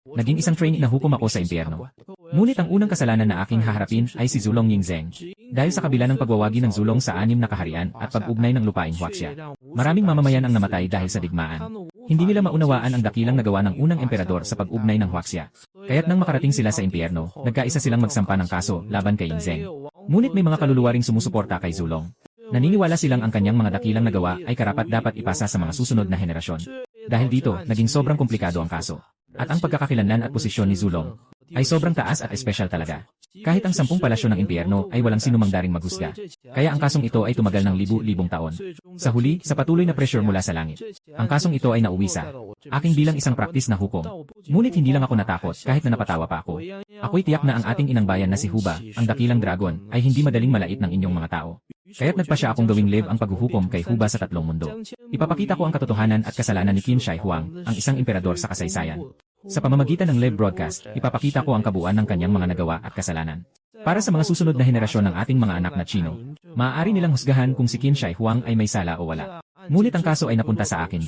Naging isang trainee na hukom ako sa impyerno. Ngunit ang unang kasalanan na aking haharapin ay si Zulong Yingzeng. Dahil sa kabila ng pagwawagi ng Zulong sa 6 na kaharian at pag-ugnay ng lupaing Huaxia, maraming mamamayan ang namatay dahil sa digmaan. Hindi nila maunawaan ang dakilang nagawa ng unang emperador sa pag-ugnay ng Huaxia. Kaya't nang makarating sila sa impyerno, nagkaisa silang magsampa ng kaso laban kay Yingzeng. Ngunit may mga kaluluwa ring sumusuporta kay Zulong. Naniniwala silang ang kanyang mga dakilang nagawa ay karapat-dapat ipasa sa mga susunod na henerasyon. Dahil dito, naging sobrang komplikado ang kaso. At ang pagkakakilanlan at posisyon ni Zulong ay sobrang taas at espesyal talaga. Kahit ang 10 palasyo ng impyerno ay walang sinumang daring maghusga. Kaya ang kasong ito ay tumagal ng libu-libong taon. Sa huli, sa patuloy na pressure mula sa langit, ang kasong ito ay nauwi sa aking bilang isang praktis na hukom. Ngunit hindi lang ako natakot kahit na napatawa pa ako. Ako'y tiyak na ang ating inang bayan na si Huba, ang dakilang dragon, ay hindi madaling malait ng inyong mga tao. Kaya't nagpa siya akong gawing live ang paghuhukom kay Huba sa 3 mundo. Ipapakita ko ang katotohanan at kasalanan ni Qin Shi Huang, ang isang emperador sa kasaysayan. Sa pamamagitan ng live broadcast, ipapakita ko ang kabuuan ng kanyang mga nagawa at kasalanan. Para sa mga susunod na henerasyon ng ating mga anak na Chino, maaari nilang husgahan kung si Qin Shi Huang ay may sala o wala. Ngunit ang kaso ay napunta sa akin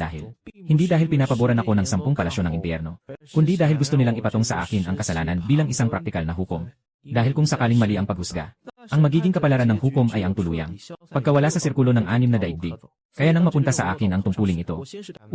hindi dahil pinapaboran ako ng 10 palasyo ng impyerno, kundi dahil gusto nilang ipatong sa akin ang kasalanan bilang isang praktikal na hukom. Dahil kung sakaling mali ang paghusga, ang magiging kapalaran ng hukom ay ang tuluyang pagkawala sa sirkulo ng 6 na daigdig. Kaya nang mapunta sa akin ang tungkuling ito,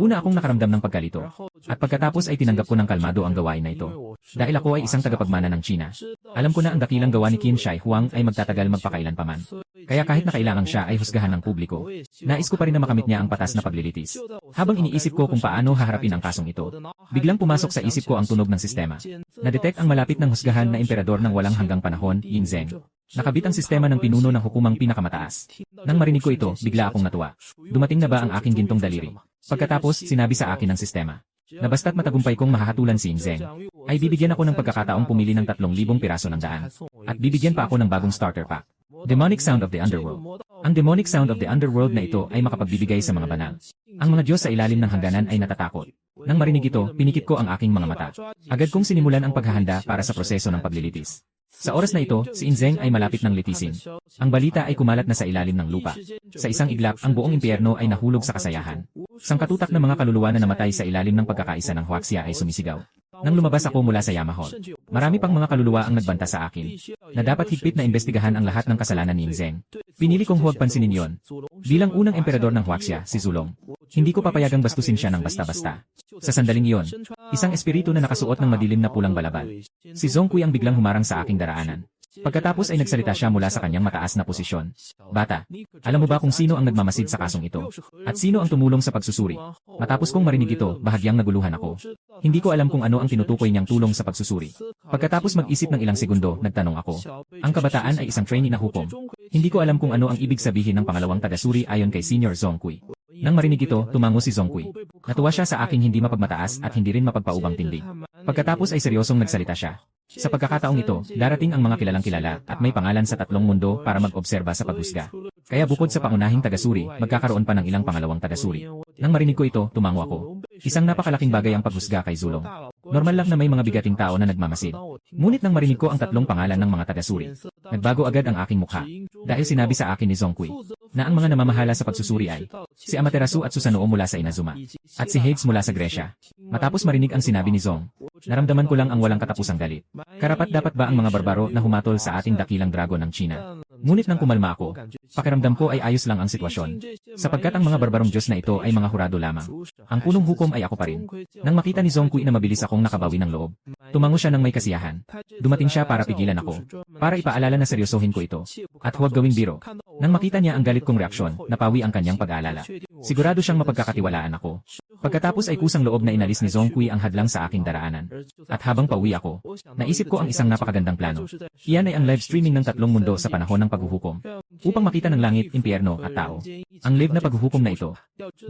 una akong nakaramdam ng pagkalito, at pagkatapos ay tinanggap ko ng kalmado ang gawain na ito. Dahil ako ay isang tagapagmana ng China, alam ko na ang dakilang gawa ni Qin Shi Huang ay magtatagal magpakailan paman. Kaya kahit na kailangan siya ay husgahan ng publiko, nais ko pa rin na makamit niya ang patas na paglilitis. Habang iniisip ko kung paano haharapin ang kasong ito, biglang pumasok sa isip ko ang tunog ng sistema. Na-detect ang malapit ng husgahan na emperador ng walang hanggang panahon, Yingzeng. Nakabit ang sistema ng pinuno ng hukumang pinakamataas. Nang marinig ko ito, bigla akong natuwa. Dumating na ba ang aking gintong daliri? Pagkatapos, sinabi sa akin ng sistema na basta't matagumpay kong mahahatulan si Yingzeng, ay bibigyan ako ng pagkakataong pumili ng 3,000 piraso ng daan. At bibigyan pa ako ng bagong starter pack. Demonic Sound of the Underworld. Ang Demonic Sound of the Underworld na ito ay makapagbibigay sa mga banal. Ang mga Diyos sa ilalim ng hangganan ay natatakot. Nang marinig ito, pinikit ko ang aking mga mata. Agad kong sinimulan ang paghahanda para sa proseso ng paglilitis. Sa oras na ito, si Yingzeng ay malapit ng litisin. Ang balita ay kumalat na sa ilalim ng lupa. Sa isang iglap, ang buong impyerno ay nahulog sa kasayahan. Sangkatutak na mga kaluluwa na namatay sa ilalim ng pagkakaisa ng Huaxia ay sumisigaw. Nang lumabas ako mula sa Yamahol, marami pang mga kaluluwa ang nagbanta sa akin na dapat higpit na imbestigahan ang lahat ng kasalanan ni Yingzeng. Pinili kong huwag pansinin yon. Bilang unang emperador ng Huaxia, si Zulong, hindi ko papayagang bastusin siya ng basta-basta. Sa sandaling iyon, isang espiritu na nakasuot ng madilim na pulang balabal, si Zongqi ang biglang humarang sa aking daraanan. Pagkatapos ay nagsalita siya mula sa kanyang mataas na posisyon. Bata, alam mo ba kung sino ang nagmamasid sa kasong ito? At sino ang tumulong sa pagsusuri? Matapos kong marinig ito, bahagyang naguluhan ako. Hindi ko alam kung ano ang tinutukoy niyang tulong sa pagsusuri. Pagkatapos mag-isip ng ilang segundo, nagtanong ako. Ang kabataan ay isang trainee na hukom. Hindi ko alam kung ano ang ibig sabihin ng pangalawang tagasuri ayon kay Senior Zongqi. Nang marinig ito, tumango si Zongqi. Natuwa siya sa aking hindi mapagmataas at hindi rin mapagpaubang tindig. Pagkatapos ay seryosong nagsalita siya. Sa pagkakataong ito, darating ang mga kilalang kilala at may pangalan sa 3 mundo para mag-obserba sa paghusga. Kaya bukod sa pangunahing tagasuri, magkakaroon pa ng ilang pangalawang tagasuri. Nang marinig ko ito, tumango ako. Isang napakalaking bagay ang paghusga kay Zulong. Normal lang na may mga bigating tao na nagmamasid. Ngunit nang marinig ko ang 3 pangalan ng mga tagasuri, nagbago agad ang aking mukha. Dahil sinabi sa akin ni Zongqi na ang mga namamahala sa pagsusuri ay si Amaterasu at Susanoo mula sa Inazuma at si Hades mula sa Gresya. Matapos marinig ang sinabi ni Zong, naramdaman ko lang ang walang katapusang galit. Karapat-dapat ba ang mga barbaro na humatol sa ating dakilang dragon ng China? Ngunit nang kumalma ako, pakiramdam ko ay ayos lang ang sitwasyon. Sapagkat ang mga barbarong Diyos na ito ay mga hurado lamang. Ang punong hukom ay ako pa rin. Nang makita ni Zongqi na mabilis akong nakabawi ng loob, tumango siya ng may kasiyahan. Dumating siya para pigilan ako, para ipaalala na seryosohin ko ito. At huwag gawing biro. Nang makita niya ang galit kong reaksyon, napawi ang kanyang pag-aalala. Sigurado siyang mapagkakatiwalaan ako. Pagkatapos ay kusang loob na inalis ni Zongqi ang hadlang sa aking daraanan. At habang pauwi ako, naisip ko ang isang napakagandang plano. Iyan ay ang live streaming ng 3 mundo sa panahon ng paghuhukom. Upang makita ng langit, impyerno at tao. Ang live na paghuhukom na ito,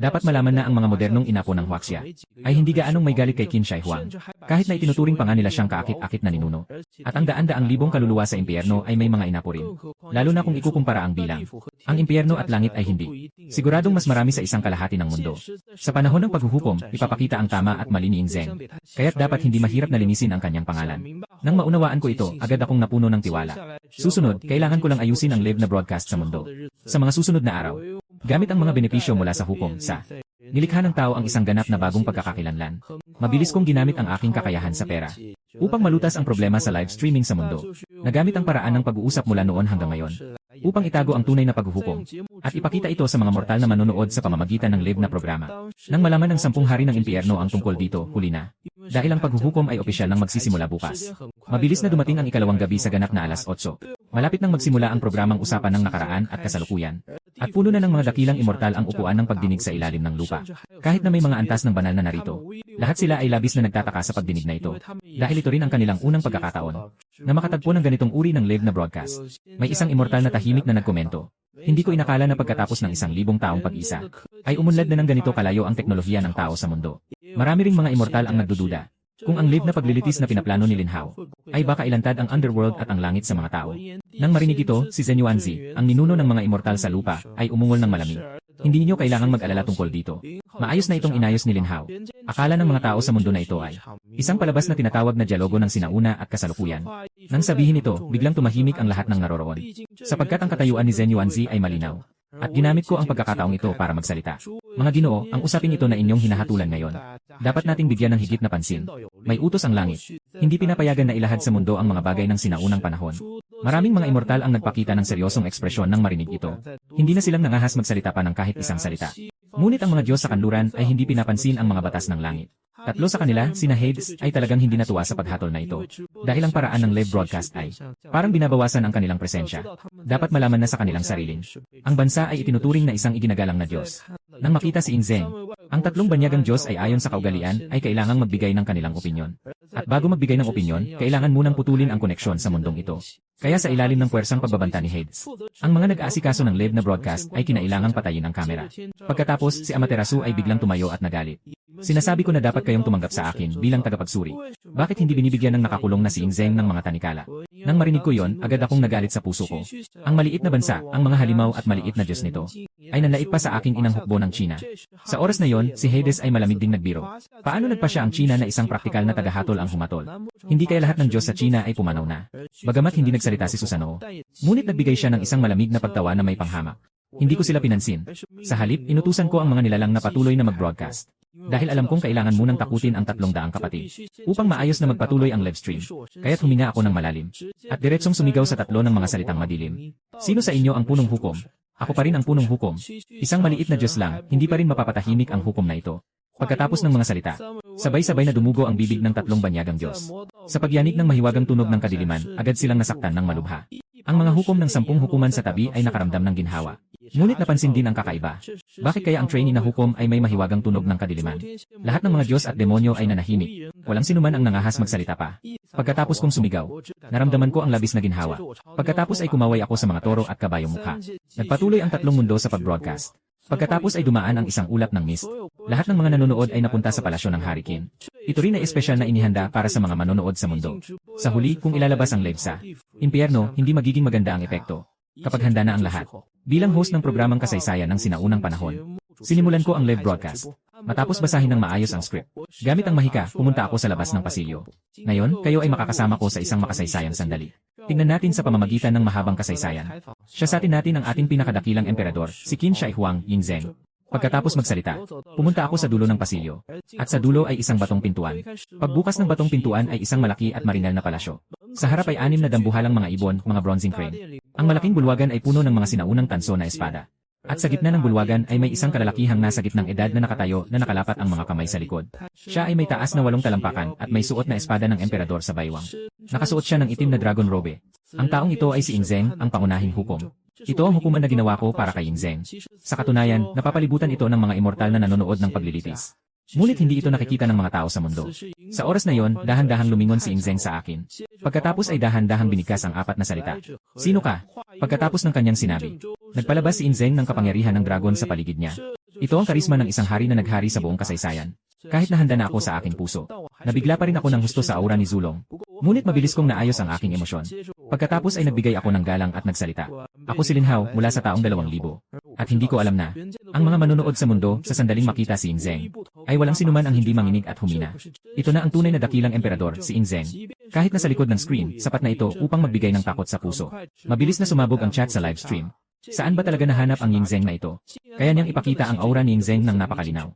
dapat malaman na ang mga modernong inapo ng Huaxia ay hindi gaanong may galit kay Qin Shi Huang. Kahit na itinuturing pa nga nila siyang kaakit-akit na ninuno. At ang daan-daang libong kaluluwa sa impyerno ay may mga inapo rin. Lalo na kung ikukumpara ang bilang. Ang impyerno at langit ay hindi. Siguradong mas marami sa isang kalahati ng mundo. Sa panahon ng paghuhukom, ipapakita ang tama at mali ni Yingzeng. Kaya't dapat hindi mahirap na linisin ang kanyang pangalan. Nang maunawaan ko ito, agad akong napuno ng tiwala. Susunod, kailangan ko lang ayusin ang live na broadcast sa mundo. Sa mga susunod na araw, gamit ang mga benepisyo mula sa hukom sa Nilikha ng tao ang isang ganap na bagong pagkakakilanlan. Mabilis kong ginamit ang aking kakayahan sa pera upang malutas ang problema sa live streaming sa mundo. Nagamit ang paraan ng pag-uusap mula noon hanggang ngayon upang itago ang tunay na paghuhukom at ipakita ito sa mga mortal na manonood sa pamamagitan ng live na programa. Nang malaman ng 10 hari ng impyerno ang tungkol dito, huli na. Dahil ang paghuhukom ay opisyal nang magsisimula bukas. Mabilis na dumating ang ikalawang gabi sa ganap na alas 8. Malapit nang magsimula ang programang usapan ng nakaraan at kasalukuyan. At puno na ng mga dakilang immortal ang upuan ng pagdinig sa ilalim ng lupa. Kahit na may mga antas ng banal na narito, lahat sila ay labis na nagtataka sa pagdinig na ito. Dahil ito rin ang kanilang unang pagkakataon na makatagpo ng ganitong uri ng live na broadcast. May isang immortal na tahimik na nagkomento. Hindi ko inakala na pagkatapos ng 1,000 taong pag-isa, ay umunlad na ng ganito kalayo ang teknolohiya ng tao sa mundo. Marami ring mga immortal ang nagdududa kung ang live na paglilitis na pinaplano ni Lin Hao ay baka ilantad ang underworld at ang langit sa mga tao. Nang marinig ito, si Zhen Yuanzi, ang ninuno ng mga immortal sa lupa, ay umungol ng malamig. Hindi niyo kailangang mag-alala tungkol dito. Maayos na itong inayos ni Lin Hao. Akala ng mga tao sa mundo na ito ay isang palabas na tinatawag na dialogo ng sinauna at kasalukuyan. Nang sabihin ito, biglang tumahimik ang lahat ng naroroon. Sapagkat ang katayuan ni Zhen Yuanzi ay malinaw. At ginamit ko ang pagkakataong ito para magsalita. Mga Ginoo, ang usaping ito na inyong hinahatulan ngayon, dapat nating bigyan ng higit na pansin. May utos ang langit. Hindi pinapayagan na ilahad sa mundo ang mga bagay ng sinaunang panahon. Maraming mga immortal ang nagpakita ng seryosong ekspresyon nang marinig ito. Hindi na silang nangahas magsalita pa ng kahit isang salita. Ngunit ang mga Diyos sa kanluran ay hindi pinapansin ang mga batas ng langit. Tatlo sa kanila, sina Hades, ay talagang hindi natuwa sa paghatol na ito. Dahil ang paraan ng live broadcast ay parang binabawasan ang kanilang presensya. Dapat malaman na sa kanilang sariling. Ang bansa ay itinuturing na isang iginagalang na Diyos. Nang makita si Inzeng, ang tatlong banyagang Diyos ay ayon sa kaugalian ay kailangang magbigay ng kanilang opinyon. At bago magbigay ng opinyon, kailangan munang putulin ang koneksyon sa mundong ito. Kaya sa ilalim ng puwersang pagbabanta ni Hades, ang mga nag-aasikaso ng live na broadcast ay kinailangang patayin ang kamera. Pagkatapos, si Amaterasu ay biglang tumayo at nagalit. Sinasabi ko na dapat kayong tumanggap sa akin bilang tagapagsuri. Bakit hindi binibigyan ng nakakulong na si Inzeng ng mga tanikala? Nang marinig ko yon, agad akong nagalit sa puso ko. Ang maliit na bansa, ang mga halimaw at maliit na Diyos nito, ay nanlait pa sa aking inang hukbo ng China. Sa oras na yon, si Hades ay malamig ding nagbiro. Paano nagpa siya ang China na isang praktikal na tagahatol ang humatol? Hindi kaya lahat ng Diyos sa China ay pumanaw na. Bagamat hindi nagsalita si Susanoo, ngunit nagbigay siya ng isang malamig na pagtawa na may panghamak. Hindi ko sila pinansin. Sa halip, inutusan ko ang mga nilalang na patuloy na mag-broadcast. Dahil alam kong kailangan munang takutin ang 300 kapatid upang maayos na magpatuloy ang live stream. Kaya't huminga ako ng malalim at diretsong sumigaw sa tatlo ng mga salitang madilim. Sino sa inyo ang punong hukom? Ako pa rin ang punong hukom. Isang maliit na Diyos lang, hindi pa rin mapapatahimik ang hukom na ito. Pagkatapos ng mga salita, sabay-sabay na dumugo ang bibig ng tatlong banyagang Diyos. Sa pagyanig ng mahiwagang tunog ng kadiliman, agad silang nasaktan ng malubha. Ang mga hukom ng 10 hukuman sa tabi ay nakaramdam ng ginhawa. Ngunit napansin din ang kakaiba. Bakit kaya ang trainee na hukom ay may mahiwagang tunog ng kadiliman? Lahat ng mga Diyos at demonyo ay nanahimik. Walang sinuman ang nangahas magsalita pa. Pagkatapos kong sumigaw, naramdaman ko ang labis na ginhawa. Pagkatapos ay kumaway ako sa mga toro at kabayong mukha. Nagpatuloy ang tatlong mundo sa pag-broadcast. Pagkatapos ay dumaan ang isang ulap ng mist. Lahat ng mga nanonood ay napunta sa palasyo ng Hari Kin. Ito rin ay espesyal na inihanda para sa mga manonood sa mundo. Sa huli, kung ilalabas ang live sa impyerno, hindi magiging maganda ang epekto. Kapag handa na ang lahat, bilang host ng programang kasaysayan ng sinaunang panahon, sinimulan ko ang live broadcast. Matapos basahin ng maayos ang script, gamit ang mahika, pumunta ako sa labas ng pasilyo. Ngayon, kayo ay makakasama ko sa isang makasaysayang sandali. Tingnan natin sa pamamagitan ng mahabang kasaysayan. Siya sa natin ang ating pinakadakilang emperador, si Qin Shi Huang Yingzeng. Pagkatapos magsalita, pumunta ako sa dulo ng pasilyo. At sa dulo ay isang batong pintuan. Pagbukas ng batong pintuan ay isang malaki at marinal na palasyo. Sa harap ay 6 na dambuhalang mga ibon, mga bronzing crane. Ang malaking bulwagan ay puno ng mga sinaunang tanso na espada. At sa gitna ng bulwagan ay may isang kalalakihang nasa gitnang edad na nakatayo na nakalapat ang mga kamay sa likod. Siya ay may taas na 8 talampakan at may suot na espada ng emperador sa baywang. Nakasuot siya ng itim na dragon robe. Ang taong ito ay si Inzeng, ang pangunahing hukom. Ito ang hukuman na ginawa ko para kay Inzeng. Sa katunayan, napapalibutan ito ng mga immortal na nanonood ng paglilitis. Ngunit hindi ito nakikita ng mga tao sa mundo. Sa oras na yon, dahan-dahang lumingon si Inzeng sa akin. Pagkatapos ay dahan-dahang binigkas ang 4 na salita. Sino ka? Pagkatapos ng kanyang sinabi, nagpalabas si Inzeng ng kapangyarihan ng dragon sa paligid niya. Ito ang karisma ng isang hari na naghari sa buong kasaysayan. Kahit nahanda na ako sa aking puso, nabigla pa rin ako ng husto sa aura ni Zulong. Ngunit mabilis kong naayos ang aking emosyon. Pagkatapos ay nagbigay ako ng galang at nagsalita. Ako si Lin Hao mula sa taong 2,000. At hindi ko alam na, ang mga manonood sa mundo sa sandaling makita si Inzeng, ay walang sinuman ang hindi manginig at humina. Ito na ang tunay na dakilang emperador, si Inzeng. Kahit nasa likod ng screen, sapat na ito upang magbigay ng takot sa puso. Mabilis na sumabog ang chat sa live stream. Saan ba talaga nahanap ang Ying Zeng na ito? Kaya niyang ipakita ang aura ni Ying Zeng ng napakalinaw.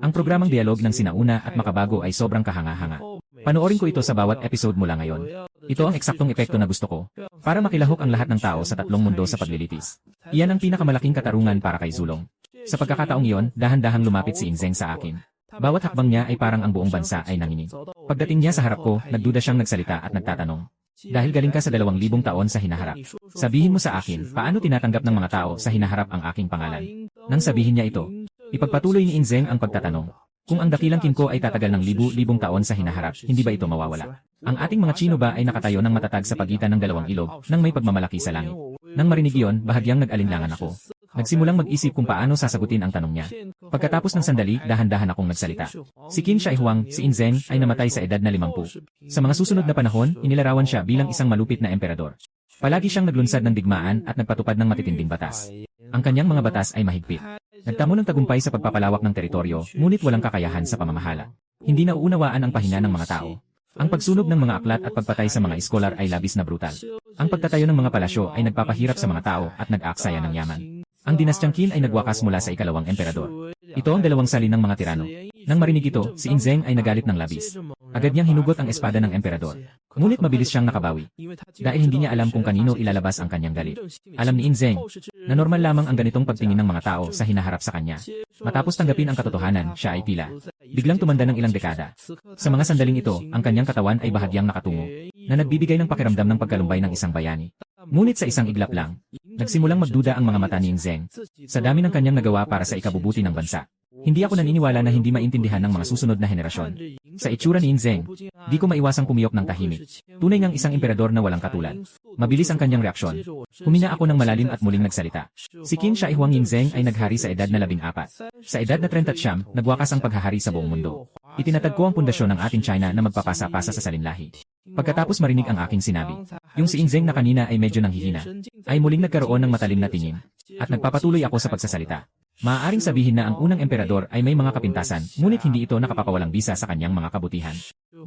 Ang programang dialog ng sinauna at makabago ay sobrang kahanga-hanga. Panoorin ko ito sa bawat episode mula ngayon. Ito ang eksaktong epekto na gusto ko, para makilahok ang lahat ng tao sa tatlong mundo sa paglilitis. Iyan ang pinakamalaking katarungan para kay Zulong. Sa pagkakataong iyon, dahan-dahang lumapit si Ying Zeng sa akin. Bawat hakbang niya ay parang ang buong bansa ay nanginig. Pagdating niya sa harap ko, nagduda siyang nagsalita at nagtatanong. Dahil galing ka sa 2,000 taon sa hinaharap. Sabihin mo sa akin, paano tinatanggap ng mga tao sa hinaharap ang aking pangalan? Nang sabihin niya ito, ipagpatuloy ni Ying Zeng ang pagtatanong. Kung ang dakilang Qin ko ay tatagal ng libu-libong taon sa hinaharap, hindi ba ito mawawala? Ang ating mga Chino ba ay nakatayo ng matatag sa pagitan ng dalawang ilog, nang may pagmamalaki sa langit? Nang marinig iyon, bahagyang nag-alinlangan ako. Nagsimulang mag-isip kung paano sasagutin ang tanong niya. Pagkatapos ng sandali, dahan-dahan akong nagsalita. Si Qin Shi Huang, si Ying Zeng, ay namatay sa edad na 50. Sa mga susunod na panahon, inilarawan siya bilang isang malupit na emperador. Palagi siyang naglunsad ng digmaan at nagpatupad ng matitinding batas. Ang kanyang mga batas ay mahigpit. Nagtamo ng tagumpay sa pagpapalawak ng teritoryo, ngunit walang kakayahan sa pamamahala. Hindi nauunawaan ang pahinga ng mga tao. Ang pagsunog ng mga aklat at pagpatay sa mga iskolar ay labis na brutal. Ang pagtatayo ng mga palasyo ay nagpapahirap sa mga tao at nag-aaksaya ng yaman. Ang dinastyang Qin ay nagwakas mula sa ikalawang emperador. Ito ang dalawang salin ng mga tirano. Nang marinig ito, si Ying Zeng ay nagalit ng labis. Agad niyang hinugot ang espada ng emperador. Ngunit mabilis siyang nakabawi. Dahil hindi niya alam kung kanino ilalabas ang kanyang galit. Alam ni Ying Zeng na normal lamang ang ganitong pagtingin ng mga tao sa hinaharap sa kanya. Matapos tanggapin ang katotohanan, siya ay tila biglang tumanda ng ilang dekada. Sa mga sandaling ito, ang kanyang katawan ay bahagyang nakatungo, na nagbibigay ng pakiramdam ng pagkalumbay ng isang bayani. Ngunit sa isang iglap lang, nagsimulang magduda ang mga mata ni Ying Zeng sa dami ng kanyang nagawa para sa ikabubuti ng bansa. Hindi ako naniniwala na hindi maintindihan ng mga susunod na henerasyon. Sa itsura ni Ying Zeng, di ko maiwasang pumiyok ng tahimik. Tunay ngang isang emperador na walang katulad. Mabilis ang kanyang reaksyon. Huminga ako ng malalim at muling nagsalita. Si Qin Shi Huang Ying Zeng ay naghari sa edad na 14. Sa edad na 39, nagwakas ang paghahari sa buong mundo. Itinatag ko ang pundasyon ng ating China na magpapasa-pasa sa salinlahi. Pagkatapos marinig ang aking sinabi, yung si Ying Zeng na kanina ay medyo nanghihina, ay muling nagkaroon ng matalim na tingin. At nagpapatuloy ako sa pagsasalita. Maaaring sabihin na ang unang emperador ay may mga kapintasan, ngunit hindi ito nakapapawalang bisa sa kanyang mga kabutihan.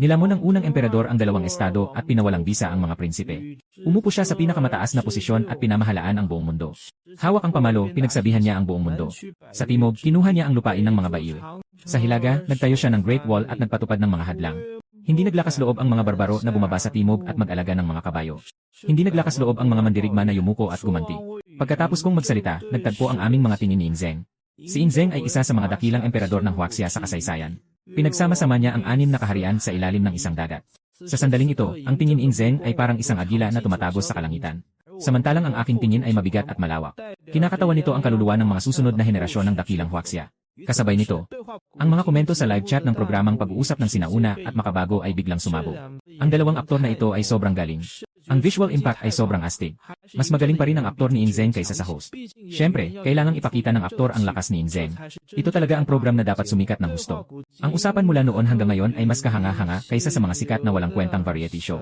Nilamon ng unang emperador ang dalawang estado at pinawalang bisa ang mga prinsipe. Umupo siya sa pinakamataas na posisyon at pinamahalaan ang buong mundo. Hawak ang pamalo, pinagsabihan niya ang buong mundo. Sa timog, kinuha niya ang lupain ng mga bail. Sa hilaga, nagtayo siya ng Great Wall at nagpatupad ng mga hadlang. Hindi naglakas loob ang mga barbaro na bumaba sa timog at mag-alaga ng mga kabayo. Hindi naglakas loob ang mga mandirigma na yumuko at gumanti. Pagkatapos kong magsalita, nagtagpo ang aming mga tingin ni Ying Zeng. Si Ying Zeng ay isa sa mga dakilang emperador ng Huaxia sa kasaysayan. Pinagsama-sama niya ang 6 na kaharian sa ilalim ng isang dagat. Sa sandaling ito, ang tingin ni Ying Zeng ay parang isang agila na tumatagos sa kalangitan. Samantalang ang aking tingin ay mabigat at malawak. Kinakatawan nito ang kaluluwa ng mga susunod na henerasyon ng dakilang Huaxia. Kasabay nito, ang mga komento sa live chat ng programang pag-uusap ng sinauna at makabago ay biglang sumabog. Ang dalawang aktor na ito ay sobrang galing. Ang visual impact ay sobrang astig. Mas magaling pa rin ang aktor ni Ying Zeng kaysa sa host. Siyempre, kailangang ipakita ng aktor ang lakas ni Ying Zeng. Ito talaga ang program na dapat sumikat ng husto. Ang usapan mula noon hanggang ngayon ay mas kahanga-hanga kaysa sa mga sikat na walang kwentang variety show.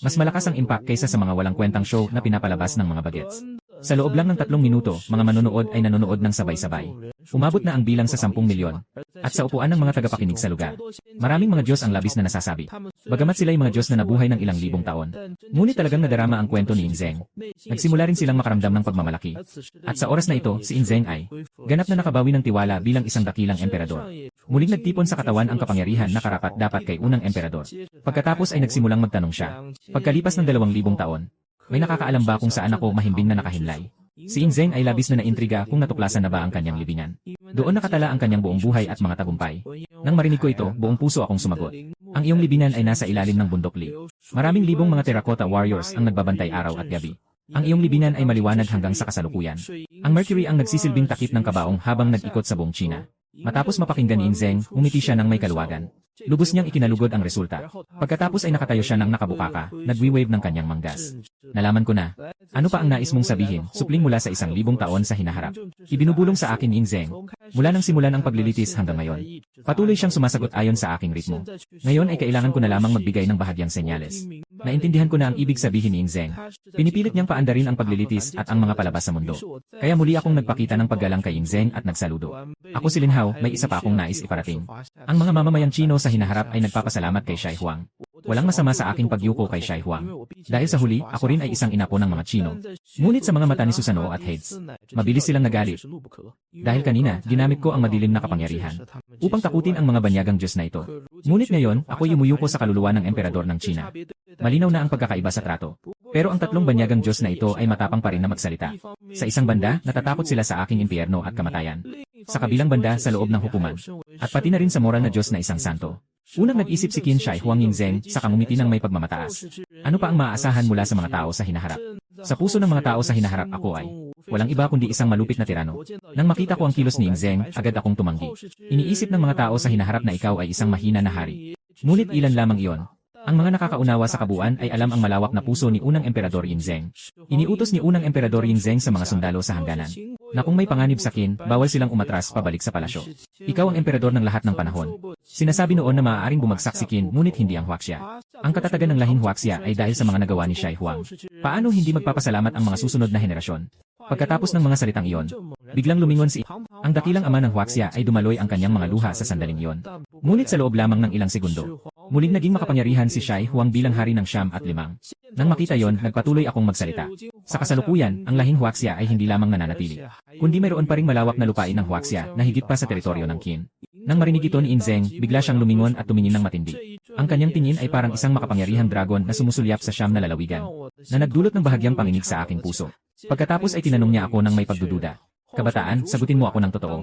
Mas malakas ang impact kaysa sa mga walang kwentang show na pinapalabas ng mga bagets. Sa loob lang ng 3 minuto, mga manonood ay nanonood ng sabay-sabay. Umabot na ang bilang sa 10 milyon. At sa upuan ng mga tagapakinig sa lugar. Maraming mga Diyos ang labis na nasasabi. Bagamat sila'y mga Diyos na nabuhay ng ilang libong taon. Ngunit talagang nadarama ang kwento ni Ying Zeng. Nagsimula rin silang makaramdam ng pagmamalaki. At sa oras na ito, si Ying Zeng ay ganap na nakabawi ng tiwala bilang isang dakilang emperador. Muling nagtipon sa katawan ang kapangyarihan na karapat-dapat kay unang emperador. Pagkatapos ay nagsimulang magtanong siya. Pagkalipas ng 2,000 taon, may nakakaalam ba kung saan ako mahimbing na nakahinlay? Si Ying Zeng ay labis na naintriga kung natuklasan na ba ang kanyang libingan. Doon nakatala ang kanyang buong buhay at mga tagumpay. Nang marinig ko ito, buong puso akong sumagot. Ang iyong libingan ay nasa ilalim ng bundok-li. Maraming libong mga terracotta warriors ang nagbabantay araw at gabi. Ang iyong libingan ay maliwanag hanggang sa kasalukuyan. Ang Mercury ang nagsisilbing takip ng kabaong habang nag-ikot sa buong China. Matapos mapakinggan ni Ying Zeng, umiti siya ng may kaluwagan. Lubos niyang ikinalugod ang resulta. Pagkatapos ay nakatayo siya ng nakabukaka, nagwi-wave ng kanyang manggas. Nalaman ko na. Ano pa ang nais mong sabihin, supling mula sa 1,000 taon sa hinaharap? Ibinubulong sa akin ni Ying Zeng. Mula nang simulan ang paglilitis hanggang ngayon. Patuloy siyang sumasagot ayon sa aking ritmo. Ngayon ay kailangan ko na lamang magbigay ng bahagyang senyales. Naintindihan ko na ang ibig sabihin ni Ying Zeng. Pinipilit niyang paandarin ang paglilitis at ang mga palabas sa mundo. Kaya muli akong nagpakita ng paggalang kay Ying Zeng at nagsaludo. Ako si Lin Hao, may isa pa akong nais iparating. Ang mga mamamayang Chino sa hinaharap ay nagpapasalamat kay Shi Huang. Walang masama sa aking pagyuko kay Shai Huang. Dahil sa huli, ako rin ay isang inapo ng mga Chino. Ngunit sa mga mata ni Susanoo at Hades, mabilis silang nagalit. Dahil kanina, ginamit ko ang madilim na kapangyarihan upang takutin ang mga banyagang Diyos na ito. Ngunit ngayon, ako yumuyuko sa kaluluwa ng emperador ng China. Malinaw na ang pagkakaiba sa trato. Pero ang tatlong banyagang Diyos na ito ay matapang pa rin na magsalita. Sa isang banda, natatakot sila sa aking impyerno at kamatayan. Sa kabilang banda, sa loob ng hukuman. At pati na rin sa moral na Diyos na isang santo. Unang nag-isip si Qin Shai Huang Yingzeng sa kangumiti ng may pagmamataas. Ano pa ang maaasahan mula sa mga tao sa hinaharap? Sa puso ng mga tao sa hinaharap ako ay walang iba kundi isang malupit na tirano. Nang makita ko ang kilos ni Yingzeng, agad akong tumanggi. Iniisip ng mga tao sa hinaharap na ikaw ay isang mahina na hari. Ngunit ilan lamang iyon. Ang mga nakakaunawa sa kabuuan ay alam ang malawak na puso ni unang emperador Yingzeng. Iniutos ni unang emperador Yingzeng sa mga sundalo sa hangganan na kung may panganib sa Qin, bawal silang umatras pabalik sa palasyo. Ikaw ang emperador ng lahat ng panahon. Sinasabi noon na maaaring bumagsak si Qin ngunit hindi ang Huaxia. Ang katatagan ng lahing Huaxia ay dahil sa mga nagawa ni Shai Huang. Paano hindi magpapasalamat ang mga susunod na henerasyon? Pagkatapos ng mga salitang iyon, biglang lumingon si ang dakilang ama ng Huaxia ay dumaloy ang kanyang mga luha sa sandaling iyon. Ngunit sa loob lamang ng ilang segundo, muling naging makapangyarihan si Shai Huang bilang hari ng Siyam at Limang. Nang makita yon, nagpatuloy akong magsalita. Sa kasalukuyan, ang lahing Huaxia ay hindi lamang nananatili, kundi mayroon pa ring malawak na lupain ng Huaxia na higit pa sa teritoryo ng Qin. Nang marinig ito ni Yingzeng, bigla siyang lumingon at tumingin ng matindi. Ang kanyang tingin ay parang isang makapangyarihang dragon na sumusulyap sa Siyam na lalawigan, na nagdulot ng bahagyang panginig sa aking puso. Pagkatapos ay tinanong niya ako ng may pagdududa. Kabataan, sagutin mo ako ng totoo.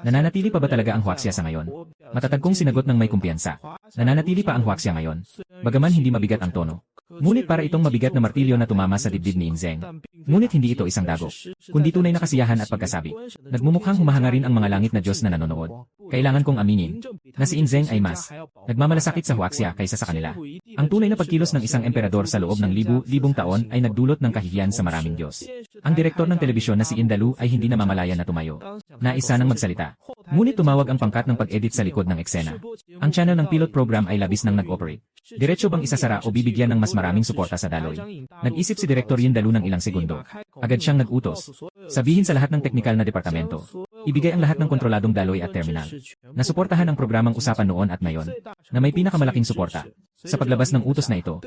Nananatili pa ba talaga ang Huaxia sa ngayon? Matatag kong sinagot ng may kumpiyansa. Nananatili pa ang Huaxia ngayon. Bagaman hindi mabigat ang tono. Ngunit para itong mabigat na martilyo na tumama sa dibdib ni Yingzeng. Ngunit hindi ito isang dagok, kundi tunay na kasiyahan at pagkasabi. Nagmumukhang humahanga rin ang mga langit na Diyos na nanonood. Kailangan kong aminin na si Yingzeng ay mas nagmamalasakit sa Huaxia kaysa sa kanila. Ang tunay na pagkilos ng isang emperador sa loob ng libu-libong taon ay nagdulot ng kahihiyan sa maraming Diyos. Ang direktor ng telebisyon na si Indalu ay hindi na mamalaya na tumayo. Naisa nang magsalita. Ngunit tumawag ang pangkat ng pag-edit sa likod ng eksena. Ang channel ng pilot program ay labis nang nag-operate. Diretso bang isasara o bibigyan ng mas maraming suporta sa daloy? Nag-isip si Direktor Indalu ng ilang segundo. Agad siyang nag-utos. Sabihin sa lahat ng teknikal na departamento. Ibigay ang lahat ng kontroladong daloy at terminal. Nasuportahan ang programang usapan noon at ngayon, na may pinakamalaking suporta. Sa paglabas ng utos na ito,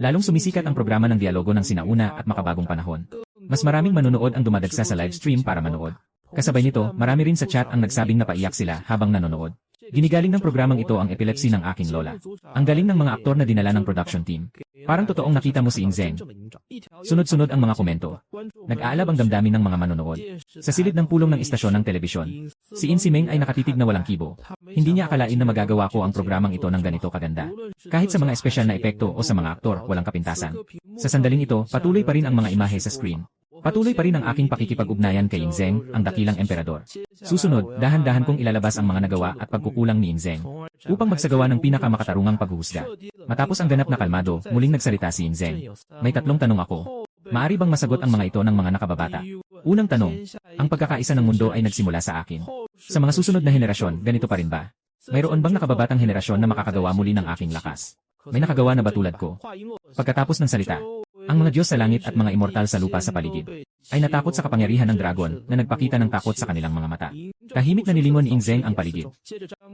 lalong sumisikat ang programa ng dialogo ng sinauna at makabagong panahon. Mas maraming manonood ang dumadagsa sa live stream para manood. Kasabay nito, marami rin sa chat ang nagsabing napaiyak sila habang nanonood. Ginigaling ng programang ito ang epilepsy ng aking lola. Ang galing ng mga aktor na dinala ng production team. Parang totoong nakita mo si Yingzeng. Sunod-sunod ang mga komento. Nag-aalab ang damdamin ng mga manonood. Sa silid ng pulong ng istasyon ng telebisyon, si In Si Meng ay nakatitig na walang kibo. Hindi niya akalain na magagawa ko ang programang ito ng ganito kaganda. Kahit sa mga espesyal na epekto o sa mga aktor, walang kapintasan. Sa sandaling ito, patuloy pa rin ang mga imahe sa screen. Patuloy pa rin ang aking pakikipag-ugnayan kay Yingzeng, ang dakilang emperador. Susunod, dahan-dahan kong ilalabas ang mga nagawa at pagkukulang ni Yingzeng upang magsagawa ng pinakamakatarungang paghuhusga. Matapos ang ganap na kalmado, muling nagsalita si Yingzeng. May tatlong tanong ako. Maari bang masagot ang mga ito ng mga nakababata? Unang tanong, ang pagkakaisa ng mundo ay nagsimula sa akin. Sa mga susunod na henerasyon, ganito pa rin ba? Mayroon bang nakababatang henerasyon na makakagawa muli ng aking lakas? May nakagawa na ba tulad ko? Pagkatapos ng salita, ang mga Diyos sa langit at mga immortal sa lupa sa paligid ay natakot sa kapangyarihan ng dragon na nagpakita ng takot sa kanilang mga mata. Tahimik na nilingon ni Yingzeng ang paligid.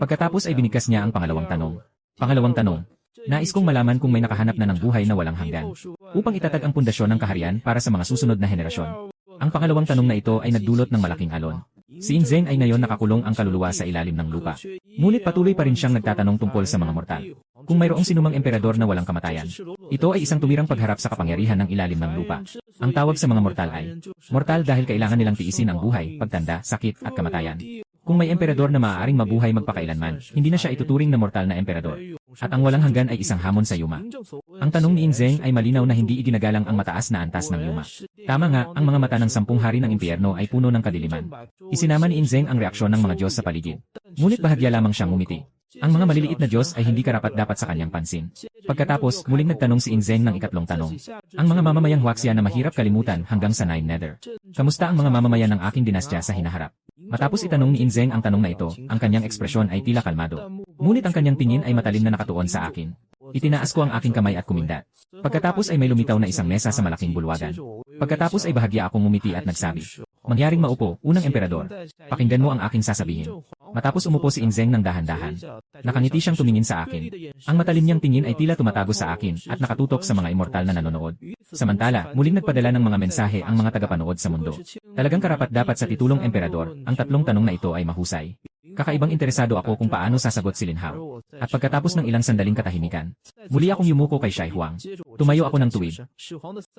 Pagkatapos ay binigkas niya ang pangalawang tanong. Pangalawang tanong, nais kong malaman kung may nakahanap na ng buhay na walang hanggan upang itatag ang pundasyon ng kaharian para sa mga susunod na henerasyon. Ang pangalawang tanong na ito ay nagdulot ng malaking alon. Si Yingzeng ay ngayon nakakulong ang kaluluwa sa ilalim ng lupa. Ngunit patuloy pa rin siyang nagtatanong tungkol sa mga mortal. Kung mayroong sinumang emperador na walang kamatayan, ito ay isang tuwirang pagharap sa kapangyarihan ng ilalim ng lupa. Ang tawag sa mga mortal ay mortal dahil kailangan nilang tiisin ang buhay, pagtanda, sakit at kamatayan. Kung may emperador na maaaring mabuhay magpakailanman, hindi na siya ituturing na mortal na emperador. At ang walang hanggan ay isang hamon sa yuma. Ang tanong ni Yingzeng ay malinaw na hindi iginagalang ang mataas na antas ng yuma. Tama nga, ang mga mata ng 10 hari ng impyerno ay puno ng kadiliman. Isinama ni Yingzeng ang reaksyon ng mga Diyos sa paligid. Ngunit bahagya lamang siyang ngumiti. Ang mga maliliit na Diyos ay hindi karapat-dapat sa kanyang pansin. Pagkatapos, muling nagtanong si Yingzeng ng ikatlong tanong. Ang mga mamamayang Huaxia na mahirap kalimutan hanggang sa Nine Nether. Kamusta ang mga mamamayan ng aking dinastya sa hinaharap? Matapos itanong ni Yingzeng ang tanong na ito, ang kanyang ekspresyon ay tila kalmado. Ngunit ang kanyang tingin ay matalim na nakatuon sa akin. Itinaas ko ang aking kamay at kumindat. Pagkatapos ay may lumitaw na isang mesa sa malaking bulwagan. Pagkatapos ay bahagya akong ngumiti at nagsabi, "Mangyaring maupo, unang emperador. Pakinggan mo ang aking sasabihin." Matapos umupo si Yingzeng ng dahan-dahan. Nakangiti siyang tumingin sa akin. Ang matalim niyang tingin ay tila tumatago sa akin at nakatutok sa mga immortal na nanonood. Samantala, muling nagpadala ng mga mensahe ang mga tagapanood sa mundo. Talagang karapat-dapat sa titulong emperador, ang tatlong tanong na ito ay mahusay. Kakaibang interesado ako kung paano sasagot si Lin Hao. At pagkatapos ng ilang sandaling katahimikan, muli akong yumuko kay Shai Huang. Tumayo ako ng tuwid.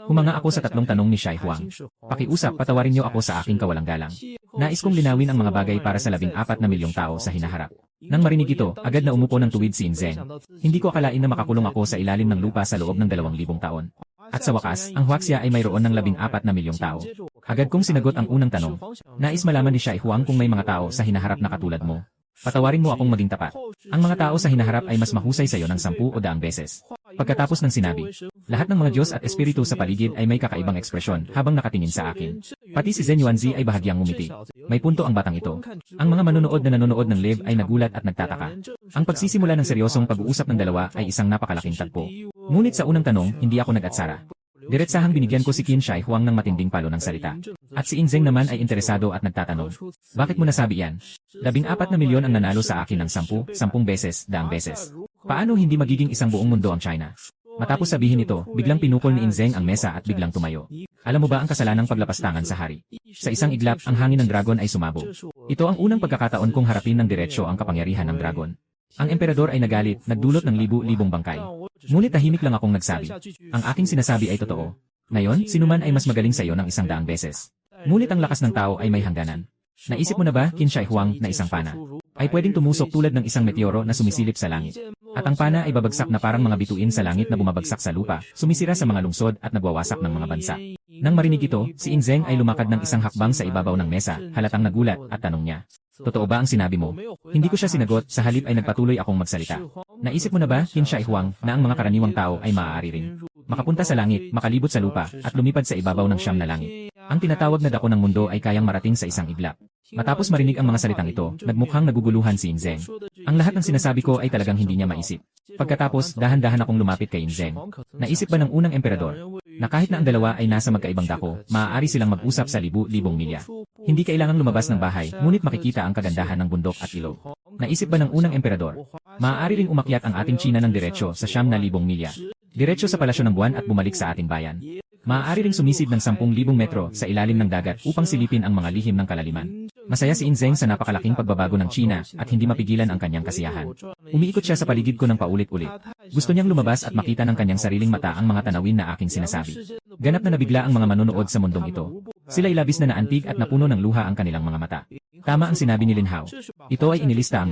Humanga ako sa tatlong tanong ni Shai Huang. Pakiusap, patawarin niyo ako sa aking kawalang galang. Nais kong linawin ang mga bagay para sa 14 na milyong tao sa hinaharap. Nang marinig ito, agad na umupo ng tuwid si Inzeng. Hindi ko akalain na makakulong ako sa ilalim ng lupa sa loob ng 2,000 taon. At sa wakas, ang Huaxia ay mayroon ng 14 na milyong tao. Agad kong sinagot ang unang tanong. Nais malaman ni Shai Huang kung may mga tao sa hinaharap na katulad mo. Patawarin mo akong maging tapat. Ang mga tao sa hinaharap ay mas mahusay sa iyo ng 10 o 100 beses. Pagkatapos ng sinabi, lahat ng mga Diyos at Espiritu sa paligid ay may kakaibang ekspresyon habang nakatingin sa akin. Pati si Zhen Yuanzi ay bahagyang ngumiti. May punto ang batang ito. Ang mga manonood na nanonood ng live ay nagulat at nagtataka. Ang pagsisimula ng seryosong pag-uusap ng dalawa ay isang napakalaking tagpo. Ngunit sa unang tanong, hindi ako nag-atsara. Diretsahang binigyan ko si Qin Shai Huang ng matinding palo ng salita. At si Inzeng naman ay interesado at nagtatanong. Bakit mo nasabi yan? 14 na milyon ang nanalo sa akin ng 10 beses, 100 beses. Paano hindi magiging isang buong mundo ang China? Matapos sabihin ito, biglang pinukol ni Inzeng ang mesa at biglang tumayo. Alam mo ba ang kasalanang paglapastangan sa hari? Sa isang iglap, ang hangin ng dragon ay sumabog. Ito ang unang pagkakataon kong harapin ng diretsyo ang kapangyarihan ng dragon. Ang emperador ay nagalit, nagdulot ng libu-libong bangkay. Ngunit tahimik lang akong nagsabi. Ang aking sinasabi ay totoo. Ngayon, sinuman ay mas magaling sa iyo ng 100 beses. Ngunit ang lakas ng tao ay may hangganan. Naisip mo na ba, Qin Shai Huang, na isang pana ay pwedeng tumusok tulad ng isang meteoro na sumisilip sa langit? At ang pana ay babagsak na parang mga bituin sa langit na bumabagsak sa lupa, sumisira sa mga lungsod at nagwawasak ng mga bansa. Nang marinig ito, si Inzeng ay lumakad ng isang hakbang sa ibabaw ng mesa, halatang nagulat at tanong niya. Totoo ba ang sinabi mo? Hindi ko siya sinagot, sa halip ay nagpatuloy akong magsalita. Naisip mo na ba, Qin Shai Huang, na ang mga karaniwang tao ay maaari rin makapunta sa langit, makalibot sa lupa, at lumipad sa ibabaw ng 9 na langit? Ang tinatawag na dako ng mundo ay kayang marating sa isang iglap. Matapos marinig ang mga salitang ito, nagmukhang naguguluhan si Inzeng. Ang lahat ng sinasabi ko ay talagang hindi niya maisip. Pagkatapos, dahan-dahan akong lumapit kay Inzeng. Naisip ba ng unang emperador na kahit na ang dalawa ay nasa magkaibang dako, maaari silang mag-usap sa libu-libong milya? Hindi kailangang lumabas ng bahay, ngunit makikita ang kagandahan ng bundok at ilog. Naisip ba ng unang emperador? Maaari ring umakyat ang ating China ng diretsyo sa 9,000 milya. Diretsyo sa palasyo ng buwan at bumalik sa ating bayan. Maaari ring sumisid ng 10,000 metro sa ilalim ng dagat upang silipin ang mga lihim ng kalaliman. Masaya si Inzeng sa napakalaking pagbabago ng China at hindi mapigilan ang kanyang kasiyahan. Umiikot siya sa paligid ko ng paulit-ulit. Gusto niyang lumabas at makita ng kanyang sariling mata ang mga tanawin na aking sinasabi. Ganap na nabigla ang mga manonood sa mundong ito. Sila'y labis na naantig at napuno ng luha ang kanilang mga mata. Tama ang sinabi ni Lin Hao. Ito ay inilista ang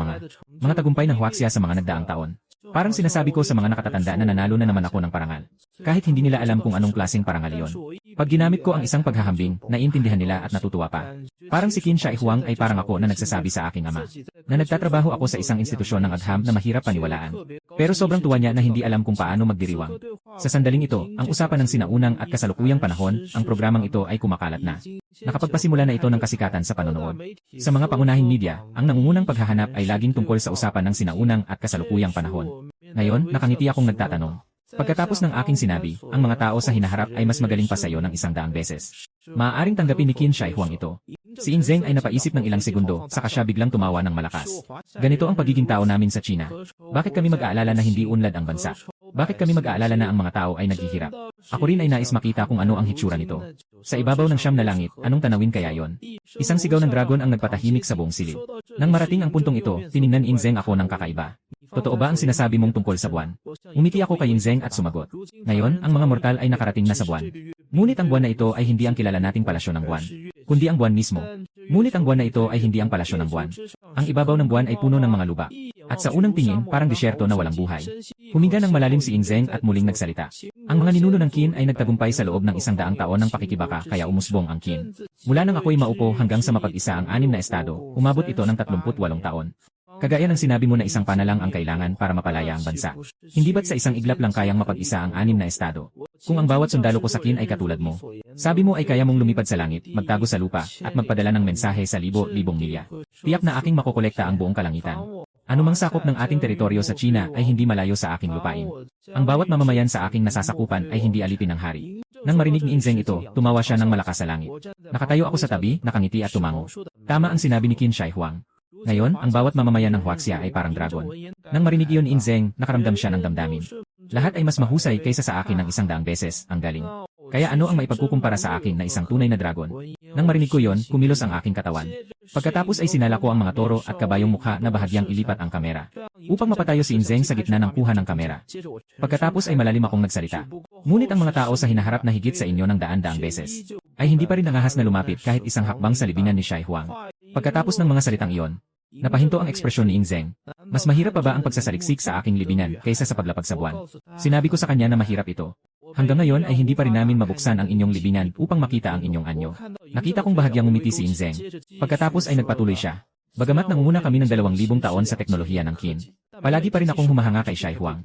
mga tagumpay ng Huaxia sa mga nagdaang taon. Parang sinasabi ko sa mga nakatatanda na nanalo na naman ako ng parangal. Kahit hindi nila alam kung anong klaseng parangal iyon. Pag ginamit ko ang isang paghahambing, naiintindihan nila at natutuwa pa. Parang si Qin Shai Huang ay parang ako na nagsasabi sa aking ama na nagtatrabaho ako sa isang institusyon ng agham na mahirap paniwalaan. Pero sobrang tuwa niya na hindi alam kung paano magdiriwang. Sa sandaling ito, ang usapan ng sinaunang at kasalukuyang panahon, ang programang ito ay kumakalat na. Nakapagpasimula na ito ng kasikatan sa panonood. Sa mga pangunahing media, ang nangungunang paghahanap ay laging tungkol sa usapan ng sinaunang at kasalukuyang panahon. Ngayon, nakangiti akong nagtatanong. Pagkatapos ng aking sinabi, ang mga tao sa hinaharap ay mas magaling pa sa iyo ng 100 beses. Maaaring tanggapin ni Qin Shai Huang ito. Si Inzeng ay napaisip ng ilang segundo, saka siya biglang tumawa ng malakas. Ganito ang pagiging tao namin sa China. Bakit kami mag-aalala na hindi unlad ang bansa? Bakit kami mag-aalala na ang mga tao ay naghihirap? Ako rin ay nais makita kung ano ang hitsura nito. Sa ibabaw ng 9 na langit, anong tanawin kaya yon? Isang sigaw ng dragon ang nagpatahimik sa buong silid. Nang marating ang puntong ito, tiningnan ni Inzeng ako ng kakaiba. Totoo ba ang sinasabi mong tungkol sa buwan? Umiti ako kay Inzeng at sumagot. Ngayon, ang mga mortal ay nakarating na sa buwan. Ngunit ang buwan na ito ay hindi ang kilala nating palasyo ng buwan, kundi ang buwan mismo. Ngunit ang buwan na ito ay hindi ang palasyo ng buwan. Ang ibabaw ng buwan ay puno ng mga lupa. At sa unang tingin, parang disyerto na walang buhay. Huminga ng malalim si Inzeng at muling nagsalita. Ang mga ninuno ng Qin ay nagtagumpay sa loob ng 100 taon ng pakikibaka kaya umusbong ang Qin. Mula nang ako'y maupo hanggang sa mapag-isa ang 6 na estado, umabot ito ng 38 taon. Kagaya ng sinabi mo na isang pana lang ang kailangan para mapalaya ang bansa. Hindi ba't sa isang iglap lang kayang mapag-isa ang 6 na estado? Kung ang bawat sundalo ko sa Qin ay katulad mo, sabi mo ay kaya mong lumipad sa langit, magtago sa lupa, at magpadala ng mensahe sa libo-libong milya. Tiyak na aking makokolekta ang buong kalangitan. Anumang sakop ng ating teritoryo sa China ay hindi malayo sa aking lupain. Ang bawat mamamayan sa aking nasasakupan ay hindi alipin ng hari. Nang marinig ni Inzeng ito, tumawa siya ng malakas sa langit. Nakatayo ako sa tabi, nakangiti at tumango. Tama ang sinabi ni Qin Shai Huang. Ngayon, ang bawat mamamayan ng Huaxia ay parang dragon. Nang marinig iyon ni Inzeng, nakaramdam siya ng damdamin. Lahat ay mas mahusay kaysa sa akin ng 100 beses, ang galing. Kaya ano ang maipagkukumpara sa akin na isang tunay na dragon? Nang marinig ko yon, kumilos ang aking katawan. Pagkatapos ay sinala ko ang mga toro at kabayong mukha na bahagyang ilipat ang kamera. Upang mapatayo si Inzeng sa gitna ng kuha ng kamera. Pagkatapos ay malalim akong nagsalita. Ngunit ang mga tao sa hinaharap na higit sa inyo ng daan-daang beses ay hindi pa rin nangahas na lumapit kahit isang hakbang sa libingan ni Shai Huang. Pagkatapos ng mga salitang iyon, napahinto ang ekspresyon ni Inzeng. Mas mahirap pa ba ang pagsasaliksik sa aking libingan kaysa sa paglapag sa buwan? Sinabi ko sa kanya na mahirap ito. Hanggang ngayon ay hindi pa rin namin mabuksan ang inyong libingan upang makita ang inyong anyo. Nakita kong bahagyang umiti si Inzeng. Pagkatapos ay nagpatuloy siya. Bagamat nangunguna kami ng 2,000 taon sa teknolohiya ng Qin, palagi pa rin akong humahanga kay Shai Huang.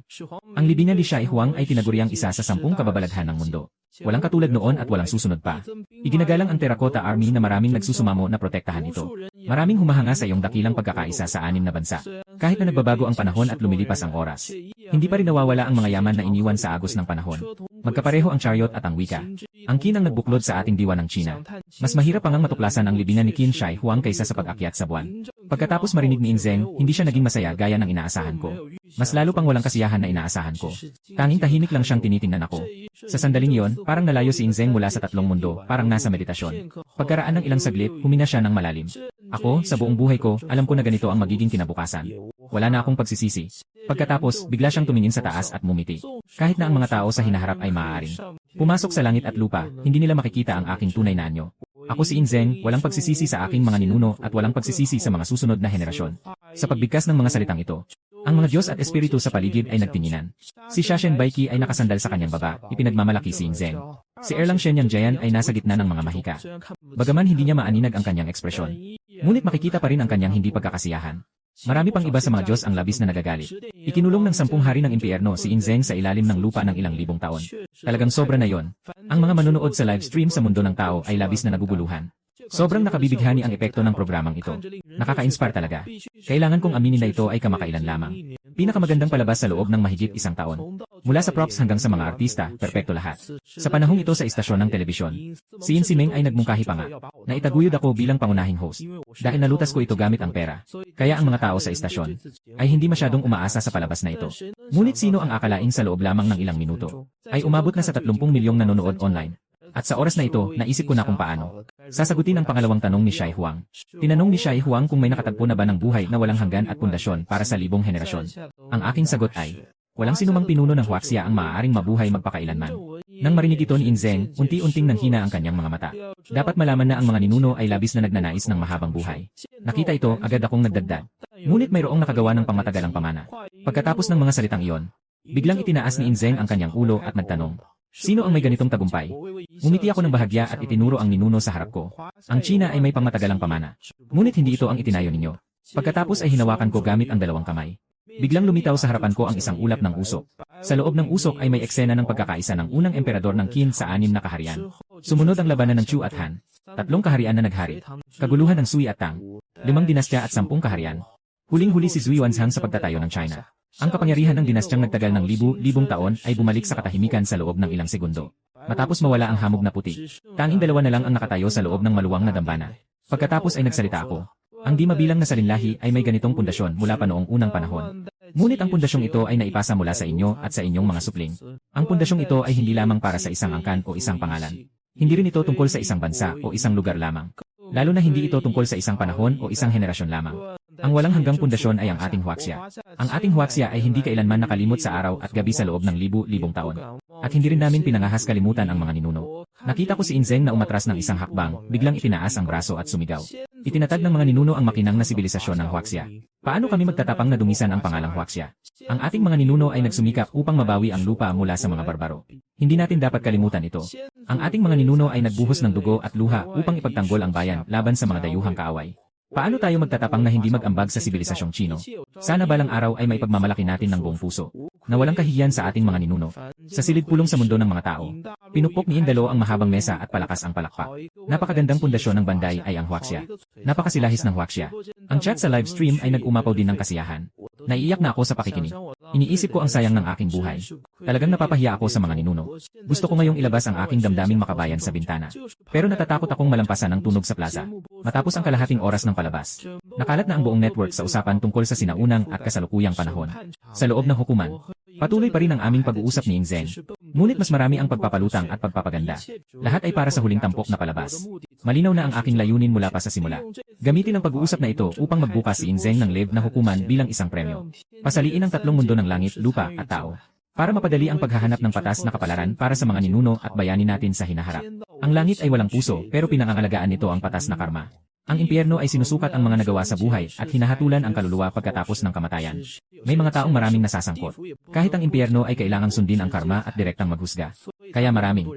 Ang libingan ni Shai Huang ay tinaguriang isa sa 10 kababalaghan ng mundo. Walang katulad noon at walang susunod pa. Iginagalang ang Terracotta Army na maraming nagsusumamo na protektahan ito. Maraming humahanga sa iyong dakilang pagkakaisa sa 6 na bansa. Kahit na nagbabago ang panahon at lumilipas ang oras, hindi pa rin nawawala ang mga yaman na iniwan sa agos ng panahon. Magkapareho ang chariot at ang wika. Ang Qin ang nagbuklod sa ating diwa ng China. Mas mahirap pang matuklasan ang libingan ni Qin Shai Huang kaysa sa pag-akyat sa buwan. Pagkatapos marinig ni Inzeng, hindi siya naging masaya gaya ng inaasahan ko. Mas lalo pang walang kasiyahan na inaasahan ko. Tanging tahimik lang siyang tinitingnan ako. Sa sandaling iyon, parang nalayo si Inzeng mula sa tatlong mundo, parang nasa meditasyon. Pagkaraan ng ilang saglit, humina siya ng malalim. Ako, sa buong buhay ko, alam ko na ganito ang magiging kinabukasan. Wala na akong pagsisisi. Pagkatapos, bigla siyang tumingin sa taas at mumiti. Kahit na ang mga tao sa hinaharap ay maaaring pumasok sa langit at lupa, hindi nila makikita ang aking tunay na anyo. Ako si Inzeng, walang pagsisisi sa aking mga ninuno at walang pagsisisi sa mga susunod na henerasyon. Sa pagbigkas ng mga salitang ito, ang mga Diyos at Espiritu sa paligid ay nagtinginan. Si Shashen Baiki ay nakasandal sa kanyang baba, ipinagmamalaki si Inzeng. Si Erlang Shenyang Jayan ay nasa gitna ng mga mahika. Bagaman hindi niya maaninag ang kanyang ekspresyon, ngunit makikita pa rin ang kanyang hindi pagkakasiyahan. Marami pang iba sa mga Diyos ang labis na nagagalit. Ikinulong ng 10 hari ng impyerno si Inzeng sa ilalim ng lupa ng ilang libong taon. Talagang sobra na yon. Ang mga manonood sa live stream sa mundo ng tao ay labis na naguguluhan. Sobrang nakabibighani ang epekto ng programang ito. Nakaka-inspire talaga. Kailangan kong aminin na ito ay kamakailan lamang. Pinakamagandang palabas sa loob ng mahigit 1 taon. Mula sa props hanggang sa mga artista, perpekto lahat. Sa panahong ito sa istasyon ng telebisyon, si Yin Simeng ay nagmungkahi pa nga. Naitaguyod ako bilang pangunahing host. Dahil nalutas ko ito gamit ang pera. Kaya ang mga tao sa istasyon ay hindi masyadong umaasa sa palabas na ito. Ngunit sino ang akalaing sa loob lamang ng ilang minuto ay umabot na sa 30 milyong nanonood online. At sa oras na ito, naisip ko na kung paano sasagutin ang pangalawang tanong ni Shai Huang. Tinanong ni Shai Huang kung may nakatagpo na ba ng buhay na walang hanggan at pundasyon para sa libong henerasyon. Ang aking sagot ay, walang sinumang pinuno ng Huaxia ang maaaring mabuhay magpakailanman. Nang marinig ito ni Inzeng, unti-unting nanghina ang kanyang mga mata. Dapat malaman na ang mga ninuno ay labis na nagnanais ng mahabang buhay. Nakita ito, agad akong nagdagdag. Ngunit mayroong nakagawa ng pangmatagalang pamana. Pagkatapos ng mga salitang iyon, biglang itinaas ni Inzeng ang kanyang ulo at nagtanong, sino ang may ganitong tagumpay? Ngumiti ako ng bahagya at itinuro ang ninuno sa harap ko. Ang China ay may pangmatagalang pamana. Ngunit hindi ito ang itinayo ninyo. Pagkatapos ay hinawakan ko gamit ang 2 kamay. Biglang lumitaw sa harapan ko ang isang ulap ng usok. Sa loob ng usok ay may eksena ng pagkakaisa ng unang emperador ng Qin sa 6 na kaharian. Sumunod ang labanan ng Chu at Han. 3 kaharian na naghari. Kaguluhan ng Sui at Tang. 5 dinastya at 10 kaharian. Huling-huli si Zhui Wanzhang sa pagtatayo ng China. Ang kapangyarihan ng dinastyang nagtagal ng libu-libong taon ay bumalik sa katahimikan sa loob ng ilang segundo. Matapos mawala ang hamog na puti, tanging 2 na lang ang nakatayo sa loob ng maluwang na dambana. Pagkatapos ay nagsalita ako. Ang di mabilang na salinlahi ay may ganitong pundasyon mula pa noong unang panahon. Ngunit ang pundasyong ito ay naipasa mula sa inyo at sa inyong mga supling. Ang pundasyong ito ay hindi lamang para sa isang angkan o isang pangalan. Hindi rin ito tungkol sa isang bansa o isang lugar lamang. Lalo na hindi ito tungkol sa isang panahon o isang henerasyon lamang. Ang walang hanggang pundasyon ay ang ating Huaxia. Ang ating Huaxia ay hindi kailanman nakalimot sa araw at gabi sa loob ng libu-libong taon. At hindi rin namin pinangahas kalimutan ang mga ninuno. Nakita ko si Inzeng na umatras ng isang hakbang, biglang itinaas ang braso at sumigaw. Itinatag ng mga ninuno ang makinang na sibilisasyon ng Huaxia. Paano kami magtatapang na dumisan ang pangalang Huaxia? Ang ating mga ninuno ay nagsumikap upang mabawi ang lupa mula sa mga barbaro. Hindi natin dapat kalimutan ito. Ang ating mga ninuno ay nagbuhos ng dugo at luha upang ipagtanggol ang bayan laban sa mga dayuhang kaaway. Paano tayo magtatapang na hindi mag-ambag sa sibilisasyong Chino? Sana balang araw ay maipagmamalaki natin ng buong puso na walang kahihiyan sa ating mga ninuno. Sa silid pulong sa mundo ng mga tao, pinupok ni Indalo ang mahabang mesa at palakas ang palakpak. Napakagandang pundasyon ng Banday ay ang Huaxia. Napakasilahis ng Huaxia. Ang chat sa live stream ay nag-umapaw din ng kasiyahan. Naiiyak na ako sa pakikinig. Iniisip ko ang sayang ng aking buhay. Talagang napapahiya ako sa mga ninuno. Gusto ko ngayong ilabas ang aking damdaming makabayan sa bintana. Pero natatakot akong malampasan ang tunog sa plaza. Matapos ang kalahating oras ng palabas, Nakalat na ang buong network sa usapan tungkol sa sinaunang at kasalukuyang panahon. Sa loob ng hukuman, patuloy pa rin ang aming pag-uusap ni Ing Zeng. Ngunit mas marami ang pagpapalutang at pagpapaganda. Lahat ay para sa huling tampok na palabas. Malinaw na ang aking layunin mula pa sa simula. Gamitin ang pag-uusap na ito upang magbukas si Ing Zeng ng live na hukuman bilang isang premyo. Pasaliin ang tatlong mundo ng langit, lupa at tao. Para mapadali ang paghahanap ng patas na kapalaran para sa mga ninuno at bayani natin sa hinaharap. Ang langit ay walang puso pero pinangangalagaan nito ang patas na karma. Ang impyerno ay sinusukat ang mga nagawa sa buhay at hinahatulan ang kaluluwa pagkatapos ng kamatayan. May mga taong maraming nasasangkot. Kahit ang impyerno ay kailangang sundin ang karma at direktang maghusga. Kaya maraming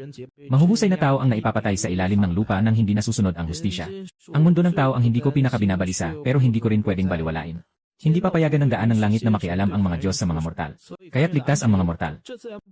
mahuhusay na tao ang naipapatay sa ilalim ng lupa nang hindi nasusunod ang hustisya. Ang mundo ng tao ang hindi ko pinakabinabalisa pero hindi ko rin pwedeng baliwalain. Hindi papayagan ng daan ng langit na makialam ang mga Diyos sa mga mortal. Kaya't ligtas ang mga mortal.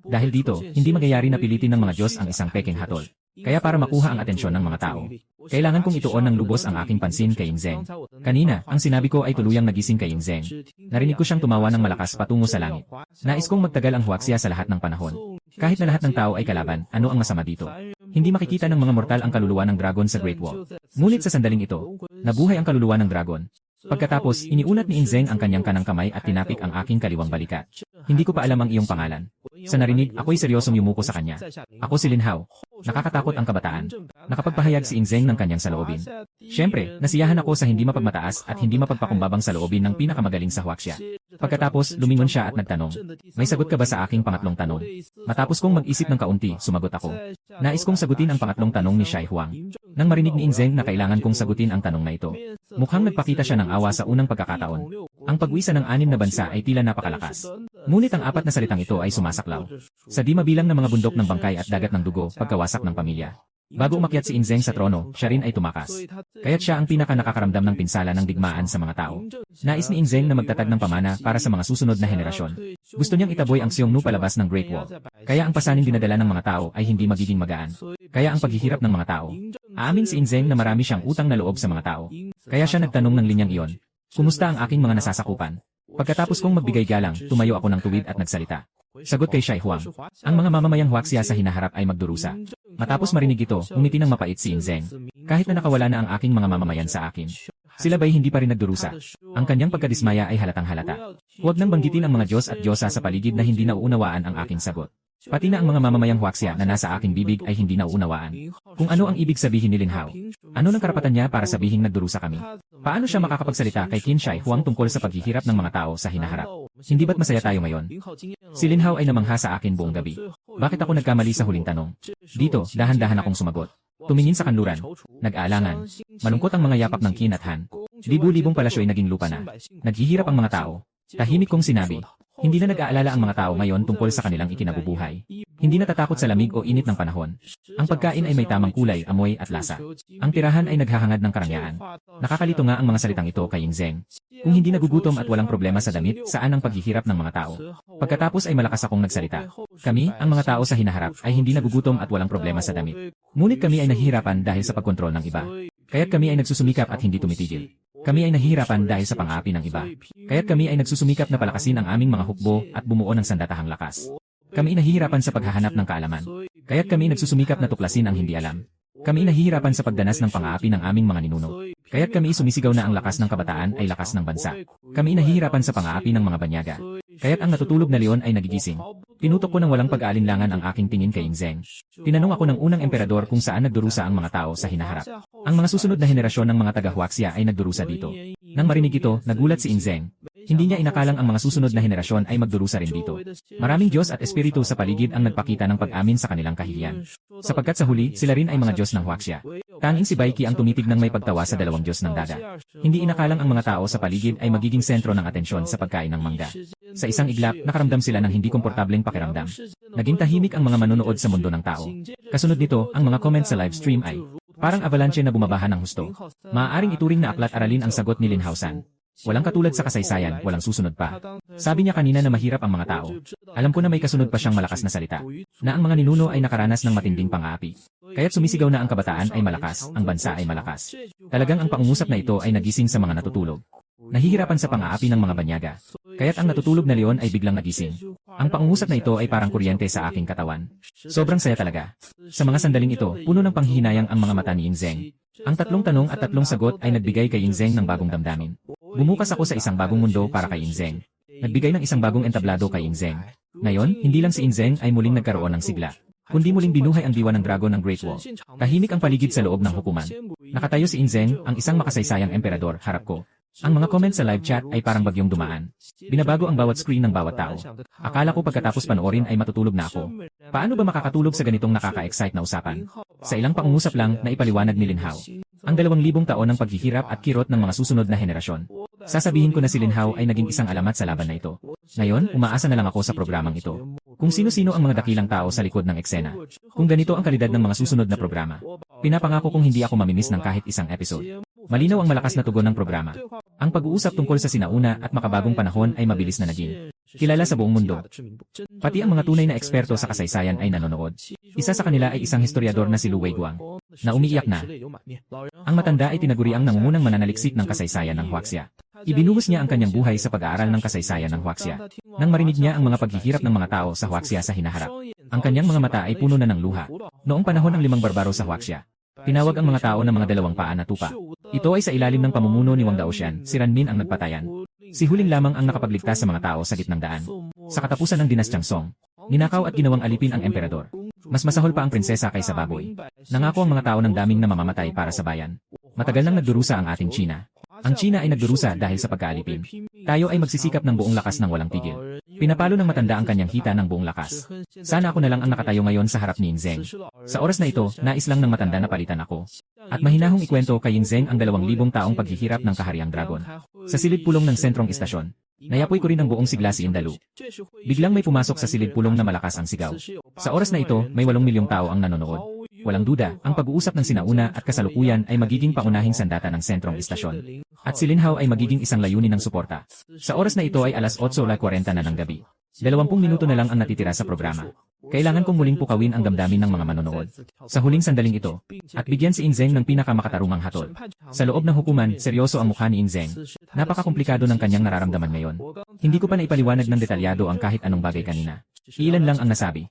Dahil dito, hindi magyayari na pilitin ng mga Diyos ang isang peking hatol. Kaya para makuha ang atensyon ng mga tao, kailangan kong ituon ng lubos ang aking pansin kay Ing Zeng. Kanina, ang sinabi ko ay tuluyang nagising kay Ing Zeng. Narinig ko siyang tumawa ng malakas patungo sa langit. Nais kong magtagal ang huwaksya sa lahat ng panahon. Kahit na lahat ng tao ay kalaban, ano ang masama dito? Hindi makikita ng mga mortal ang kaluluwa ng dragon sa Great Wall. Ngunit sa sandaling ito, nabuhay ang kaluluwa ng dragon. Pagkatapos, iniunat ni Ing Zeng ang kanyang kanang kamay at tinapik ang aking kaliwang balikat. Hindi ko pa alam ang iyong pangalan. Sa narinig, ako'y seryosong yumuko sa kanya. Ako si Lin Hao. Nakakatakot ang kabataan. Nakapagpahayag si Ing Zeng ng kanyang saloobin. Siyempre, nasiyahan ako sa hindi mapagmataas at hindi mapagpakumbabang saloobin ng pinakamagaling sa huwaksya. Pagkatapos, lumingon siya at nagtanong, "May sagot ka ba sa aking pangatlong tanong?" Matapos kong mag-isip ng kaunti, sumagot ako. Nais kong sagutin ang pangatlong tanong ni Shai Huang. Nang marinig ni Ing Zeng na kailangan kong sagutin ang tanong na ito, mukhang nagpakita siya ng awa sa unang pagkakataon. Ang pag-uwisa ng 6 na bansa ay tila napakalakas. Ngunit ang 4 na salitang ito ay sumasaklaw. Sa di mabilang na mga bundok ng bangkay at dagat ng dugo, pagkawasak ng pamilya. Bago umakyat si Ing Zeng sa trono, siya rin ay tumakas. Kaya't siya ang pinaka-nakakaramdam ng pinsala ng digmaan sa mga tao. Nais ni Ing Zeng na magtatag ng pamana para sa mga susunod na henerasyon. Gusto niyang itaboy ang Xiongnu palabas ng Great Wall. Kaya ang pasaning dinadala ng mga tao ay hindi magiging magaan. Kaya ang paghihirap ng mga tao. Aamin si Ing Zeng na marami siyang utang na loob sa mga tao. Kaya siya nagtanong ng linyang iyon. Kumusta ang aking mga nasasakupan? Pagkatapos kong magbigay galang, tumayo ako ng tuwid at nagsalita. Sagot kay Shai Huang, ang mga mamamayang huwaksya sa hinaharap ay magdurusa. Matapos marinig ito, umiti ng mapait si Ing Zeng. Kahit na nakawala na ang aking mga mamamayan sa akin, sila ba'y hindi pa rin nagdurusa? Ang kanyang pagkadismaya ay halatang halata. Huwag nang banggitin ang mga Diyos at Diyosa sa paligid na hindi nauunawaan ang aking sagot. Pati na ang mga mamamayang huwaksya na nasa aking bibig ay hindi nauunawaan. Kung ano ang ibig sabihin ni Lin Hao? Ano ng karapatan niya para sabihing nagdurusa kami? Paano siya makakapagsalita kay Qin Shai Huang tungkol sa paghihirap ng mga tao sa hinaharap? Hindi ba't masaya tayo ngayon? Si Lin Hao ay namangha sa akin buong gabi. Bakit ako nagkamali sa huling tanong? Dito, dahan-dahan akong sumagot. Tumingin sa kanluran. Nag-aalangan. Malungkot ang mga yapak ng Qin at Han. Libu-libong palasyo ay naging lupa na. Naghihirap ang mga tao. Tahimik kong sinabi. Hindi na nag-aalala ang mga tao ngayon tungkol sa kanilang ikinabubuhay. Hindi natatakot sa lamig o init ng panahon. Ang pagkain ay may tamang kulay, amoy at lasa. Ang tirahan ay naghahangad ng karangyaan. Nakakalito nga ang mga salitang ito kay Ing Zeng. Kung hindi nagugutom at walang problema sa damit, saan ang paghihirap ng mga tao? Pagkatapos ay malakas akong nagsalita. Kami, ang mga tao sa hinaharap, ay hindi nagugutom at walang problema sa damit. Ngunit kami ay nahihirapan dahil sa pagkontrol ng iba. Kaya't kami ay nagsusumikap at hindi tumitigil. Kami ay nahihirapan dahil sa pang-aapi ng iba. Kaya't kami ay nagsusumikap na palakasin ang aming mga hukbo at bumuo ng sandatahang lakas. Kami ay nahihirapan sa paghahanap ng kaalaman. Kaya't kami nagsusumikap na tuklasin ang hindi alam. Kami ay nahihirapan sa pagdanas ng pang-aapi ng aming mga ninuno. Kaya't kami sumisigaw na ang lakas ng kabataan ay lakas ng bansa. Kami ay nahihirapan sa pang-aapi ng mga banyaga. Kaya't ang natutulog na leon ay nagigising. Tinutok ko ng walang pag-aalinlangan ang aking tingin kay Ing Zeng. Tinanong ako ng unang emperador kung saan nagdurusa ang mga tao sa hinaharap. Ang mga susunod na henerasyon ng mga taga-huwaksya ay nagdurusa dito. Nang marinig ito, nagulat si Ing Zeng. Hindi niya inakalang ang mga susunod na henerasyon ay magdurusa rin dito. Maraming Diyos at Espiritu sa paligid ang nagpakita ng pag-amin sa kanilang kahihiyan. Sapagkat sa huli, sila rin ay mga Diyos ng huwaksya. Tanging si Baiki ang tumitig ng may pagtawa sa dalawang Diyos ng dada. Hindi inakalang ang mga tao sa paligid ay magiging sentro ng atensyon sa pagkain ng mangga. Sa isang iglap, nakaramdam sila ng hindi komportableng pakiramdam. Naging tahimik ang mga manonood sa mundo ng tao. Kasunod nito, ang mga comments sa live stream ay parang avalanche na bumabaha ng husto. Maaaring ituring na aklat-aralin ang sagot ni Lin Hao San. Walang katulad sa kasaysayan, walang susunod pa. Sabi niya kanina na mahirap ang mga tao. Alam ko na may kasunod pa siyang malakas na salita. Na ang mga ninuno ay nakaranas ng matinding pang-aapi. Kaya't sumisigaw na ang kabataan ay malakas, ang bansa ay malakas. Talagang ang pangungusap na ito ay nagising sa mga natutulog. Nahihirapan sa pang-aapi ng mga banyaga. Kaya't ang natutulog na leon ay biglang nagising. Ang pangungusap na ito ay parang kuryente sa aking katawan. Sobrang saya talaga. Sa mga sandaling ito, puno ng panghihinayang ang mga mata ni Ing Zeng. Ang tatlong tanong at tatlong sagot ay nagbigay kay Yingzeng ng bagong damdamin. Bumukas ako sa isang bagong mundo para kay Yingzeng. Nagbigay ng isang bagong entablado kay Yingzeng. Ngayon, hindi lang si Yingzeng ay muling nagkaroon ng sigla, kundi muling binuhay ang diwa ng dragon ng Great Wall. Tahimik ang paligid sa loob ng hukuman. Nakatayo si Yingzeng, ang isang makasaysayang emperador, harap ko. Ang mga comment sa live chat ay parang bagyong dumaan. Binabago ang bawat screen ng bawat tao. Akala ko pagkatapos panoorin ay matutulog na ako. Paano ba makakatulog sa ganitong nakaka-excite na usapan? Sa ilang pangungusap lang na ipaliwanag ni Lin Hao ang 2,000 taon ng paghihirap at kirot ng mga susunod na henerasyon. Sasabihin ko na si Lin Hao ay naging isang alamat sa laban na ito. Ngayon, umaasa na lang ako sa programang ito. Kung sino-sino ang mga dakilang tao sa likod ng eksena. Kung ganito ang kalidad ng mga susunod na programa. Pinapangako kong hindi ako mamimiss ng kahit isang episode. Malinaw ang malakas na tugon ng programa. Ang pag-uusap tungkol sa sinauna at makabagong panahon ay mabilis na naging kilala sa buong mundo. Pati ang mga tunay na eksperto sa kasaysayan ay nanonood. Isa sa kanila ay isang historiador na si Lu Weiguang, na umiiyak na. Ang matanda ay tinaguri ang nangungunang mananaliksik ng kasaysayan ng Huaxia. Ibinuhos niya ang kanyang buhay sa pag-aaral ng kasaysayan ng Huaxia. Nang marinig niya ang mga paghihirap ng mga tao sa Huaxia sa hinaharap, ang kanyang mga mata ay puno na ng luha. Noong panahon ng 5 barbaro sa Huaxia, tinawag ang mga tao ng mga 2 paa na tupa. Ito ay sa ilalim ng pamumuno ni Wang Daoxian, si Ranmin ang nagpatayan. Si Huling lamang ang nakapagligtas sa mga tao sa gitnang daan. Sa katapusan ng dinastyang Song, ninakaw at ginawang alipin ang emperador. Mas masahol pa ang prinsesa kaysa baboy. Nangako ang mga tao ng daming na mamamatay para sa bayan. Matagal nang nagdurusa ang ating China. Ang China ay nagdurusa dahil sa pagkaalipin. Tayo ay magsisikap ng buong lakas ng walang tigil. Pinapalo ng matanda ang kanyang hita ng buong lakas. Sana ako na lang ang nakatayo ngayon sa harap ni Yingzeng. Sa oras na ito, nais lang ng matanda na palitan ako. At mahinahong ikwento kay Yingzeng ang 2,000 taong paghihirap ng kahariang dragon. Sa silid pulong ng sentrong istasyon, nayapoy ko rin ang buong sigla si Indalu. Biglang may pumasok sa silid pulong na malakas ang sigaw. Sa oras na ito, may 8 milyong tao ang nanonood. Walang duda, ang pag-uusap ng sinauna at kasalukuyan ay magiging paunahing sandata ng sentrong istasyon. At si Lin Hao ay magiging isang layunin ng suporta. Sa oras na ito ay alas 8:40 na ng gabi. 20 minuto na lang ang natitira sa programa. Kailangan kong muling pukawin ang damdamin ng mga manonood. Sa huling sandaling ito, at bigyan si Yingzeng ng pinakamakatarungang hatol. Sa loob ng hukuman, seryoso ang mukha ni Yingzeng. Napakakomplikado ng kanyang nararamdaman ngayon. Hindi ko pa naipaliwanag ng detalyado ang kahit anong bagay kanina. Ilan lang ang nasabi.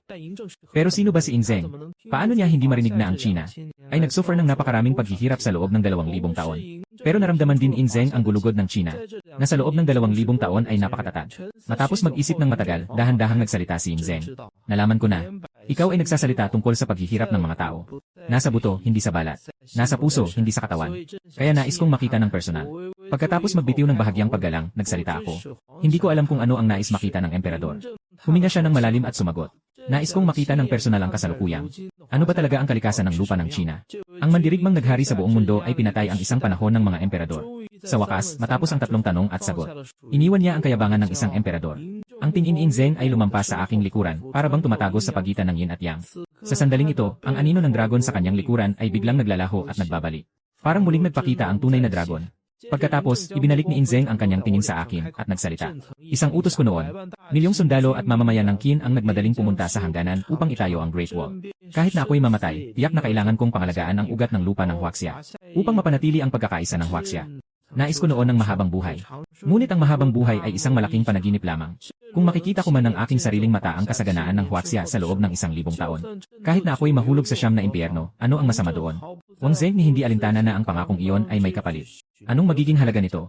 Pero sino ba si Yingzeng? Paano niya hindi marinig na ang China ay nagsuffer ng napakaraming paghihirap sa loob ng 2,000 taon? Pero naramdaman din Yingzeng ang gulugod ng China, na sa loob ng 2,000 taon ay napakatatag. Matapos mag-isip ng matagal, dahan-dahang nagsalita si Yingzeng. Nalaman ko na, ikaw ay nagsasalita tungkol sa paghihirap ng mga tao. Nasa buto, hindi sa balat. Nasa puso, hindi sa katawan. Kaya nais kong makita ng personal. Pagkatapos magbitiw ng bahagyang paggalang, nagsalita ako. Hindi ko alam kung ano ang nais makita ng emperador. Huminga siya ng malalim at sumagot. Nais kong makita ng personal ang kasalukuyan. Ano ba talaga ang kalikasan ng lupa ng China? Ang mandirigmang naghari sa buong mundo ay pinatay ang isang panahon ng mga emperador. Sa wakas, matapos ang 3 tanong at sagot, iniwan niya ang kayabangan ng isang emperador. Ang tingin ni Yingzeng ay lumampas sa aking likuran, para bang tumatagos sa pagitan ng yin at yang. Sa sandaling ito, ang anino ng dragon sa kanyang likuran ay biglang naglalaho at nagbabalik. Parang muling nagpakita ang tunay na dragon. Pagkatapos, ibinalik ni Yingzeng ang kanyang tingin sa akin at nagsalita. Isang utos ko noon. Milyong sundalo at mamamayan ng Qin ang nagmadaling pumunta sa hangganan upang itayo ang Great Wall. Kahit na ako'y mamatay, tiyak na kailangan kong pangalagaan ang ugat ng lupa ng Huaxia upang mapanatili ang pagkakaisa ng Huaxia. Nais ko noon ng mahabang buhay. Ngunit ang mahabang buhay ay isang malaking panaginip lamang. Kung makikita ko man ng aking sariling mata ang kasaganaan ng Huaxia sa loob ng 1,000 taon. Kahit na ako'y mahulog sa siyam na impyerno, ano ang masama doon? Wang Zeng ni hindi alintana na ang pangakong iyon ay may kapalit. Anong magiging halaga nito?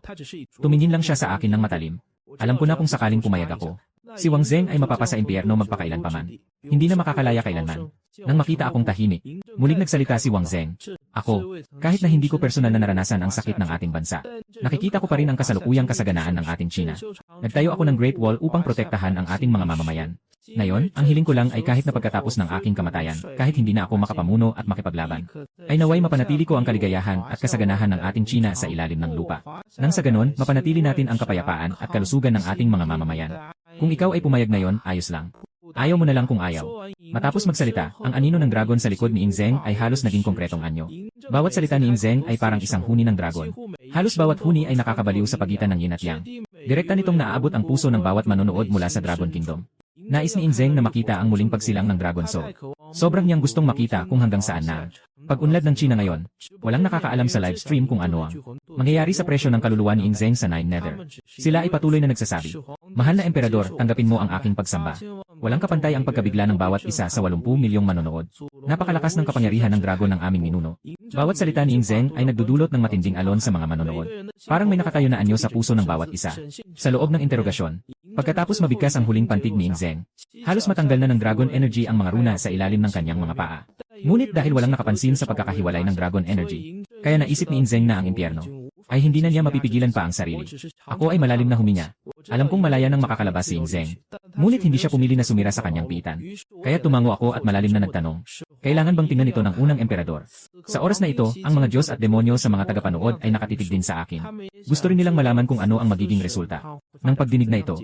Tumingin lang siya sa akin ng matalim. Alam ko na kung sakaling pumayag ako. Si Wang Zeng ay mapapasa impyerno magpakailan pa man. Hindi na makakalaya kailanman. Nang makita akong tahimik, muling nagsalita si Wang Zeng. Ako, kahit na hindi ko personal na naranasan ang sakit ng ating bansa, nakikita ko pa rin ang kasalukuyang kasaganaan ng ating China. Nagtayo ako ng Great Wall upang protektahan ang ating mga mamamayan. Ngayon, ang hiling ko lang ay kahit na pagkatapos ng aking kamatayan, kahit hindi na ako makapamuno at makipaglaban, ay naway mapanatili ko ang kaligayahan at kasaganahan ng ating China sa ilalim ng lupa. Nang sa ganon, mapanatili natin ang kapayapaan at kalusugan ng ating mga mamamayan. Kung ikaw ay pumayag ngayon, ayos lang. Ayaw mo na lang kung ayaw. Matapos magsalita, ang anino ng dragon sa likod ni Yingzeng ay halos naging konkretong anyo. Bawat salita ni Yingzeng ay parang isang huni ng dragon. Halos bawat huni ay nakakabaliw sa pagitan ng yin at yang. Direkta nitong naaabot ang puso ng bawat manonood mula sa Dragon Kingdom. Nais ni Yingzeng na makita ang muling pagsilang ng Dragon Soul. Sobrang niyang gustong makita kung hanggang saan na. Pag-unlad ng China ngayon, walang nakakaalam sa live stream kung ano ang mangyayari sa presyo ng kaluluwa ni Yingzeng sa Nine Nether. Sila ay patuloy na nagsasabi, "Mahal na emperador, tanggapin mo ang aking pagsamba." Walang kapantay ang pagkabigla ng bawat isa sa 80 milyong manonood. Napakalakas ng kapangyarihan ng dragon ng aming ninuno. Bawat salita ni Zeng ay nagdudulot ng matinding alon sa mga manonood. Parang may nakatayo na anyo sa puso ng bawat isa. Sa loob ng interogasyon, pagkatapos mabigkas ang huling pantig ni Zeng, halos matanggal na ng dragon energy ang mga runa sa ilalim ng kanyang mga paa. Ngunit dahil walang nakapansin sa pagkakahiwalay ng dragon energy, kaya naisip ni Zeng na ang impyerno ay hindi na niya mapipigilan pa ang sarili. Ako ay malalim na huminga. Alam kong malaya nang makakalabas si Zeng. Ngunit hindi siya pumili na sumira sa kanyang piitan. Kaya tumango ako at malalim na nagtanong, kailangan bang tingnan ito ng unang emperador? Sa oras na ito, ang mga Diyos at demonyo sa mga tagapanood ay nakatitig din sa akin. Gusto rin nilang malaman kung ano ang magiging resulta ng pagdinig na ito.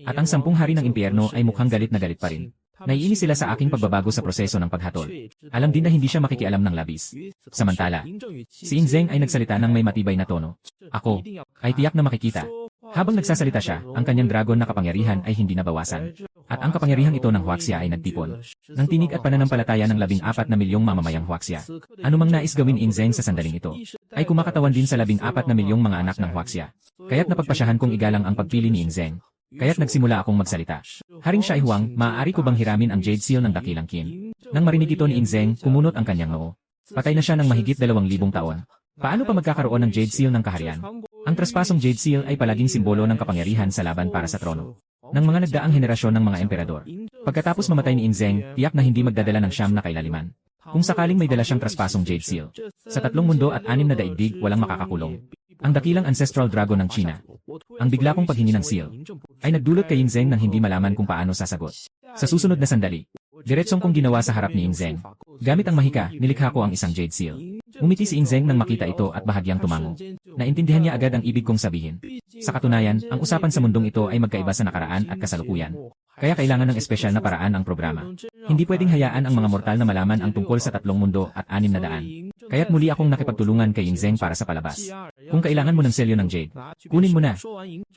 At ang 10 hari ng impyerno ay mukhang galit na galit pa rin. Naiinis sila sa aking pagbabago sa proseso ng paghatol. Alam din na hindi siya makikialam ng labis. Samantala, si Zeng ay nagsalita ng may matibay na tono. Ako ay tiyak na makikita. Habang nagsasalita siya, ang kanyang dragon na kapangyarihan ay hindi nabawasan. At ang kapangyarihang ito ng Huaxia ay nagtipon ng tinig at pananampalataya ng 14 na milyong mamamayang Huaxia. Anumang nais gawin ni Zeng sa sandaling ito, ay kumakatawan din sa 14 na milyong mga anak ng Huaxia. Kaya't napagpasyahan kong igalang ang pagpili ni Zeng. Kaya't nagsimula akong magsalita. Haring Shai Huang, maaari ko bang hiramin ang Jade Seal ng dakilang Qin? Nang marinig ito ni Zeng, kumunot ang kanyang noo. Patay na siya ng mahigit 2,000 taon. Paano pa magkakaroon ng Jade Seal ng kaharian? Ang traspasong Jade Seal ay palaging simbolo ng kapangyarihan sa laban para sa trono ng mga nagdaang henerasyon ng mga emperador. Pagkatapos mamatay ni Zeng, tiyak na hindi magdadala ng siyam na kailaliman. Kung sakaling may dala siyang traspasong Jade Seal, sa 3 mundo at 6 na daigdig walang makakakulong. Ang dakilang ancestral dragon ng China, ang bigla kong paghingi ng seal, ay nagdulot kay Zeng nang hindi malaman kung paano sasagot. Sa susunod na sandali, diretsong kong ginawa sa harap ni Zeng. Gamit ang mahika, nilikha ko ang isang Jade Seal. Umiti si Zeng nang makita ito at bahagyang tumango. Naintindihan niya agad ang ibig kong sabihin. Sa katunayan, ang usapan sa mundong ito ay magkaiba sa nakaraan at kasalukuyan. Kaya kailangan ng espesyal na paraan ang programa. Hindi pwedeng hayaan ang mga mortal na malaman ang tungkol sa 3 mundo at 6 na daan. Kaya't muli akong nakipagtulungan kay Zeng para sa palabas. Kung kailangan mo ng selyo ng Jade, kunin mo na.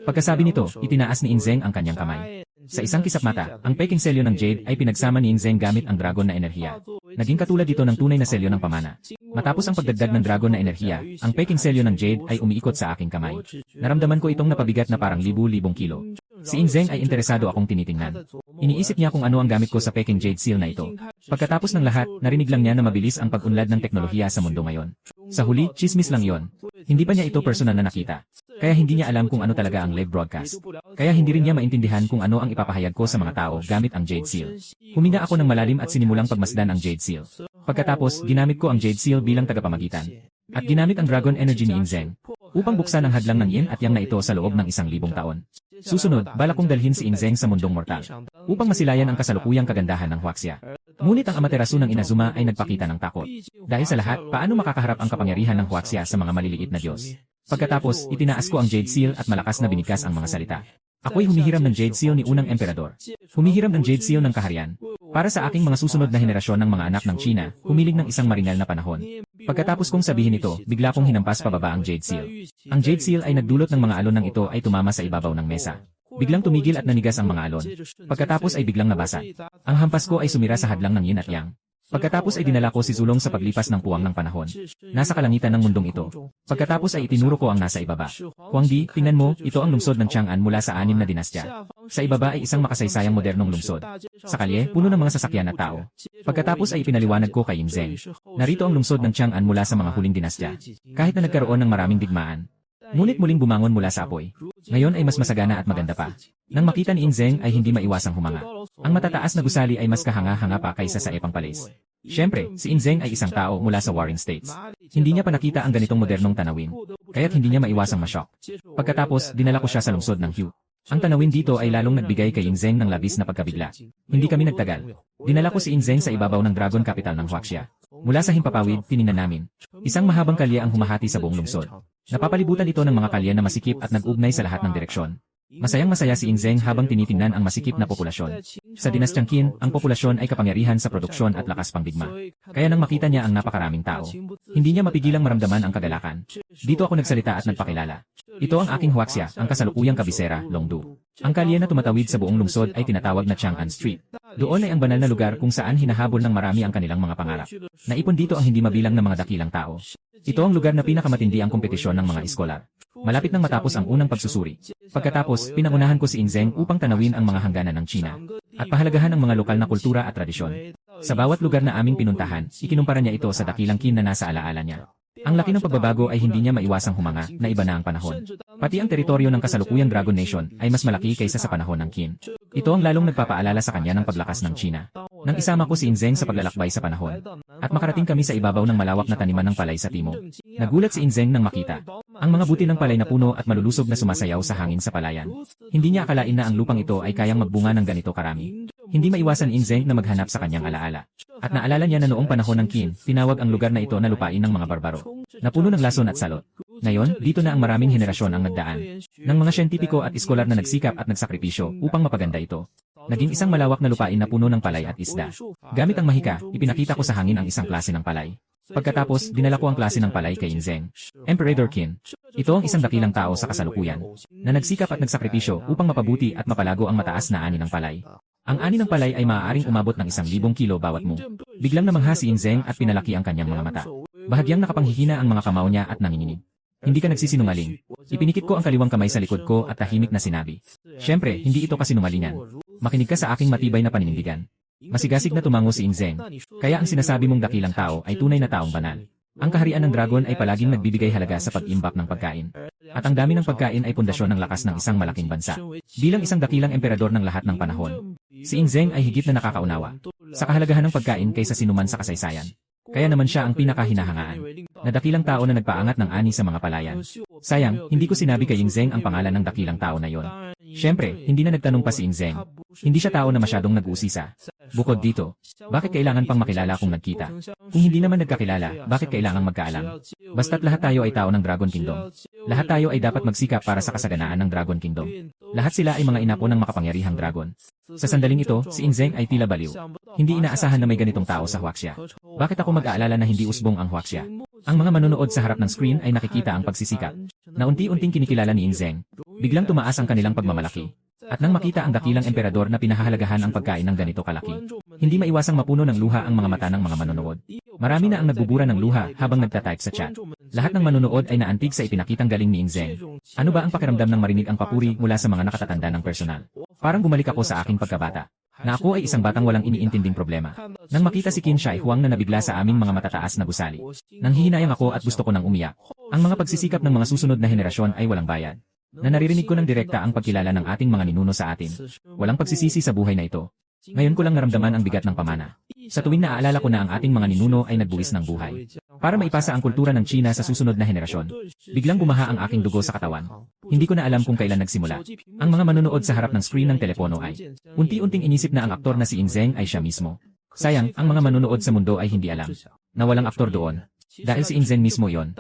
Pagkasabi nito, itinaas ni Zeng ang kanyang kamay. Sa isang kisap mata, ang peking selyo ng Jade ay pinagsama ni Zeng gamit ang dragon na enerhiya. Naging katulad dito ng tunay na selyo ng pamana. Matapos ang pagdagdag ng dragon na enerhiya, ang peking selyo ng Jade ay umiikot sa aking kamay. Naramdaman ko itong napabigat na parang libu-libong kilo. Si Zeng ay interesado akong tinitingnan. Iniisip niya kung ano ang gamit ko sa peking Jade Seal na ito. Pagkatapos ng lahat, narinig lang niya na mabilis ang pag-unlad ng teknolohiya sa mundo ngayon. Sa huli, chismis lang yon. Hindi pa niya ito personal na nakita. Kaya hindi niya alam kung ano talaga ang live broadcast. Kaya hindi rin niya maintindihan kung ano ang ipapahayag ko sa mga tao gamit ang Jade Seal. Huminga ako ng malalim at sinimulang pagmasdan ang Jade Seal. Pagkatapos, ginamit ko ang Jade Seal bilang tagapamagitan. At ginamit ang dragon energy ni Zeng upang buksan ang hadlang ng yin at yang na ito sa loob ng 1,000 taon. Susunod, balak kong dalhin si Zeng sa mundong mortal upang masilayan ang kasalukuyang kagandahan ng Huaxia. Ngunit ang amaterasu ng Inazuma ay nagpakita ng takot. Dahil sa lahat, paano makakaharap ang kapangyarihan ng Huaxia sa mga maliliit na Diyos? Pagkatapos, itinaas ko ang Jade Seal at malakas na binigkas ang mga salita. Ako'y humihiram ng Jade Seal ni unang emperador. Humihiram ng Jade Seal ng kaharian. Para sa aking mga susunod na henerasyon ng mga anak ng China, humiling ng isang maringal na panahon. Pagkatapos kong sabihin ito, bigla kong hinampas pababa ang Jade Seal. Ang Jade Seal ay nagdulot ng mga alon ng ito ay tumama sa ibabaw ng mesa. Biglang tumigil at nanigas ang mga alon. Pagkatapos ay biglang nabasa. Ang hampas ko ay sumira sa hadlang ng yin at yang. Pagkatapos ay dinala ko si Zulong sa paglipas ng puwang ng panahon. Nasa kalangitan ng mundong ito. Pagkatapos ay itinuro ko ang nasa ibaba. Huangdi, tingnan mo, ito ang lungsod ng Chang'an mula sa 6 na dinastya. Sa ibaba ay isang makasaysayang modernong lungsod. Sa kalye, puno ng mga sasakyan at tao. Pagkatapos ay ipinaliwanag ko kay Zeng. Narito ang lungsod ng Chang'an mula sa mga huling dinastya. Kahit na nagkaroon ng maraming digmaan. Ngunit muling bumangon mula sa apoy. Ngayon ay mas masagana at maganda pa. Nang makita ni Zeng ay hindi maiwasang humanga. Ang matataas na gusali ay mas kahanga-hanga pa kaysa sa Epang Palace. Siyempre, si Zeng ay isang tao mula sa Warring States. Hindi niya pa nakita ang ganitong modernong tanawin. Kaya't hindi niya maiwasang ma-shock. Pagkatapos, dinala ko siya sa lungsod ng Hue. Ang tanawin dito ay lalong nagbigay kay Zeng ng labis na pagkabigla. Hindi kami nagtagal. Dinala ko si Zeng sa ibabaw ng Dragon Capital ng Huaxia. Mula sa himpapawid, tiningnan namin. Isang mahabang kalye ang humahati sa buong lungsod. Napapalibutan ito ng mga kalye na masikip at nag-ugnay sa lahat ng direksyon. Masayang-masaya si Zeng habang tinitingnan ang masikip na populasyon. Sa dinastyang Qin, ang populasyon ay kapangyarihan sa produksyon at lakas pangdigma. Kaya nang makita niya ang napakaraming tao, hindi niya mapigilang maramdaman ang kagalakan. Dito ako nagsalita at nagpakilala. Ito ang aking Huaxia, ang kasalukuyang kabisera, Longdu. Ang kalye na tumatawid sa buong lungsod ay tinatawag na Chang'an Street. Doon ay ang banal na lugar kung saan hinahabol ng marami ang kanilang mga pangarap. Naipon dito ang hindi mabilang na mga dakilang tao. Ito ang lugar na pinakamatindi ang kompetisyon ng mga iskolar. Malapit nang matapos ang unang pagsusuri. Pagkatapos, pinangunahan ko si Zeng upang tanawin ang mga hangganan ng China. at pahalagahan ang mga lokal na kultura at tradisyon. Sa bawat lugar na aming pinuntahan, ikinumpara niya ito sa dakilang Qin na nasa alaala niya. Ang laki ng pagbabago ay hindi niya maiwasang humanga na iba na ang panahon. Pati ang teritoryo ng kasalukuyang Dragon Nation ay mas malaki kaysa sa panahon ng Qin. Ito ang lalong nagpapaalala sa kanya ng paglakas ng China. Nang isama ko si Inzeng sa paglalakbay sa panahon, at makarating kami sa ibabaw ng malawak na taniman ng palay sa timog. Nagulat si Inzeng nang makita ang mga buti ng palay na puno at malulusog na sumasayaw sa hangin sa palayan. Hindi niya akalain na ang lupang ito ay kayang magbunga ng ganito karami. Hindi maiwasan ni Inzeng na maghanap sa kanyang alaala. At naalala niya na noong panahon ng Qin, tinawag ang lugar na ito na lupain ng mga barbaro, na puno ng lason at salot. Ngayon, dito na ang maraming henerasyon ang nagdaan, ng mga siyentipiko at iskolar na nagsikap at nagsakripisyo upang mapaganda ito. Naging isang malawak na lupain na puno ng palay at isda. Gamit ang mahika, ipinakita ko sa hangin ang isang klase ng palay. Pagkatapos, dinala ko ang klase ng palay kay Inzeng. Emperor Qin. Ito ang isang dakilang tao sa kasalukuyan, na nagsikap at nagsakripisyo upang mapabuti at mapalago ang mataas na ani ng palay. Ang ani ng palay ay maaaring umabot ng 1,000 kilo bawat mu. Biglang namangha si Inzeng at pinalaki ang kanyang mga mata. Bahagyang nakapanghihina ang mga kamao niya at nanginginig. Hindi ka nagsisinungaling. Ipinikit ko ang kaliwang kamay sa likod ko at tahimik na sinabi. Siyempre, hindi ito kasinungalingan. Makinig ka sa aking matibay na paninindigan. Masigasig na tumango si Inzeng. Kaya ang sinasabi mong dakilang tao ay tunay na taong banal. Ang kaharian ng dragon ay palaging nagbibigay halaga sa pag-imbak ng pagkain. At ang dami ng pagkain ay pundasyon ng lakas ng isang malaking bansa. Bilang isang dakilang emperador ng lahat ng panahon, si Inzeng ay higit na nakakaunawa sa kahalagahan ng pagkain kaysa sinuman sa kasaysayan. Kaya naman siya ang pinakahinahangaan na dakilang tao na nagpaangat ng ani sa mga palayan. Sayang, hindi ko sinabi kay Inzeng ang pangalan ng dakilang tao na yon. Siyempre, hindi na nagtanong pa si Inzeng. Hindi siya tao na masyadong nag-uusisa. Bukod dito, bakit kailangan pang makilala kung nagkita? Kung hindi naman nagkakilala, bakit kailangang magkaalam? Basta't lahat tayo ay tao ng Dragon Kingdom. Lahat tayo ay dapat magsikap para sa kasaganaan ng Dragon Kingdom. Lahat sila ay mga inapo ng makapangyarihang dragon. Sa sandaling ito, si Inzeng ay tila baliw. Hindi inaasahan na may ganitong tao sa Huaxia. Bakit ako mag-aalala na hindi usbong ang Huaxia? Ang mga manonood sa harap ng screen ay nakikita ang pagsisikap na unti-unting kinikilala ni Inzeng. Biglang tumaas ang kanilang pagmamalaki. At nang makita ang dakilang emperador na pinahahalagahan ang pagkain ng ganito kalaki, hindi maiwasang mapuno ng luha ang mga mata ng mga manonood. Marami na ang nagbubura ng luha habang nagtatype sa chat. Lahat ng manonood ay naantig sa ipinakitang galing ni Inzeng. Ano ba ang pakiramdam ng marinig ang papuri mula sa mga nakatatanda ng personal? Parang bumalik ako sa aking pagkabata, na ako ay isang batang walang iniintinding problema. Nang makita si Qin Shi Huang na nabigla sa aming mga matataas na gusali, nanghihinayang ako at gusto ko nang umiyak. Ang mga pagsisikap ng mga susunod na henerasyon ay walang bayad. Na naririnig ko ng direkta ang pagkilala ng ating mga ninuno sa atin. Walang pagsisisi sa buhay na ito. Ngayon ko lang naramdaman ang bigat ng pamana. Sa tuwing naaalala ko na ang ating mga ninuno ay nagbuwis ng buhay para maipasa ang kultura ng China sa susunod na henerasyon, biglang gumaha ang aking dugo sa katawan. Hindi ko na alam kung kailan nagsimula. Ang mga manonood sa harap ng screen ng telepono ay unti-unting inisip na ang aktor na si Inzeng ay siya mismo. Sayang, ang mga manonood sa mundo ay hindi alam na walang aktor doon. Dahil si Inzeng mismo yon.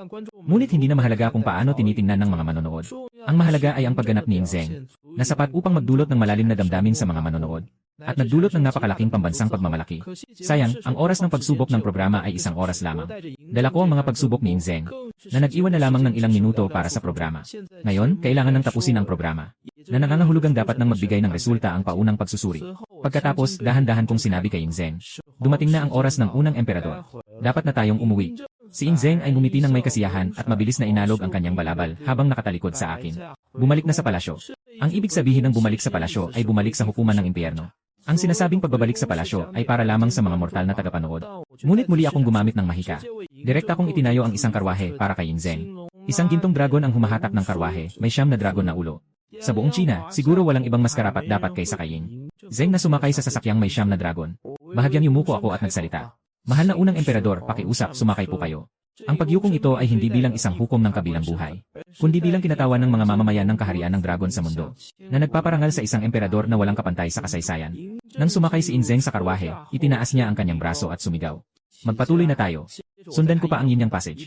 Ngunit hindi na mahalaga kung paano tinitingnan ng mga manonood. Ang mahalaga ay ang pagganap ni Inzeng, na sapat upang magdulot ng malalim na damdamin sa mga manonood. At nagdulot ng napakalaking pambansang pagmamalaki. Sayang, ang oras ng pagsubok ng programa ay 1 oras lamang. Dala ko ang mga pagsubok ni Inzeng, na nag-iwan na lamang ng ilang minuto para sa programa. Ngayon, kailangan nang tapusin ang programa, na nangangahulugang dapat nang magbigay ng resulta ang paunang pagsusuri. Pagkatapos, dahan-dahan kong sinabi kay Inzeng, dumating na ang oras ng unang emperador. Dapat na tayong umuwi. Si Inzeng ay ngumiti ng may kasiyahan at mabilis na inalog ang kanyang balabal habang nakatalikod sa akin. Bumalik na sa palasyo. Ang ibig sabihin ng bumalik sa palasyo ay bumalik sa hukuman ng impyerno. Ang sinasabing pagbabalik sa palasyo ay para lamang sa mga mortal na tagapanood. Ngunit muli akong gumamit ng mahika. Direkta kong itinayo ang isang karwahe para kay Inzeng. Isang gintong dragon ang humahatak ng karwahe, may 9 na dragon na ulo. Sa buong China, siguro walang ibang mas karapat dapat kaysa kay Ying Zeng na sumakay sa sasakyang may 9 na dragon. Bahagyang yumuko ako at nagsalita. Mahal na unang emperador, pakiusap, sumakay po kayo. Ang pagyukong ito ay hindi bilang isang hukom ng kabilang buhay, kundi bilang kinatawan ng mga mamamayan ng kaharian ng dragon sa mundo, na nagpaparangal sa isang emperador na walang kapantay sa kasaysayan. Nang sumakay si Inzeng sa karwahe, itinaas niya ang kanyang braso at sumigaw. Magpatuloy na tayo. Sundan ko pa ang Yin Yang Passage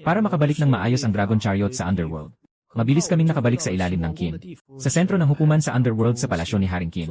para makabalik ng maayos ang Dragon Chariot sa Underworld. Mabilis kaming nakabalik sa ilalim ng Qin, sa sentro ng hukuman sa Underworld sa palasyo ni Haring Qin.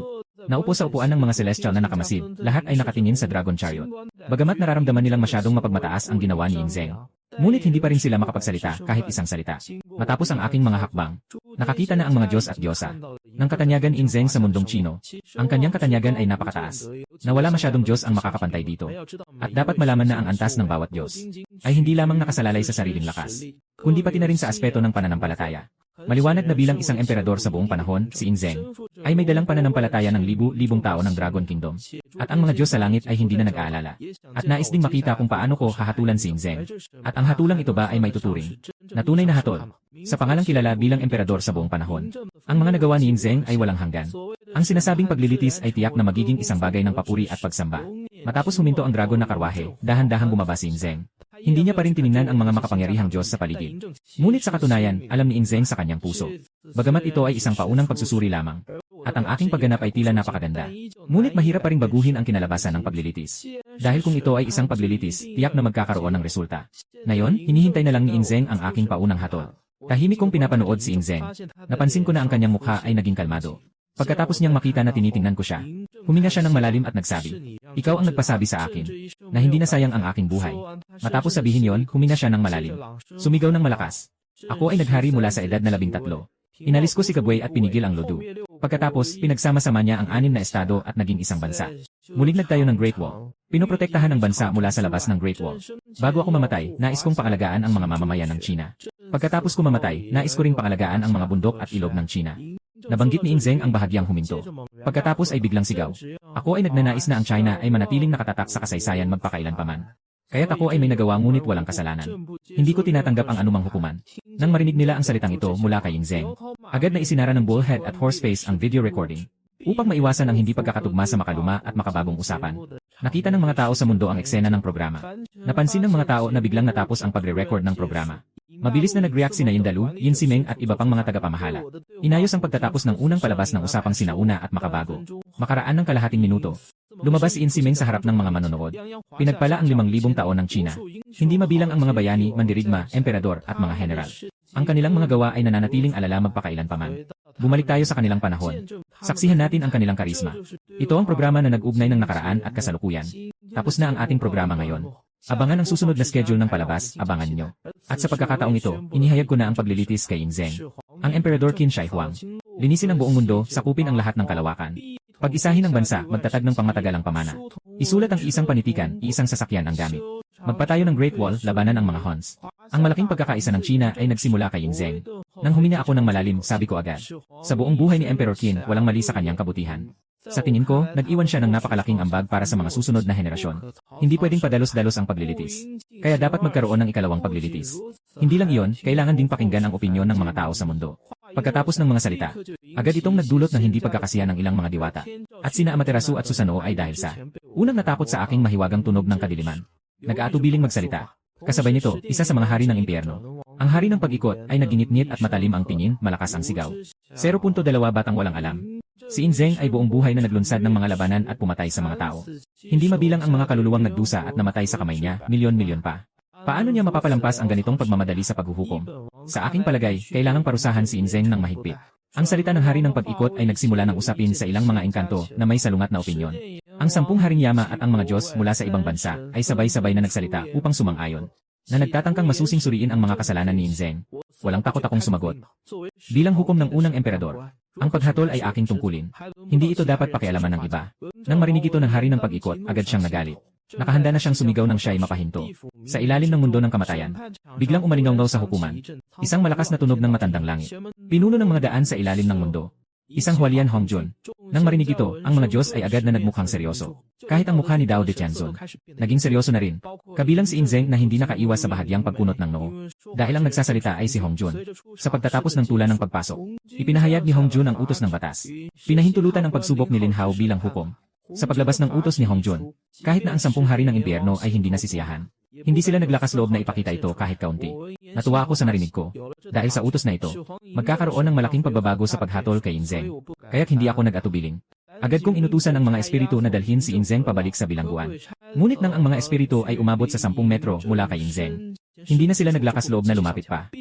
Naupo sa upuan ng mga celestial na nakamasid, lahat ay nakatingin sa Dragon Chariot. Bagamat nararamdaman nilang masyadong mapagmataas ang ginawa ni Inzeng, ngunit hindi pa rin sila makapagsalita kahit isang salita. Matapos ang aking mga hakbang, nakakita na ang mga Diyos at Diyosa ng katanyagan ni Zeng sa mundong Chino. Ang kanyang katanyagan ay napakataas. Na wala masyadong Diyos ang makakapantay dito. At dapat malaman na ang antas ng bawat Diyos ay hindi lamang nakasalalay sa sariling lakas, kundi pati na rin sa aspeto ng pananampalataya. Maliwanag na bilang isang emperador sa buong panahon, si Zeng ay may dalang pananampalataya ng libu-libong tao ng Dragon Kingdom. At ang mga Diyos sa langit ay hindi na nag-aalala. At nais ding makita kung paano ko hahatulan si Zeng. At ang hatulang ito ba ay may tuturing na tunay na hatol sa pangalang kilala bilang emperador sa buong panahon. Ang mga nagawa ni Zeng ay walang hanggan. Ang sinasabing paglilitis ay tiyak na magiging isang bagay ng papuri at pagsamba. Matapos huminto ang dragon na karwahe, dahan-dahang bumaba si Zeng. Hindi niya pa rin tiningnan ang mga makapangyarihang Diyos sa paligid. Ngunit sa katunayan, alam ni Zeng sa kanyang puso. Bagamat ito ay isang paunang pagsusuri lamang. At ang aking pagganap ay tila napakaganda. Ngunit mahirap pa rin baguhin ang kinalabasan ng paglilitis. Dahil kung ito ay isang paglilitis, tiyak na magkakaroon ng resulta. Ngayon, hinihintay na lang ni Zeng ang aking paunang hatol. Tahimik kong pinapanood si Zeng. Napansin ko na ang kanyang mukha ay naging kalmado. Pagkatapos niyang makita na tinitingnan ko siya, huminga siya ng malalim at nagsabi, "Ikaw ang nagpasabi sa akin na hindi na sayang ang aking buhay." Matapos sabihin yon, huminga siya ng malalim. Sumigaw ng malakas. Ako ay naghari mula sa edad na 13. Inalis ko si Kabway at pinigil ang Lodu. Pagkatapos, pinagsama-sama niya ang 6 na estado at naging isang bansa. Muling nagtayo ng Great Wall. Pinoprotektahan ng bansa mula sa labas ng Great Wall. Bago ako mamatay, nais kong pangalagaan ang mga mamamayan ng China. Pagkatapos ko mamatay, nais ko ring pangalagaan ang mga bundok at ilog ng China. Nabanggit ni Zeng ang bahagyang huminto. Pagkatapos ay biglang sigaw. Ako ay nagnanais na ang China ay manatiling nakatatak sa kasaysayan magpakailanpaman. Kaya't ako ay may nagawa ngunit walang kasalanan. Hindi ko tinatanggap ang anumang hukuman. Nang marinig nila ang salitang ito mula kay Zeng, agad na isinara ng Bullhead at Horseface ang video recording upang maiwasan ang hindi pagkakatugma sa makaluma at makabagong usapan. Nakita ng mga tao sa mundo ang eksena ng programa. Napansin ng mga tao na biglang natapos ang pagre-record ng programa. Mabilis na nag-react sina Yindalu, Yin Simeng at iba pang mga tagapamahala. Inayos ang pagtatapos ng unang palabas ng usapang sinauna at makabago. Makaraan ng kalahating minuto, lumabas si Yin Simeng sa harap ng mga manonood. Pinagpala ang 5,000 taon ng China. Hindi mabilang ang mga bayani, mandirigma, emperador at mga general. Ang kanilang mga gawa ay nananatiling alala magpakailanpaman. Bumalik tayo sa kanilang panahon. Saksihan natin ang kanilang karisma. Ito ang programa na nag-ugnay ng nakaraan at kasalukuyan. Tapos na ang ating programa ngayon. Abangan ang susunod na schedule ng palabas, abangan nyo. At sa pagkakataong ito, inihayag ko na ang paglilitis kay Zeng. Ang Emperador Qin Shi Huang. Linisin ang buong mundo, sakupin ang lahat ng kalawakan. Pag-isahin ang bansa, magtatag ng pangmatagalang pamana. Isulat ang isang panitikan, isang sasakyan ang gamit. Magpatayo ng Great Wall, labanan ang mga Huns. Ang malaking pagkakaisa ng China ay nagsimula kay Zeng. Nang huminga ako ng malalim, sabi ko agad. Sa buong buhay ni Emperor Qin, walang mali sa kanyang kabutihan. Sa tingin ko, nag-iwan siya ng napakalaking ambag para sa mga susunod na henerasyon. Hindi pwedeng padalos-dalos ang paglilitis. Kaya dapat magkaroon ng ikalawang paglilitis. Hindi lang iyon, kailangan ding pakinggan ang opinyon ng mga tao sa mundo. Pagkatapos ng mga salita, agad itong nagdulot ng hindi pagkakasiya ng ilang mga diwata. At sina Amaterasu at Susanoo ay dahil sa unang natakot sa aking mahiwagang tunog ng kadiliman. Nag-aatubiling magsalita. Kasabay nito, isa sa mga hari ng impyerno. Ang hari ng pag-ikot ay nagingit-ngit at matalim ang tingin, malakas ang sigaw. 0.2 batang walang alam. Si Zeng ay buong buhay na naglunsad ng mga labanan at pumatay sa mga tao. Hindi mabilang ang mga kaluluwang nagdusa at namatay sa kamay niya, milyon-milyon pa. Paano niya mapapalampas ang ganitong pagmamadali sa paghuhukom? Sa aking palagay, kailangang parusahan si Zeng ng mahigpit. Ang salita ng hari ng pag-ikot ay nagsimula ng usapin sa ilang mga engkanto na may salungat na opinyon. Ang 10 haring yama at ang mga Diyos mula sa ibang bansa ay sabay-sabay na nagsalita upang sumang-ayon. Na nagtatangkang masusing suriin ang mga kasalanan ni Zeng. Walang takot akong sumagot. Bilang hukom ng unang emperador, ang paghatol ay aking tungkulin. Hindi ito dapat pakialaman ng iba. Nang marinig ito ng hari ng pag-ikot, agad siyang nagalit. Nakahanda na siyang sumigaw ng siya'y mapahinto. Sa ilalim ng mundo ng kamatayan, biglang umalingaw sa hukuman. Isang malakas na tunog ng matandang langit. Pinuno ng mga daan sa ilalim ng mundo. Isang Hualian Hongjun. Nang marinig ito, ang mga Diyos ay agad na nagmukhang seryoso. Kahit ang mukha ni Dao de Tianzun, naging seryoso na rin. Kabilang si Zeng na hindi nakaiwas sa bahagyang pagkunot ng noo. Dahil ang nagsasalita ay si Hongjun. Sa pagtatapos ng tula ng pagpasok, ipinahayag ni Hongjun ang utos ng batas. Pinahintulutan ang pagsubok ni Lin Hao bilang hukom. Sa paglabas ng utos ni Hongjun, kahit na ang 10 hari ng impyerno ay hindi nasisiyahan. Hindi sila naglakas loob na ipakita ito kahit kaunti. Natuwa ako sa narinig ko. Dahil sa utos na ito, magkakaroon ng malaking pagbabago sa paghatol kay Zeng. Kaya't hindi ako nag-atubiling. Agad kong inutusan ang mga espiritu na dalhin si Zeng pabalik sa bilangguan. Ngunit nang ang mga espiritu ay umabot sa 10 metro mula kay Zeng, hindi na sila naglakas loob na lumapit pa.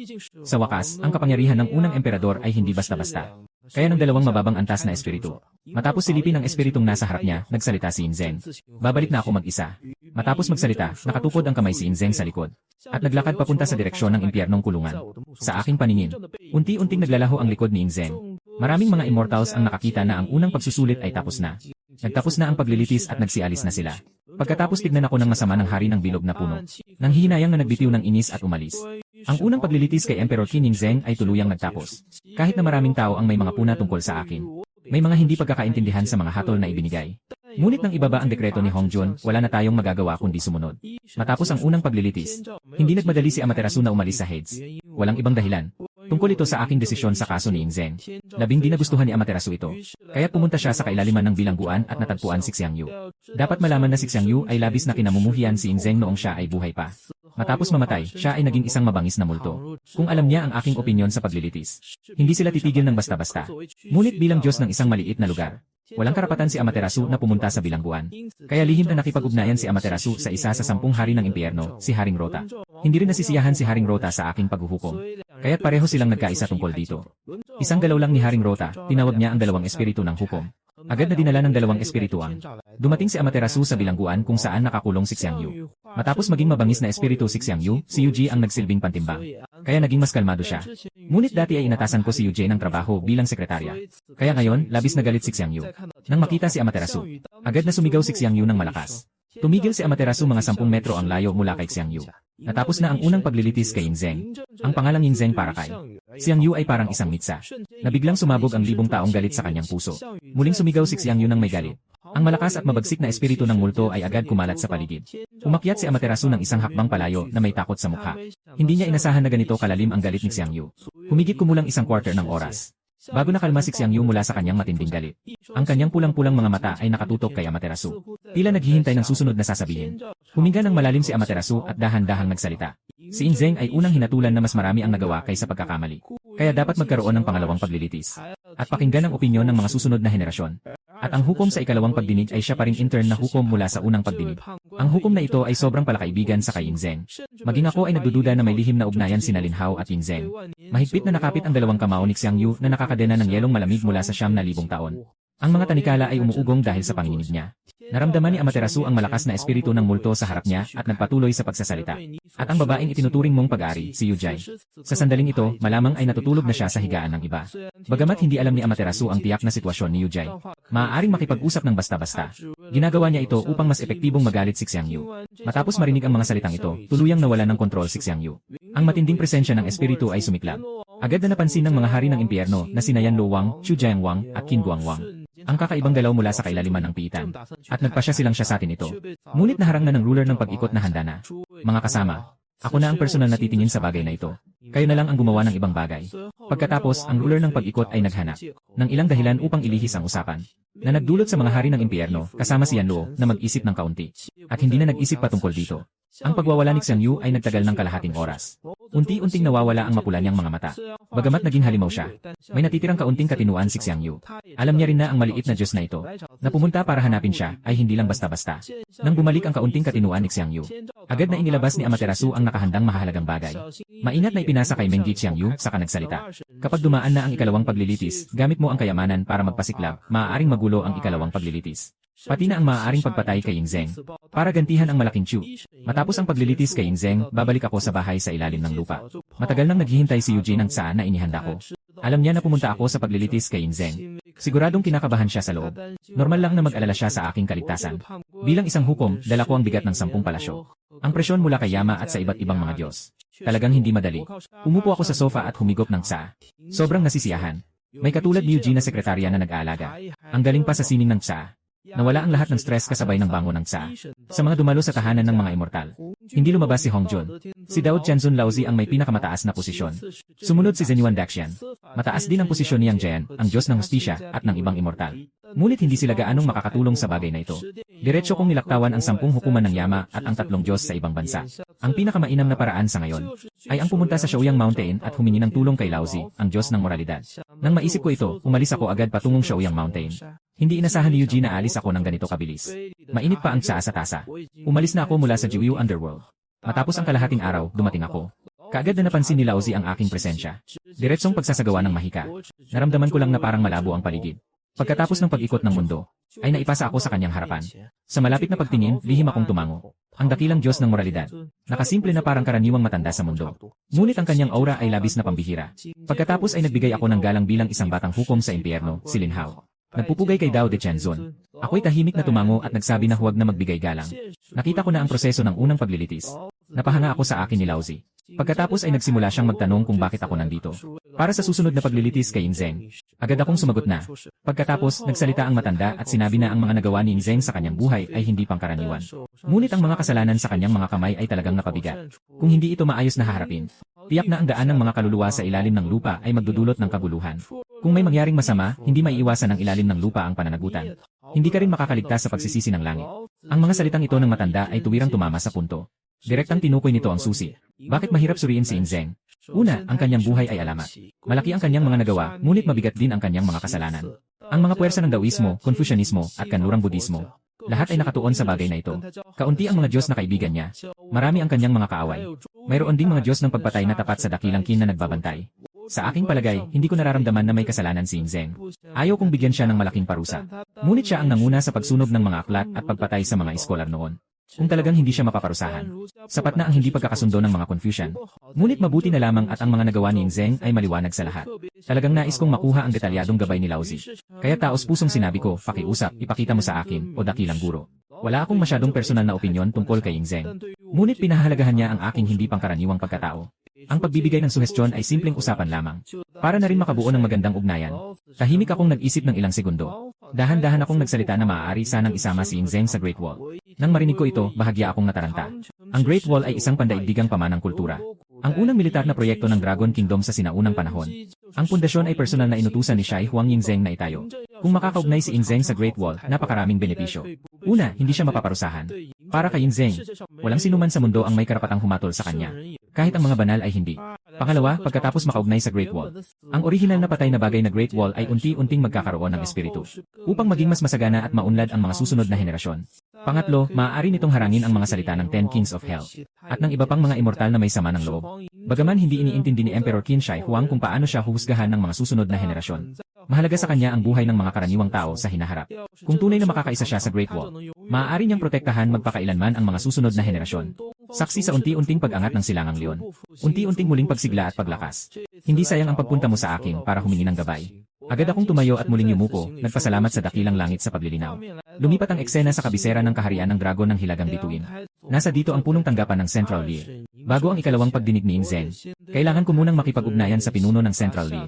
Sa wakas, ang kapangyarihan ng unang emperador ay hindi basta-basta. Kaya ng 2 mababang antas na espiritu. Matapos silipin ang espiritong nasa harap niya, nagsalita si Zeng. Babalik na ako mag-isa. Matapos magsalita, nakatukod ang kamay si Zeng sa likod. At naglakad papunta sa direksyon ng impyernong kulungan. Sa aking paningin, unti-unting naglalaho ang likod ni Zeng. Maraming mga immortals ang nakakita na ang unang pagsusulit ay tapos na. Nagtapos na ang paglilitis at nagsialis na sila. Pagkatapos tignan ako ng masama ng hari ng bilog na puno. Nang hihinayang na nagbitiw ng inis at umalis. Ang unang paglilitis kay Emperor Qin Yingzeng ay tuluyang nagtapos. Kahit na maraming tao ang may mga puna tungkol sa akin. May mga hindi pagkakaintindihan sa mga hatol na ibinigay. Ngunit nang ibaba ang dekreto ni Hong Jun, wala na tayong magagawa kundi sumunod. Matapos ang unang paglilitis, hindi nagmadali si Amaterasu na umalis sa Hades. Walang ibang dahilan. Tungkol ito sa aking desisyon sa kaso ni Yingzeng. Labing di nagustuhan ni Amaterasu ito. Kaya pumunta siya sa kailaliman ng bilangguan at natagpuan si Xiangyu. Dapat malaman na si Xiangyu ay labis na kinamumuhian si Yingzeng noong siya ay buhay pa. Matapos mamatay, siya ay naging isang mabangis na multo. Kung alam niya ang aking opinyon sa paglilitis, hindi sila titigil ng basta-basta. Ngunit bilang Diyos ng isang maliit na lugar, walang karapatan si Amaterasu na pumunta sa bilangguan. Kaya lihim na nakipag-ugnayan si Amaterasu sa isa sa 10 hari ng impyerno, si Haring Rota. Hindi rin nasisiyahan si Haring Rota sa aking paghuhukom. Kaya't pareho silang nagkaisa tungkol dito. Isang galaw lang ni Haring Rota, tinawag niya ang 2 espiritu ng hukom. Agad na dinala ng 2 espiritu ang dumating si Amaterasu sa bilangguan kung saan nakakulong si Xiangyu. Matapos maging mabangis na espiritu si Xiangyu, si Yuji ang nagsilbing pantimbang. Kaya naging mas kalmado siya. Ngunit dati ay inatasan ko si Yuji ng trabaho bilang sekretarya. Kaya ngayon, labis na galit si Xiangyu. Nang makita si Amaterasu, agad na sumigaw si Xiangyu ng malakas. Tumigil si Amaterasu mga 10 metro ang layo mula kay Xiangyu. Natapos na ang unang paglilitis kay Yingzeng. Ang pangalang Yingzeng para kay Xiangyu ay parang isang mitsa. Nabiglang sumabog ang 1000 taong galit sa kanyang puso. Muling sumigaw si Xiangyu ng may galit. Ang malakas at mabagsik na espiritu ng multo ay agad kumalat sa paligid. Umakyat si Amaterasu ng isang hakbang palayo na may takot sa mukha. Hindi niya inasahan na ganito kalalim ang galit ni Xiangyu. Humigit kumulang 1/4 ng oras bago nakalma si Xiangyu mula sa kanyang matinding galit. Ang kanyang pulang-pulang mga mata ay nakatutok kay Amaterasu. Tila naghihintay ng susunod na sasabihin. Huminga ng malalim si Amaterasu at dahan-dahang nagsalita. Si Yingzeng ay unang hinatulan na mas marami ang nagawa kaysa pagkakamali. Kaya dapat magkaroon ng pangalawang paglilitis. At pakinggan ang opinyon ng mga susunod na henerasyon. At ang hukom sa ikalawang pagdinig ay siya pa rin intern na hukom mula sa unang pagdinig. Ang hukom na ito ay sobrang palakaibigan sa kay Yingzeng. Maging ako ay nagdududa na may lihim na ugnayan sina Lin Hao at Yingzeng. Mahigpit na nakapit ang 2 kamao ni Xiangyu na nakakadena ng yelong malamig mula sa 9,000 taon. Ang mga tanikala ay umuugong dahil sa panginginig niya. Naramdaman ni Amaterasu ang malakas na espiritu ng multo sa harap niya at nagpatuloy sa pagsasalita. At ang babaeng itinuturing mong pag-ari, si Yujai. Sa sandaling ito, malamang ay natutulog na siya sa higaan ng iba. Bagamat hindi alam ni Amaterasu ang tiyak na sitwasyon ni Yujai, maaaring makipag-usap ng basta-basta. Ginagawa niya ito upang mas epektibong magalit si Xiangyu. Matapos marinig ang mga salitang ito, tuluyang nawala ng kontrol si Xiangyu. Ang matinding presensya ng espiritu ay sumiklab. Agad na napansin ng mga hari ng impyerno na sina Yan Lo Wang, Xu Jiangwang, at Qin Guangwang. Ang kakaibang galaw mula sa kailaliman ng piitan. At nagpasya silang siya sa atin ito. Ngunit naharang na ng ruler ng pag-ikot na handa na. Mga kasama, ako na ang personal na titingin sa bagay na ito. Kayo na lang ang gumawa ng ibang bagay. Pagkatapos, ang ruler ng pag-ikot ay naghanap ng ilang dahilan upang ilihis ang usapan. Na nagdulot sa mga hari ng impyerno, kasama si Yan Luo, na mag-isip ng kaunti. At hindi na nag-isip patungkol dito. Ang pagwawala ni Xiangyu ay nagtagal ng kalahating oras. Unti-unting nawawala ang mapula niyang mga mata. Bagamat naging halimaw siya, may natitirang kaunting katinuan si Xiangyu. Alam niya rin na ang maliit na Diyos na ito, na pumunta para hanapin siya, ay hindi lang basta-basta. Nang bumalik ang kaunting katinuan ni Xiangyu, agad na inilabas ni Amaterasu ang nakahandang mahalagang bagay. Maingat na ipinasa kay Mengji Xiangyu, saka nagsalita. Kapag dumaan na ang ikalawang paglilitis, gamit mo ang kayamanan para magpasiklab, maaaring magulo ang ikalawang paglilitis. Pati na ang maaaring pagpatay kay Yingzeng. Para gantihan ang malaking Chu. Matapos ang paglilitis kay Yingzeng, babalik ako sa bahay sa ilalim ng lupa. Matagal nang naghihintay si Eugene ng tsaan na inihanda ko. Alam niya na pumunta ako sa paglilitis kay Yingzeng. Siguradong kinakabahan siya sa loob. Normal lang na mag-alala siya sa aking kaligtasan. Bilang isang hukom, dala ko ang bigat ng 10 palasyo. Ang presyon mula kay Yama at sa iba't ibang mga Diyos. Talagang hindi madali. Umupo ako sa sofa at humigop ng tsaa. Sobrang nasisiyahan. May katulad ni Eugene na sekretarya na nag-aalaga. Ang galing pa sa sining ng tsaa. Nawala ang lahat ng stress kasabay ng bango ng tsaa. Sa mga dumalo sa tahanan ng mga immortal, hindi lumabas si Hong Jun. Si Dao Tianzun Laozi ang may pinakamataas na posisyon. Sumunod si Zenyuan Daxian. Mataas din ang posisyon ni Yang Jian, ang Diyos ng hustisya, at ng ibang immortal. Ngunit hindi sila gaanong makakatulong sa bagay na ito. Diretso kong nilaktawan ang 10 hukuman ng Yama at ang 3 Diyos sa ibang bansa. Ang pinakamainam na paraan sa ngayon ay ang pumunta sa Shaoyang Mountain at humingi ng tulong kay Laozi, ang Diyos ng moralidad. Nang maisip ko ito, umalis ako agad patungong Shaoyang Mountain. Hindi inasahan ni Eugene na alis ako ng ganito kabilis. Mainit pa ang tsaa sa tasa. Umalis na ako mula sa Jiuyu Underworld. Matapos ang kalahating araw, dumating ako. Kaagad na napansin ni Laozi ang aking presensya. Diretsong pagsasagawa ng mahika. Naramdaman ko lang na parang malabo ang paligid. Pagkatapos ng pag-ikot ng mundo, ay naipasa ako sa kanyang harapan. Sa malapit na pagtingin, lihim akong tumango. Ang dakilang Diyos ng moralidad. Nakasimple na parang karaniwang matanda sa mundo. Ngunit ang kanyang aura ay labis na pambihira. Pagkatapos ay nagbigay ako ng galang bilang isang batang hukom sa impyerno, si Linhao. Nagpupugay kay Dao de Tianzun. Ako'y tahimik na tumango at nagsabi na huwag na magbigay galang. Nakita ko na ang proseso ng unang paglilitis. Napahanga ako sa akin ni Laozi. Pagkatapos ay nagsimula siyang magtanong kung bakit ako nandito. Para sa susunod na paglilitis kay Yingzeng. Agad akong sumagot na. Pagkatapos, nagsalita ang matanda at sinabi na ang mga nagawa ni Yingzeng sa kanyang buhay ay hindi pangkaraniwan. Ngunit ang mga kasalanan sa kanyang mga kamay ay talagang napabigat. Kung hindi ito maayos na haharapin, tiyak na ang daan ng mga kaluluwa sa ilalim ng lupa ay magdudulot ng kaguluhan. Kung may mangyaring masama, hindi maiiwasan ng ilalim ng lupa ang pananagutan. Hindi ka rin makakaligtas sa pagsisisi ng langit. Ang mga salitang ito ng matanda ay tuwirang tumama sa punto. Direktang tinukoy nito ang susi. Bakit mahirap suriin si Yingzeng? Una, ang kanyang buhay ay alamat. Malaki ang kanyang mga nagawa, ngunit mabigat din ang kanyang mga kasalanan. Ang mga puwersa ng Daoismo, Confucianismo, at kanlurang Budismo, lahat ay nakatuon sa bagay na ito. Kaunti ang mga Diyos na kaibigan niya. Marami ang kanyang mga kaaway. Mayroon ding mga Diyos ng pagpatay na tapat sa dakilang kin na nagbabantay. Sa aking palagay, hindi ko nararamdaman na may kasalanan si Yingzeng. Ayaw kong bigyan siya ng malaking parusa. Ngunit siya ang nanguna sa pagsunog ng mga aklat at pagpatay sa mga iskolar noon. Kung talagang hindi siya mapaparusahan, sapat na ang hindi pagkakasundo ng mga Confucian. Ngunit mabuti na lamang at ang mga nagawa ni Yingzeng ay maliwanag sa lahat. Talagang nais kong makuha ang detalyadong gabay ni Laozi. Kaya taos pusong sinabi ko, pakiusap, ipakita mo sa akin, o dakilang guro. Wala akong masyadong personal na opinyon tungkol kay Yingzeng. Ngunit pinahahalagahan niya ang aking hindi pangkaraniwang pagkatao. Ang pagbibigay ng suhestyon ay simpleng usapan lamang. Para na rin makabuo ng magandang ugnayan. Tahimik akong nag-isip ng ilang segundo. Dahan-dahan akong nagsalita na maaari sanang isama si Yingzeng sa Great Wall. Nang marinig ko ito, bahagya akong nataranta. Ang Great Wall ay isang pandaigdigang pamanang kultura. Ang unang militar na proyekto ng Dragon Kingdom sa sinaunang panahon. Ang pundasyon ay personal na inutusan ni Shai Huang Yingzeng na itayo. Kung makakaugnay si Yingzeng sa Great Wall, napakaraming benepisyo. Una, hindi siya mapaparusahan. Para kay Yingzeng, walang sinuman sa mundo ang may karapatang humatol sa kanya. Kahit ang mga banal ay hindi. Pangalawa, pagkatapos makaugnay sa Great Wall, ang orihinal na patay na bagay na Great Wall ay unti-unting magkakaroon ng espiritu, upang maging mas masagana at maunlad ang mga susunod na henerasyon. Pangatlo, maaari nitong harangin ang mga salita ng Ten Kings of Hell, at ng iba pang mga immortal na may sama ng loob. Bagaman hindi iniintindi ni Emperor Qin Shi Huang kung paano siya huhusgahan ng mga susunod na henerasyon. Mahalaga sa kanya ang buhay ng mga karaniwang tao sa hinaharap. Kung tunay na makakaisa siya sa Great Wall, maaari niyang protektahan magpakailanman ang mga susunod na henerasyon. Saksi sa unti-unting pag-angat ng silangang leon. Unti-unting muling pagsigla at paglakas. Hindi sayang ang pagpunta mo sa akin para humingi ng gabay. Agad akong tumayo at muling yumuko, nagpasalamat sa dakilang langit sa paglilinaw. Lumipat ang eksena sa kabisera ng kaharian ng dragon ng Hilagang Bituin. Nasa dito ang punong tanggapan ng Central Li. Bago ang ikalawang pagdinig ni Yingzeng, kailangan ko munang makipag-ugnayan sa pinuno ng Central Li.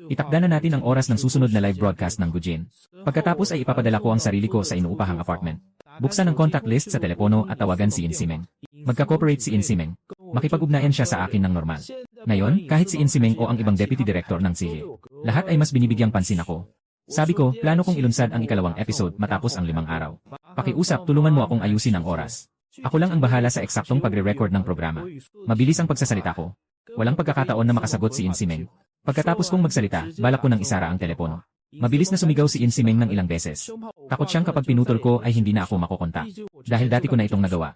Itakda na natin ang oras ng susunod na live broadcast ng Gujin. Pagkatapos ay ipapadala ko ang sarili ko sa inuupahang apartment. Buksan ang contact list sa telepono at tawagan si Insimeng. Magka-cooperate si Insimeng. Makipag-ugnayan siya sa akin ng normal. Ngayon, kahit si Insimeng o ang ibang deputy director ng SIHE, lahat ay mas binibigyang pansin ako. Sabi ko, plano kong ilunsad ang ikalawang episode matapos ang 5 araw. Pakiusap, tulungan mo akong ayusin ang oras. Ako lang ang bahala sa eksaktong pagre-record ng programa. Mabilis ang pagsasalita ko. Walang pagkakataon na makasagot si Insimeng. Pagkatapos kong magsalita, balak ko nang isara ang telepono. Mabilis na sumigaw si Insimeng ng ilang beses. Takot siyang kapag pinutol ko ay hindi na ako makokontak. Dahil dati ko na itong nagawa.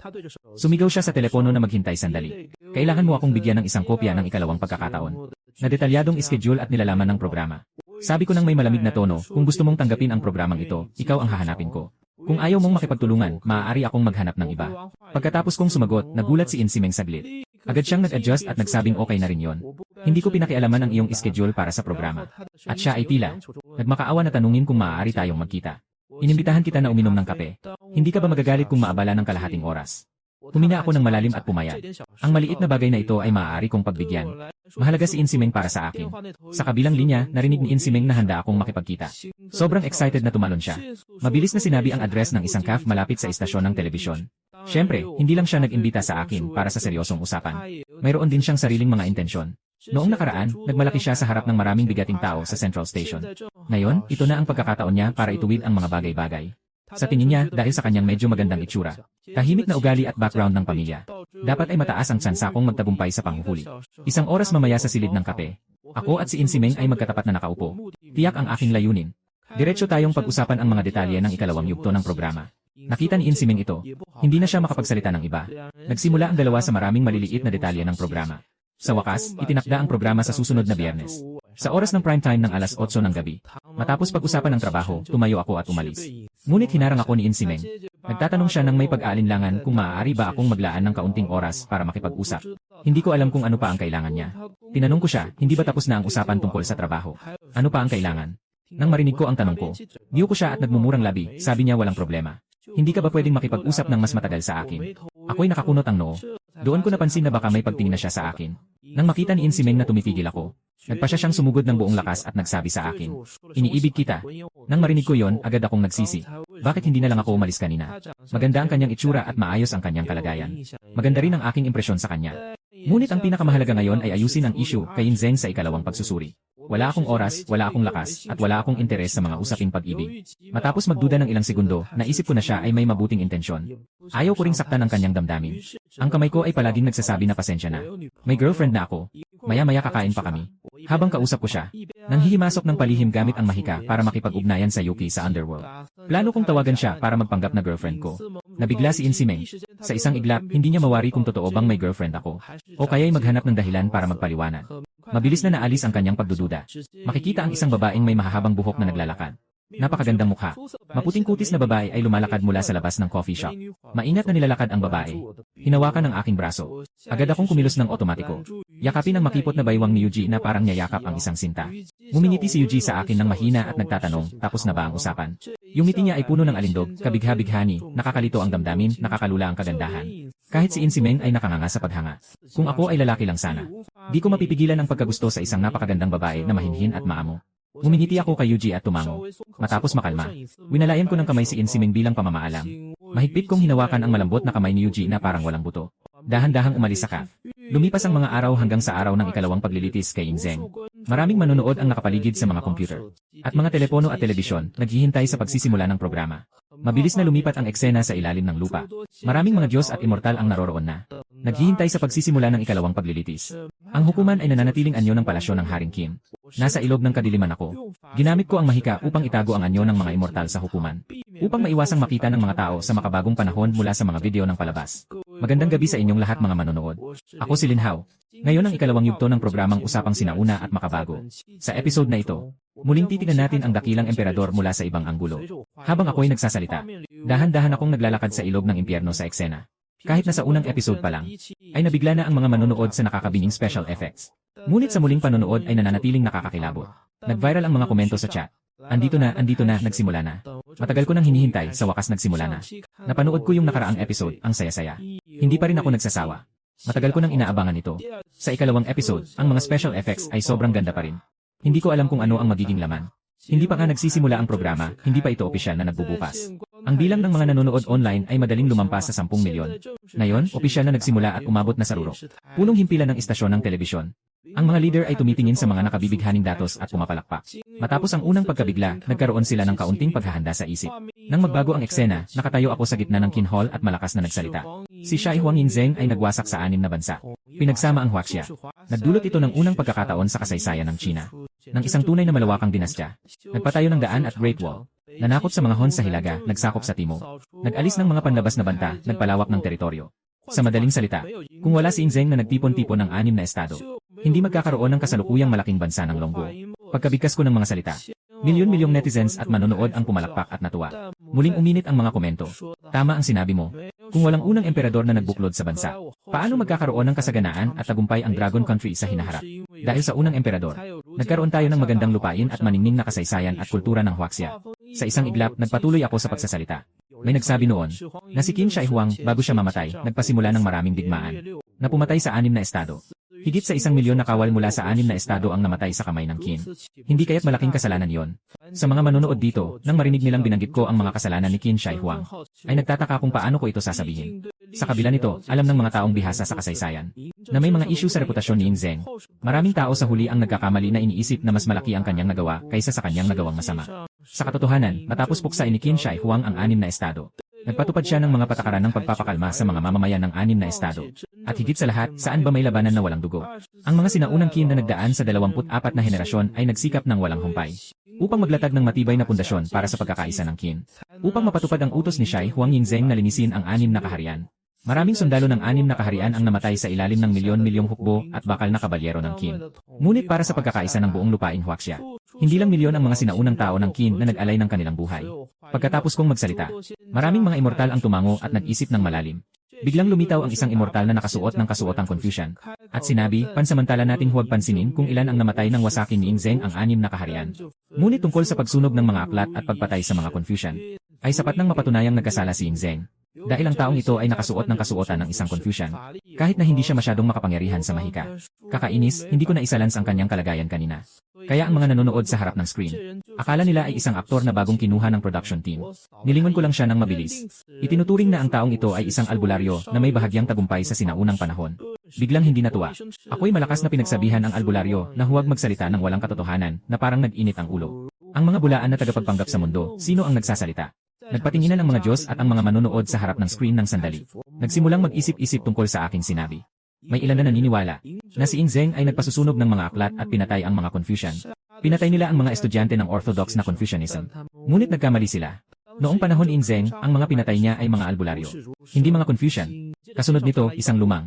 Sumigaw siya sa telepono na maghintay sandali. Kailangan mo akong bigyan ng isang kopya ng ikalawang pagkakataon. Na detalyadong schedule at nilalaman ng programa. Sabi ko ng may malamig na tono, kung gusto mong tanggapin ang programang ito, ikaw ang hahanapin ko. Kung ayaw mong makipagtulungan, maaari akong maghanap ng iba. Pagkatapos kong sumagot, nagulat si Insimeng saglit. Agad siyang nag-adjust at nagsabing okay na rin yon. Hindi ko pinakialaman ang iyong schedule para sa programa. At siya ay tila nagmakaawa na tanungin kung maaari tayong magkita. Inimbitahan kita na uminom ng kape. Hindi ka ba magagalit kung maabala ng kalahating oras? Huminga ako ng malalim at pumayag. Ang maliit na bagay na ito ay maaari kong pagbigyan. Mahalaga si Insimeng para sa akin. Sa kabilang linya, narinig ni Insimeng na handa akong makipagkita. Sobrang excited na tumalon siya. Mabilis na sinabi ang address ng isang cafe malapit sa istasyon ng telebisyon. Siyempre, hindi lang siya nag-imbita sa akin para sa seryosong usapan. Mayroon din siyang sariling mga intensyon. Noong nakaraan, nagmalaki siya sa harap ng maraming bigating tao sa Central Station. Ngayon, ito na ang pagkakataon niya para ituwid ang mga bagay-bagay. Sa tingin niya, dahil sa kanyang medyo magandang itsura, tahimik na ugali at background ng pamilya, dapat ay mataas ang tsansa kong magtagumpay sa panghuhuli. Isang oras mamaya sa silid ng kape, ako at si Insimeng ay magkatapat na nakaupo. Tiyak ang aking layunin. Diretso tayong pag-usapan ang mga detalye ng ikalawang yugto ng programa. Nakita ni Insimeng ito. Hindi na siya makapagsalita ng iba. Nagsimula ang dalawa sa maraming maliliit na detalye ng programa. Sa wakas, itinakda ang programa sa susunod na Biyernes. Sa oras ng prime time ng alas 8 ng gabi, matapos pag-usapan ng trabaho, tumayo ako at umalis. Ngunit hinarang ako ni Insimeng. Nagtatanong siya ng may pag-aalinlangan kung maaari ba akong maglaan ng kaunting oras para makipag-usap. Hindi ko alam kung ano pa ang kailangan niya. Tinanong ko siya, hindi ba tapos na ang usapan tungkol sa trabaho? Ano pa ang kailangan? Nang marinig ko ang tanong ko, niyo ko siya at nagmumurang labi, sabi niya walang problema. Hindi ka ba pwedeng makipag-usap ng mas matagal sa akin? Ako'y nakakunot ang noo. Doon ko napansin na baka may pagtingin na siya sa akin. Nang makita ni Insimeng na tumitigil ako, nagpa siya siyang sumugod ng buong lakas at nagsabi sa akin, "Iniibig kita." Nang marinig ko yon, agad akong nagsisi. Bakit hindi na lang ako umalis kanina? Maganda ang kanyang itsura at maayos ang kanyang kalagayan. Maganda rin ang aking impresyon sa kanya. Ngunit ang pinakamahalaga ngayon ay ayusin ang issue kay Inzeng sa ikalawang pagsusuri. Wala akong oras, wala akong lakas, at wala akong interes sa mga usaping pag-ibig. Matapos magduda ng ilang segundo, naisip ko na siya ay may mabuting intensyon. Ayaw ko ring saktan ang kanyang damdamin. Ang kamay ko ay palaging nagsasabi na pasensya na. May girlfriend na ako. Maya-maya kakain pa kami. Habang kausap ko siya, nang hihimasok ng palihim gamit ang mahika para makipag-ugnayan sa Yuki sa underworld. Plano kong tawagan siya para magpanggap na girlfriend ko. Nabigla si Insimeng. Sa isang iglap, hindi niya mawari kung totoo bang may girlfriend ako. O kaya'y maghanap ng dahilan para magpaliwanag. Mabilis na naalis ang kanyang pagdududa. Makikita ang isang babaeng may mahahabang buhok na naglalakad. Napakagandang mukha. Maputing kutis na babae ay lumalakad mula sa labas ng coffee shop. Maingat na nilalakad ang babae. Hinawakan ng aking braso. Agad akong kumilos ng otomatiko. Yakapin ang makipot na baywang ni Yuji na parang niyayakap ang isang sinta. Ngumingiti si Yuji sa akin ng mahina at nagtatanong, tapos na ba ang usapan? Yung ngiti niya ay puno ng alindog, kabigha-bighani, nakakalito ang damdamin, nakakalula ang kagandahan. Kahit si Insimeng ay nakanganga sa paghanga. Kung ako ay lalaki lang sana. Di ko mapipigilan ang pagkagusto sa isang napakagandang babae na mahinhin at maamo. Ngumingiti ako kay Yuji at tumango. Matapos makalma, winalayan ko ng kamay si Insimeng bilang pamamaalam. Mahigpit kong hinawakan ang malambot na kamay ni Yuji na parang walang buto. Dahan-dahang umalis sa cafe. Lumipas ang mga araw hanggang sa araw ng ikalawang paglilitis kay Inzeng. Maraming manonood ang nakapaligid sa mga computer. At mga telepono at telebisyon, naghihintay sa pagsisimula ng programa. Mabilis na lumipat ang eksena sa ilalim ng lupa. Maraming mga Diyos at immortal ang naroroon na. Naghihintay sa pagsisimula ng ikalawang paglilitis. Ang hukuman ay nananatiling anyo ng palasyo ng Haring Kim. Nasa ilog ng kadiliman ako. Ginamit ko ang mahika upang itago ang anyo ng mga immortal sa hukuman. Upang maiwasang makita ng mga tao sa makabagong panahon mula sa mga video ng palabas. Magandang gabi sa inyong lahat mga manonood. Ako si Lin Hao. Ngayon ang ikalawang yugto ng programang Usapang Sinauna at Makabago. Sa episode na ito, muling titignan natin ang dakilang emperador mula sa ibang anggulo. Habang ako'y nagsasalita, dahan-dahan akong naglalakad sa ilog ng impyerno sa eksena. Kahit na sa unang episode pa lang, ay nabigla na ang mga manonood sa nakakabinging special effects. Ngunit sa muling panonood ay nananatiling nakakakilabot. Nag-viral ang mga komento sa chat. Andito na, nagsimula na. Matagal ko nang hinihintay, sa wakas nagsimula na. Napanood ko yung nakaraang episode, ang saya-saya. Hindi pa rin ako nagsasawa. Matagal ko nang inaabangan ito. Sa ikalawang episode, ang mga special effects ay sobrang ganda pa rin. Hindi ko alam kung ano ang magiging laman. Hindi pa nga nagsisimula ang programa, hindi pa ito opisyal na nagbubukas. Ang bilang ng mga nanonood online ay madaling lumampas sa 10 milyon. Ngayon, opisyal na nagsimula at umabot na sa rurok. Punong himpilan ng istasyon ng telebisyon. Ang mga leader ay tumitingin sa mga nakabibighaning datos at pumapalakpak. Matapos ang unang pagkabigla, nagkaroon sila ng kaunting paghahanda sa isip. Nang magbago ang eksena, nakatayo ako sa gitna ng kinhol at malakas na nagsalita. Si Shai Huang Yinzeng ay nagwasak sa 6 na bansa. Pinagsama ang Huaxia. Nagdulot ito ng unang pagkakataon sa kasaysayan ng China. Ng isang tunay na malawakang dinastya. Nagpatayo ng daan at Great Wall. Nanakot sa mga Han sa hilaga, nagsakop sa timog. Nag-alis ng mga panlabas na banta, nagpalawak ng teritoryo. Sa madaling salita, kung wala si Inzeng na nagtipon-tipon ng 6 na estado, hindi magkakaroon ng kasalukuyang malaking bansa ng Longguo. Pagkabigkas ko ng mga salita, milyon-milyong netizens at manonood ang pumalakpak at natuwa. Muling uminit ang mga komento. Tama ang sinabi mo. Kung walang unang emperador na nagbuklod sa bansa, paano magkakaroon ng kasaganaan at tagumpay ang Dragon Country sa hinaharap? Dahil sa unang emperador, nagkaroon tayo ng magandang lupain at maninning na kasaysayan at kultura ng Huaxia. Sa isang iglap, nagpatuloy ako sa pagsasalita. May nagsabi noon, na si Qin Shi Huang, bago siya mamatay, nagpasimula ng maraming digmaan. Na pumatay sa 6 na estado. Higit sa 1 milyon na kawal mula sa 6 na estado ang namatay sa kamay ng Qin. Hindi kaya't malaking kasalanan yon. Sa mga manonood dito, nang marinig nilang binanggit ko ang mga kasalanan ni Qin Shi Huang, ay nagtataka kung paano ko ito sasabihin. Sa kabila nito, alam ng mga taong bihasa sa kasaysayan, na may mga issue sa reputasyon ni Inzeng. Maraming tao sa huli ang nagkakamali na iniisip na mas malaki ang kanyang nagawa kaysa sa kanyang nagawang masama. Sa katotohanan, matapos puksain ni Qin Shi Huang ang 6 na estado, nagpatupad siya ng mga patakaran ng pagpapakalma sa mga mamamayan ng 6 na estado. At higit sa lahat, saan ba may labanan na walang dugo? Ang mga sinaunang Qin na nagdaan sa 24 na henerasyon ay nagsikap ng walang humpay. Upang maglatag ng matibay na pundasyon para sa pagkakaisa ng Qin. Upang mapatupad ang utos ni Shai Huang Yinzeng na linisin ang 6 na kaharian. Maraming sundalo ng 6 na kaharian ang namatay sa ilalim ng milyon-milyong hukbo at bakal na kabalyero ng Qin. Ngunit para sa pagkakaisa ng buong lupaing Huaxia, hindi lang milyon ang mga sinaunang tao ng Qin na nag-alay ng kanilang buhay. Pagkatapos kong magsalita, maraming mga immortal ang tumango at nag-isip ng malalim. Biglang lumitaw ang isang immortal na nakasuot ng kasuotang Confucian. At sinabi, pansamantala nating huwag pansinin kung ilan ang namatay ng wasakin ni Ing Zeng ang 6 na kaharian. Ngunit tungkol sa pagsunog ng mga aklat at pagpatay sa mga Confucian, ay sapat nang mapatunayang nagkasala si Ing Zeng. Dahil ang taong ito ay nakasuot ng kasuotan ng isang Confucian, kahit na hindi siya masyadong makapangyarihan sa mahika. Kakainis, hindi ko na isalans ang kanyang kalagayan kanina. Kaya ang mga nanonood sa harap ng screen, akala nila ay isang aktor na bagong kinuha ng production team. Nilingon ko lang siya ng mabilis. Itinuturing na ang taong ito ay isang albularyo na may bahagyang tagumpay sa sinaunang panahon. Biglang hindi natuwa. Ako'y malakas na pinagsabihan ang albularyo na huwag magsalita ng walang katotohanan na parang nag-init ang ulo. Ang mga bulaan na tagapagpanggap sa mundo, sino ang nagsasalita? Nagpatinginan ang mga Diyos at ang mga manonood sa harap ng screen ng sandali. Nagsimulang mag-isip-isip tungkol sa aking sinabi. May ilan na naniniwala na si Ing Zeng ay nagpasusunog ng mga aklat at pinatay ang mga Confucian. Pinatay nila ang mga estudyante ng Orthodox na Confucianism. Ngunit nagkamali sila. Noong panahon ni Ing Zeng, ang mga pinatay niya ay mga albularyo, hindi mga Confucian. Kasunod nito, isang lumang,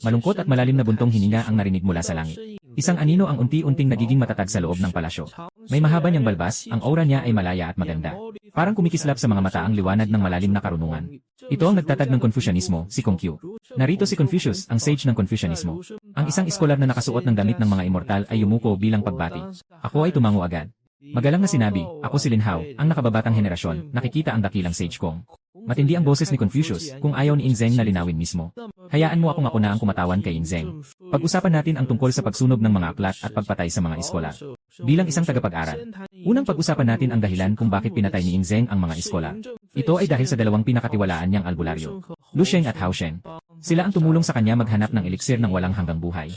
malungkot at malalim na buntong hininga ang narinig mula sa langit. Isang anino ang unti-unting nagiging matatag sa loob ng palasyo. May mahaba niyang balbas, ang aura niya ay malaya at maganda. Parang kumikislap sa mga mata ang liwanag ng malalim na karunungan. Ito ang nagtatag ng Confucianismo, si Kongqiu. Narito si Confucius, ang sage ng Confucianismo. Ang isang iskolar na nakasuot ng damit ng mga immortal ay yumuko bilang pagbati. Ako ay tumango agad. Magalang na sinabi, ako si Lin Hao, ang nakababatang henerasyon, nakikita ang dakilang sage kong. Matindi ang boses ni Confucius, kung ayaw ni Ing Zeng na linawin mismo. Hayaan mo ako na ang kumatawan kay Ing Zeng. Pag-usapan natin ang tungkol sa pagsunog ng mga aklat at pagpatay sa mga iskolar. Bilang isang tagapag-aral, unang pag-usapan natin ang dahilan kung bakit pinatay ni Ing Zeng ang mga iskolar. Ito ay dahil sa dalawang pinakatiwalaan niyang albularyo, Lu Sheng at Hao Sheng. Sila ang tumulong sa kanya maghanap ng eliksir ng walang hanggang buhay.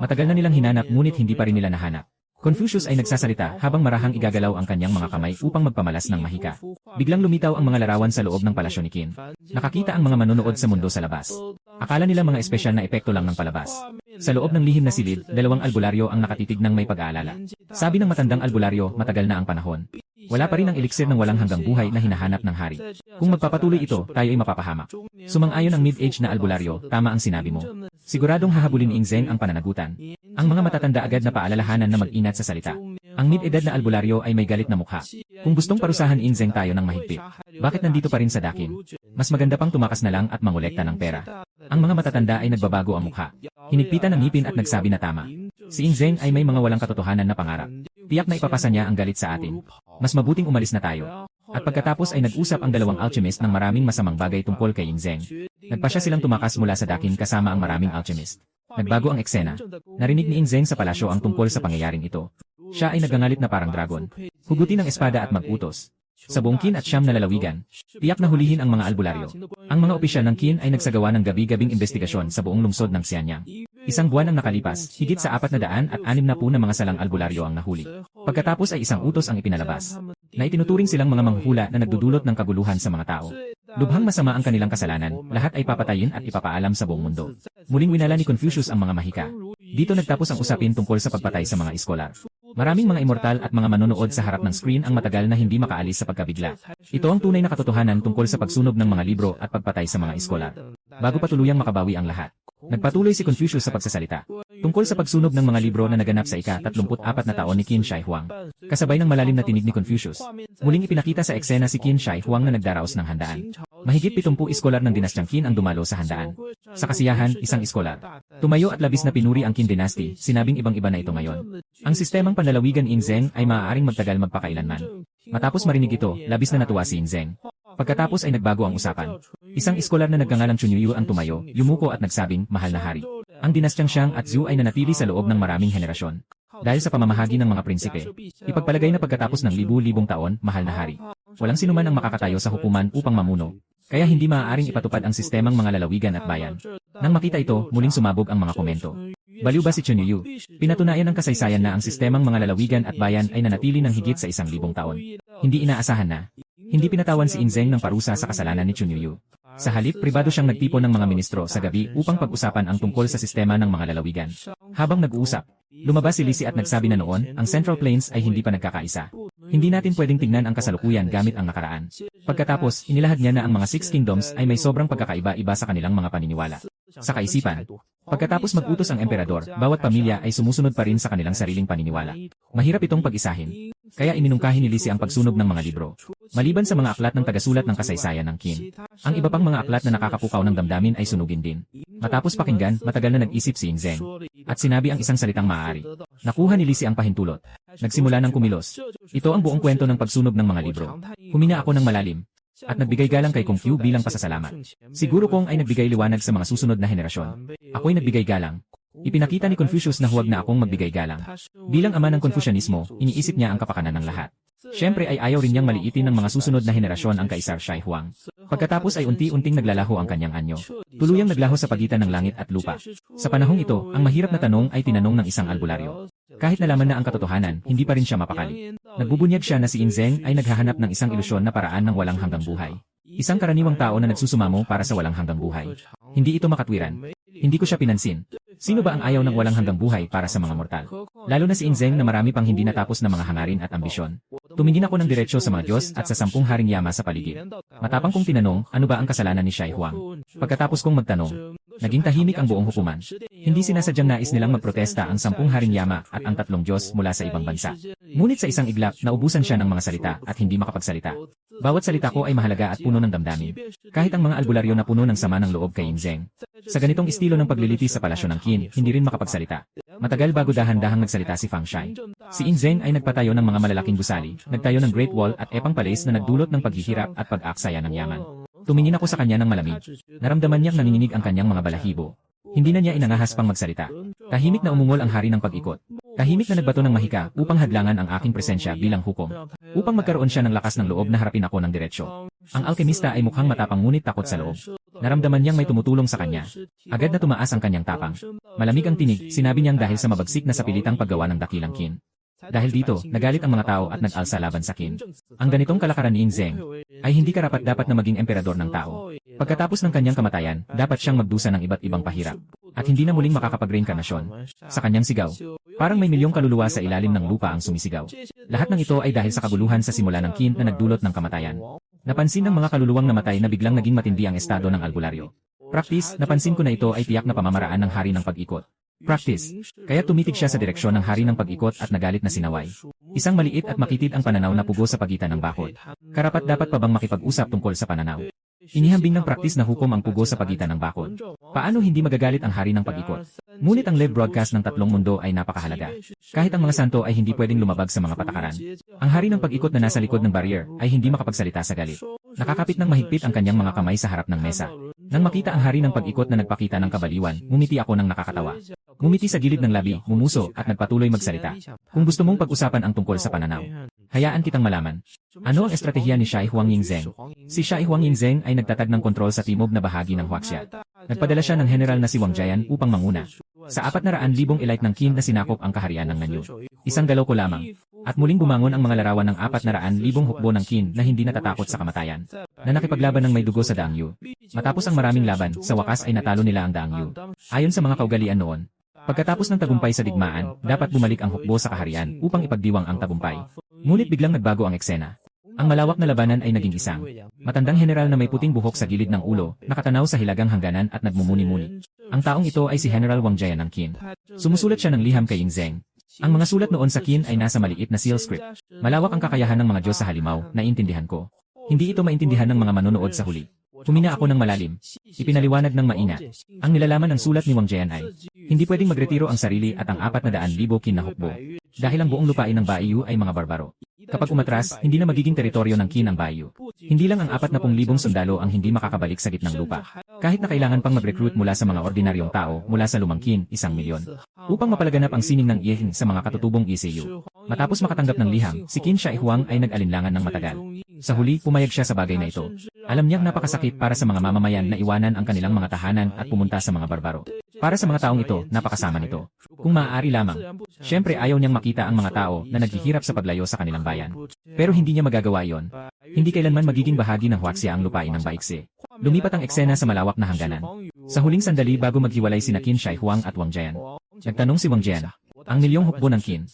Matagal na nilang hinanap ngunit hindi pa rin nila nahanap. Confucius ay nagsasalita habang marahang igagalaw ang kanyang mga kamay upang magpamalas ng mahika. Biglang lumitaw ang mga larawan sa loob ng palasyo ni Qin. Nakakita ang mga manonood sa mundo sa labas. Akala nila mga espesyal na epekto lang ng palabas. Sa loob ng lihim na silid, dalawang albularyo ang nakatitig ng may pag-aalala. Sabi ng matandang albularyo, matagal na ang panahon. Wala pa rin ang eliksir ng walang hanggang buhay na hinahanap ng hari. Kung magpapatuloy ito, tayo ay mapapahamak. Sumang-ayon ang mid-age na albularyo, tama ang sinabi mo. Siguradong hahabulin ni Ing Zeng ang pananagutan. Ang mga matatanda agad na paalalahanan na mag-inat sa salita. Ang mid-edad na albularyo ay may galit na mukha. Kung gustong parusahan ni Ing Zeng tayo ng mahigpit, bakit nandito pa rin sa dakin? Mas maganda pang tumakas na lang at mangolekta ng pera. Ang mga matatanda ay nagbabago ang mukha. Hinigpitan ng ngipin at nagsabi na tama. Si Ing Zeng ay may mga walang katotohanan na pangarap. Tiyak na ipapasa niya ang galit sa atin. Mas mabuting umalis na tayo. At pagkatapos ay nag-usap ang dalawang alchemist ng maraming masamang bagay tungkol kay Ing Zeng. Nagpasya silang tumakas mula sa dakin kasama ang maraming alchemist. Nagbago ang eksena. Narinig ni Ing Zeng sa palasyo ang tungkol sa pangyayaring ito. Siya ay nagangalit na parang dragon. Hugutin ang espada at mag-utos. Sa buong Qin at Siyam na lalawigan, tiyak na hulihin ang mga albularyo. Ang mga opisyal ng Qin ay nagsagawa ng gabi-gabing investigasyon sa buong lungsod ng Xianyang. Isang buwan ang nakalipas, higit sa 460 na mga salang albularyo ang nahuli. Pagkatapos ay isang utos ang ipinalabas, na itinuturing silang mga manghula na nagdudulot ng kaguluhan sa mga tao. Lubhang masama ang kanilang kasalanan, lahat ay papatayin at ipapaalam sa buong mundo. Muling winala ni Confucius ang mga mahika. Dito nagtapos ang usapin tungkol sa pagpatay sa mga iskolar. Maraming mga immortal at mga manonood sa harap ng screen ang matagal na hindi makaalis sa pagkabigla. Ito ang tunay na katotohanan tungkol sa pagsunog ng mga libro at pagpatay sa mga iskolar. Bago pa tuluyang makabawi ang lahat, nagpatuloy si Confucius sa pagsasalita. Tungkol sa pagsunog ng mga libro na naganap sa ika-34 na taon ni Qin Shi Huang. Kasabay ng malalim na tinig ni Confucius, muling ipinakita sa eksena si Qin Shi Huang na nagdaraos ng handaan. Mahigit 70 iskolar ng dinastyang Qin ang dumalo sa handaan. Sa kasiyahan, isang iskolar tumayo at labis na pinuri ang Qin dynasty, sinabing ibang-iba na ito ngayon. Ang sistemang panlalawigan ni Ing Zeng ay maaaring magtagal magpakailanman. Matapos marinig ito, labis na natuwa si Ing Zeng. Pagkatapos ay nagbago ang usapan. Isang iskolar na nagngangalang Chunyu ang tumayo, yumuko at nagsabing, mahal na hari. Ang dinastyang Xiang at Zhou ay nanatili sa loob ng maraming henerasyon. Dahil sa pamamahagi ng mga prinsipe, ipagpalagay na pagkatapos ng libu-libong taon, mahal na hari. Walang sinuman ang makakatayo sa hukuman upang mamuno. Kaya hindi maaaring ipatupad ang sistemang mga lalawigan at bayan. Nang makita ito, muling sumabog ang mga komento. Baliw ba si Chunyu? Pinatunayan ng kasaysayan na ang sistemang mga lalawigan at bayan ay nanatili ng higit sa 1,000 taon. Hindi inaasahan na. Hindi pinatawan si Ing Zeng ng parusa sa kasalanan ni Chunyu. Sa halip, pribado siyang nagtipon ng mga ministro sa gabi upang pag-usapan ang tungkol sa sistema ng mga lalawigan. Habang nag-uusap, lumabas si Lizzie at nagsabi na noon, ang Central Plains ay hindi pa nagkakaisa. Hindi natin pwedeng tingnan ang kasalukuyan gamit ang nakaraan. Pagkatapos, inilahad niya na ang mga Six Kingdoms ay may sobrang pagkakaiba-iba sa kanilang mga paniniwala. Sa kaisipan, pagkatapos mag-utos ang emperador, bawat pamilya ay sumusunod pa rin sa kanilang sariling paniniwala. Mahirap itong pag-isahin. Kaya iminungkahi ni Lizzie ang pagsunog ng mga libro. Maliban sa mga aklat ng tagasulat ng kasaysayan ng Qin, ang iba pang mga aklat na nakakapukaw ng damdamin ay sunugin din. Matapos pakinggan, matagal na nag-isip si Yingzeng. At sinabi ang isang salitang maaari. Nakuha ni Lizzie ang pahintulot. Nagsimula ng kumilos. Ito ang buong kwento ng pagsunog ng mga libro. Humina ako ng malalim. At nagbigay galang kay Kung Fu bilang pasasalamat. Siguro kong ay nagbigay liwanag sa mga susunod na henerasyon. Ako'y nagbigay galang. Ipinakita ni Confucius na huwag na akong magbigay galang. Bilang ama ng Confucianismo, iniisip niya ang kapakanan ng lahat. Siyempre ay ayaw rin niyang maliitin ng mga susunod na henerasyon ang Kaisar Shi Huang. Pagkatapos ay unti-unting naglalaho ang kanyang anyo. Tuluyang naglaho sa pagitan ng langit at lupa. Sa panahong ito, ang mahirap na tanong ay tinanong ng isang albularyo. Kahit nalaman na ang katotohanan, hindi pa rin siya mapakali. Nagbubunyag siya na si Yingzeng ay naghahanap ng isang ilusyon na paraan ng walang hanggang buhay. Isang karaniwang tao na nagsusumamo para sa walang hanggang buhay. Hindi ito makatwiran. Hindi ko siya pinansin. Sino ba ang ayaw ng walang hanggang buhay para sa mga mortal? Lalo na si Yingzeng na marami pang hindi natapos na mga hangarin at ambisyon. Tumingin ako ng diretsyo sa mga Diyos at sa 10 haring yama sa paligid. Matapang kong tinanong, ano ba ang kasalanan ni Shi Huang? Pagkatapos kong magtanong, naging tahimik ang buong hukuman. Hindi sinasadyang nais nilang magprotesta ang 10 haring yama at ang 3 Diyos mula sa ibang bansa. Ngunit sa isang iglap, naubusan siya ng mga salita at hindi makapagsalita. Bawat salita ko ay mahalaga at puno ng damdamin. Kahit ang mga albularyo na puno ng sama ng loob kay Yingzeng. Sa ganitong estilo ng paglilitis sa palasyo ng Qin, hindi rin makapagsalita. Matagal bago dahan-dahang nagsalita si Fang Shi. Si Yingzeng ay nagpatayo ng mga malalaking gusali, nagtayo ng Great Wall at epang palace na nagdulot ng paghihirap at pag-aksaya ng yaman. Tumingin ako sa kanya ng malamig. Naramdaman niyang nanginginig ang kanyang mga balahibo. Hindi na niya inangahas pang magsalita. Tahimik na umungol ang hari ng pag-ikot. Tahimik na nagbato ng mahika upang hadlangan ang aking presensya bilang hukom. Upang magkaroon siya ng lakas ng loob na harapin ako ng diretsyo. Ang alkemista ay mukhang matapang ngunit takot sa loob. Naramdaman niyang may tumutulong sa kanya. Agad na tumaas ang kanyang tapang. Malamig ang tinig, sinabi niyang dahil sa mabagsik na sapilitang paggawa ng dakilang Qin. Dahil dito, nagalit ang mga tao at nag-alsa laban sa Qin. Ang ganitong kalakaran ni Yingzeng ay hindi karapat-dapat na maging emperador ng tao. Pagkatapos ng kanyang kamatayan, dapat siyang magdusa ng iba't ibang pahirap. At hindi na muling makakapag-reinkarnasyon. Sa kanyang sigaw, parang may milyong kaluluwa sa ilalim ng lupa ang sumisigaw. Lahat ng ito ay dahil sa kabuluhan sa simula ng Qin na nagdulot ng kamatayan. Napansin ng mga kaluluwang namatay na biglang naging matindi ang estado ng albularyo. Practice, napansin ko na ito ay tiyak na pamamaraan ng hari ng pag-ikot. Practice. Kaya tumitig siya sa direksyon ng hari ng pag-ikot at nagalit na sinaway. Isang maliit at makitid ang pananaw na pugo sa pagitan ng bakod. Karapat-dapat pa bang makipag-usap tungkol sa pananaw? Inihambing ng praktis na hukom ang pugo sa pagitan ng bakod. Paano hindi magagalit ang hari ng pag-ikot? Ngunit ang live broadcast ng tatlong mundo ay napakahalaga. Kahit ang mga santo ay hindi pwedeng lumabag sa mga patakaran. Ang hari ng pag-ikot na nasa likod ng barrier ay hindi makapagsalita sa galit. Nakakapit ng mahigpit ang kanyang mga kamay sa harap ng mesa. Nang makita ang hari ng pag-ikot na nagpakita ng kabaliwan, ngumiti ako ng nakakatawa. Ngumiti sa gilid ng labi, mumuso, at nagpatuloy magsalita. Kung gusto mong pag-usapan ang tungkol sa pananaw, hayaan kitang malaman. Ano ang estratehiya ni Shi Huang Yingzeng? Si Shi Huang Yingzeng ay nagtatag ng kontrol sa timog na bahagi ng Huaxia. Nagpadala siya ng general na si Wang Jian upang manguna. Sa 400,000 elite ng Qin na sinakop ang kaharian ng Nanyu. Isang galaw ko lamang. At muling bumangon ang mga larawan ng 400,000 hukbo ng Qin na hindi natatakot sa kamatayan. Na nakipaglaban ng may dugo sa Dangyu. Matapos ang maraming laban, sa wakas ay natalo nila ang Dangyu. Ayon sa mga kaugalian noon, pagkatapos ng tagumpay sa digmaan, dapat bumalik ang hukbo sa kaharian upang ipagdiwang ang tagumpay. Ngunit biglang nagbago ang eksena. Ang malawak na labanan ay naging isang matandang general na may puting buhok sa gilid ng ulo, nakatanaw sa hilagang hangganan at nagmumuni-muni. Ang taong ito ay si General Wang Jian ng Qin. Sumusulat siya ng liham kay Yingzeng. Ang mga sulat noon sa Qin ay nasa maliit na seal script. Malawak ang kakayahan ng mga Diyos sa halimaw, naiintindihan ko. Hindi ito maintindihan ng mga manonood sa huli. Humina ako ng malalim. Ipinaliwanag ng maina. Ang nilalaman ng sulat ni Wang Jian ay, hindi pwedeng magretiro ang sarili at ang 400,000 Qin na hukbo. Dahil ang buong lupain ng Baiyu ay mga barbaro. Kapag umatras, hindi na magiging teritoryo ng Qin ang Baiyu. Hindi lang ang 40,000 sundalo ang hindi makakabalik sa gitnang lupa. Kahit na kailangan pang mag-recruit mula sa mga ordinaryong tao mula sa lumang Qin, 1,000,000. Upang mapalaganap ang sining ng Yehing sa mga katutubong ECU. Matapos makatanggap ng liham, si Qin Shi Huang ay nag-alinlangan ng matagal. Sa huli, pumayag siya sa bagay na ito. Alam niyang napakasakit para sa mga mamamayan na iwanan ang kanilang mga tahanan at pumunta sa mga barbaro. Para sa mga taong ito, napakasama nito. Kung maaari lamang, siyempre ayaw niyang makita ang mga tao na naghihirap sa paglayo sa kanilang bayan. Pero hindi niya magagawa iyon. Hindi kailanman magiging bahagi ng Huaxia ang lupain ng Baiksi. Lumipat ang eksena sa malawak na hangganan. Sa huling sandali bago maghiwalay sina Qin Shi Huang at Wang Jian. Nagtanong si Wang Jian, ang milyong hukbo ng Qin.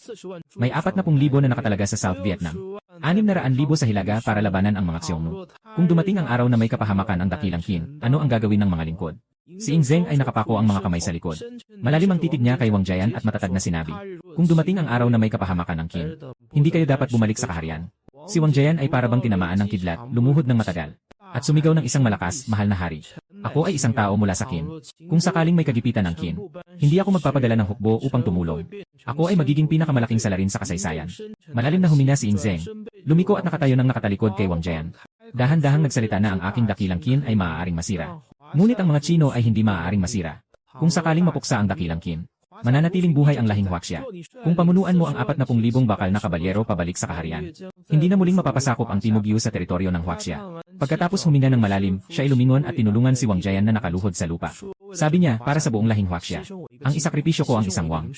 May 40,000 na nakatalaga sa South Vietnam. 600,000 sa Hilaga para labanan ang mga Xiongnu. Kung dumating ang araw na may kapahamakan ang dakilang Qin, ano ang gagawin ng mga lingkod? Si Ying Zeng ay nakapako ang mga kamay sa likod. Malalim ang titig niya kay Wang Jian at matatag na sinabi, kung dumating ang araw na may kapahamakan ng Qin, hindi kayo dapat bumalik sa kaharian. Si Wang Jian ay parabang tinamaan ng kidlat, lumuhod ng matagal, at sumigaw ng isang malakas, mahal na hari. Ako ay isang tao mula sa Qin. Kung sakaling may kagipitan ng Qin, hindi ako magpapadala ng hukbo upang tumulong. Ako ay magiging pinakamalaking salarin sa kasaysayan. Malalim na humina si Ying Zeng. Lumiko at nakatayo ng nakatalikod kay Wang Jian. Dahan-dahang nagsalita na ang aking dakilang Qin ay maaaring masira. Ngunit ang mga Chino ay hindi maaaring masira. Kung sakaling mapuksa ang dakilang Qin, mananatiling buhay ang lahing Huaxia. Kung pamunuan mo ang 40,000 bakal na kabalyero pabalik sa kaharian, hindi na muling mapapasakop ang Timog Yu sa teritoryo ng Huaxia. Pagkatapos huminga ng malalim, siya ay lumingon at tinulungan si Wang Jian na nakaluhod sa lupa. Sabi niya, para sa buong lahing Huaxia, ang isakripisyo ko ang isang Wang.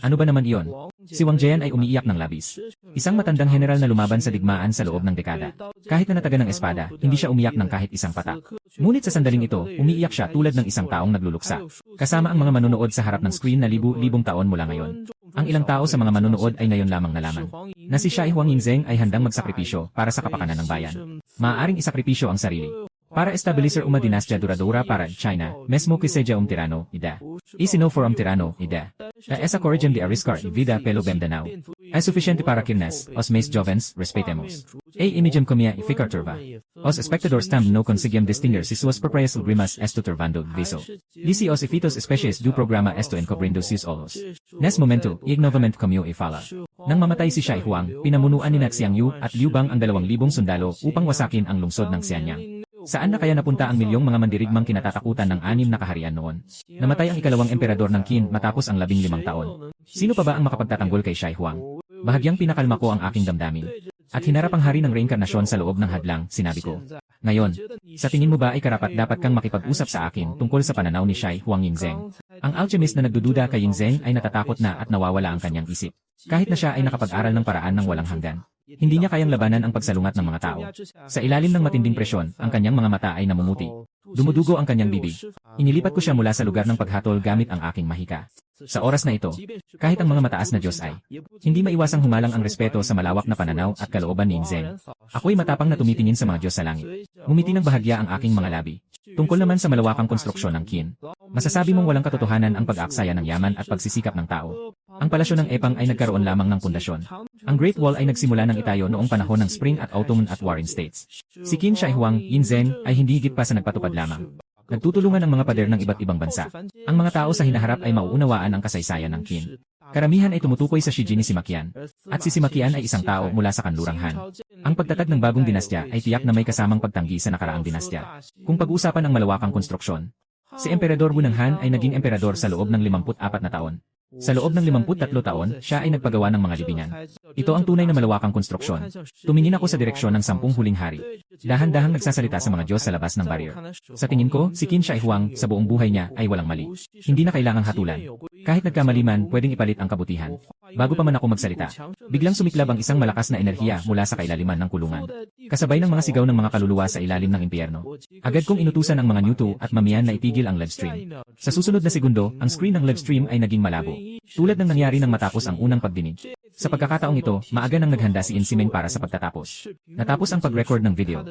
Ano ba naman iyon? Si Wang Jian ay umiiyak ng labis. Isang matandang general na lumaban sa digmaan sa loob ng dekada. Kahit na nataga ng espada, hindi siya umiyak ng kahit isang patak. Ngunit sa sandaling ito, umiiyak siya tulad ng isang taong nagluluksa. Kasama ang mga manonood sa harap ng screen na libu-libong taon mula ngayon. Ang ilang tao sa mga manonood ay ngayon lamang nalaman na si Shi Huang Ying Zeng ay handang magsakripisyo para sa kapakanan ng bayan. Maaaring isakripisyo ang sarili para establisher uma dinastya duradora para China, mesmo que seja tirano, ida. Y si no for tirano, ida. Esa corrigen de arriscar vida pelo Bendanao. Ay suficiente para quienes, os mais jovens, respetemos. A imigem comia y ficar turva. Os espectadores tam no conseguem distinguir si suas proprias grimas esto turvando viso. Disi os ifitos especies du programa esto encobrindo sus olos. Nes momento, ignovament comio y fala. Nang mamatay si Shi Huang, pinamunuan ni Xiang Yu at Liu Bang ang 2,000 sundalo upang wasakin ang lungsod ng Xianyang. Saan na kaya napunta ang milyong mga mandirigmang kinatatakutan ng 6 na kaharian noon? Namatay ang ikalawang emperador ng Qin matapos ang 15 taon. Sino pa ba ang makapagtatanggol kay Shi Huang? Bahagyang pinakalma ko ang aking damdamin. At hinarap ang hari ng reinkarnasyon sa loob ng hadlang, sinabi ko. Ngayon, sa tingin mo ba ay karapat-dapat kang makipag-usap sa akin tungkol sa pananaw ni Shi Huang Ying Zeng? Ang alchemist na nagdududa kay Ying Zeng ay natatakot na at nawawala ang kanyang isip. Kahit na siya ay nakapag-aral ng paraan ng walang hanggan. Hindi niya kayang labanan ang pagsalungat ng mga tao. Sa ilalim ng matinding presyon, ang kanyang mga mata ay namumuti. Dumudugo ang kanyang bibig. Inilipat ko siya mula sa lugar ng paghatol gamit ang aking mahika. Sa oras na ito, kahit ang mga mataas na Diyos ay, hindi maiwasang humalang ang respeto sa malawak na pananaw at kalooban ni Ying Zeng. Ako'y matapang na tumitingin sa mga Diyos sa langit. Ngumiti ng bahagya ang aking mga labi. Tungkol naman sa malawakang konstruksyon ng Qin, masasabi mong walang katotohanan ang pag-aaksaya ng yaman at pagsisikap ng tao. Ang palasyo ng Epang ay nagkaroon lamang ng pundasyon. Ang Great Wall ay nagsimula ng itayo noong panahon ng Spring at Autumn at Warring States. Si Qin Shi Huang Ying Zeng ay hindi higit pa sa nagpatupad lamang. Nagtutulungan ang mga pader ng iba't ibang bansa. Ang mga tao sa hinaharap ay mauunawaan ang kasaysayan ng Qin. Karamihan ay tumutukoy sa Shiji ni Simakian. At si Simakian ay isang tao mula sa kanlurang Han. Ang pagtatag ng bagong dinastya ay tiyak na may kasamang pagtanggi sa nakaraang dinastya. Kung pag-usapan ang malawakang konstruksyon, si Emperador Wu ng Han ay naging emperador sa loob ng 54 na taon. Sa loob ng 53 taon, siya ay nagpagawa ng mga libingan. Ito ang tunay na malawakang konstruksyon. Tumingin ako sa direksyon ng 10 huling hari. Dahan-dahang nagsasalita sa mga Diyos sa labas ng barrier. Sa tingin ko, si Qin Shi Huang sa buong buhay niya ay walang mali. Hindi na kailangang hatulan. Kahit nagkamali man, pwedeng ipalit ang kabutihan. Bago pa man ako magsalita, biglang sumiklab ang isang malakas na enerhiya mula sa kailaliman ng kulungan. Kasabay ng mga sigaw ng mga kaluluwa sa ilalim ng impyerno. Agad kong inutusan ang mga Nyuto at mamiyan na itigil ang livestream. Sa susunod na segundo, ang screen ng livestream ay naging malabo. Tulad ng nangyari nang matapos ang unang pagdinig. Sa pagkakataong ito, maaga nang naghanda si Insimeng para sa pagtatapos. Natapos ang pag-record ng video.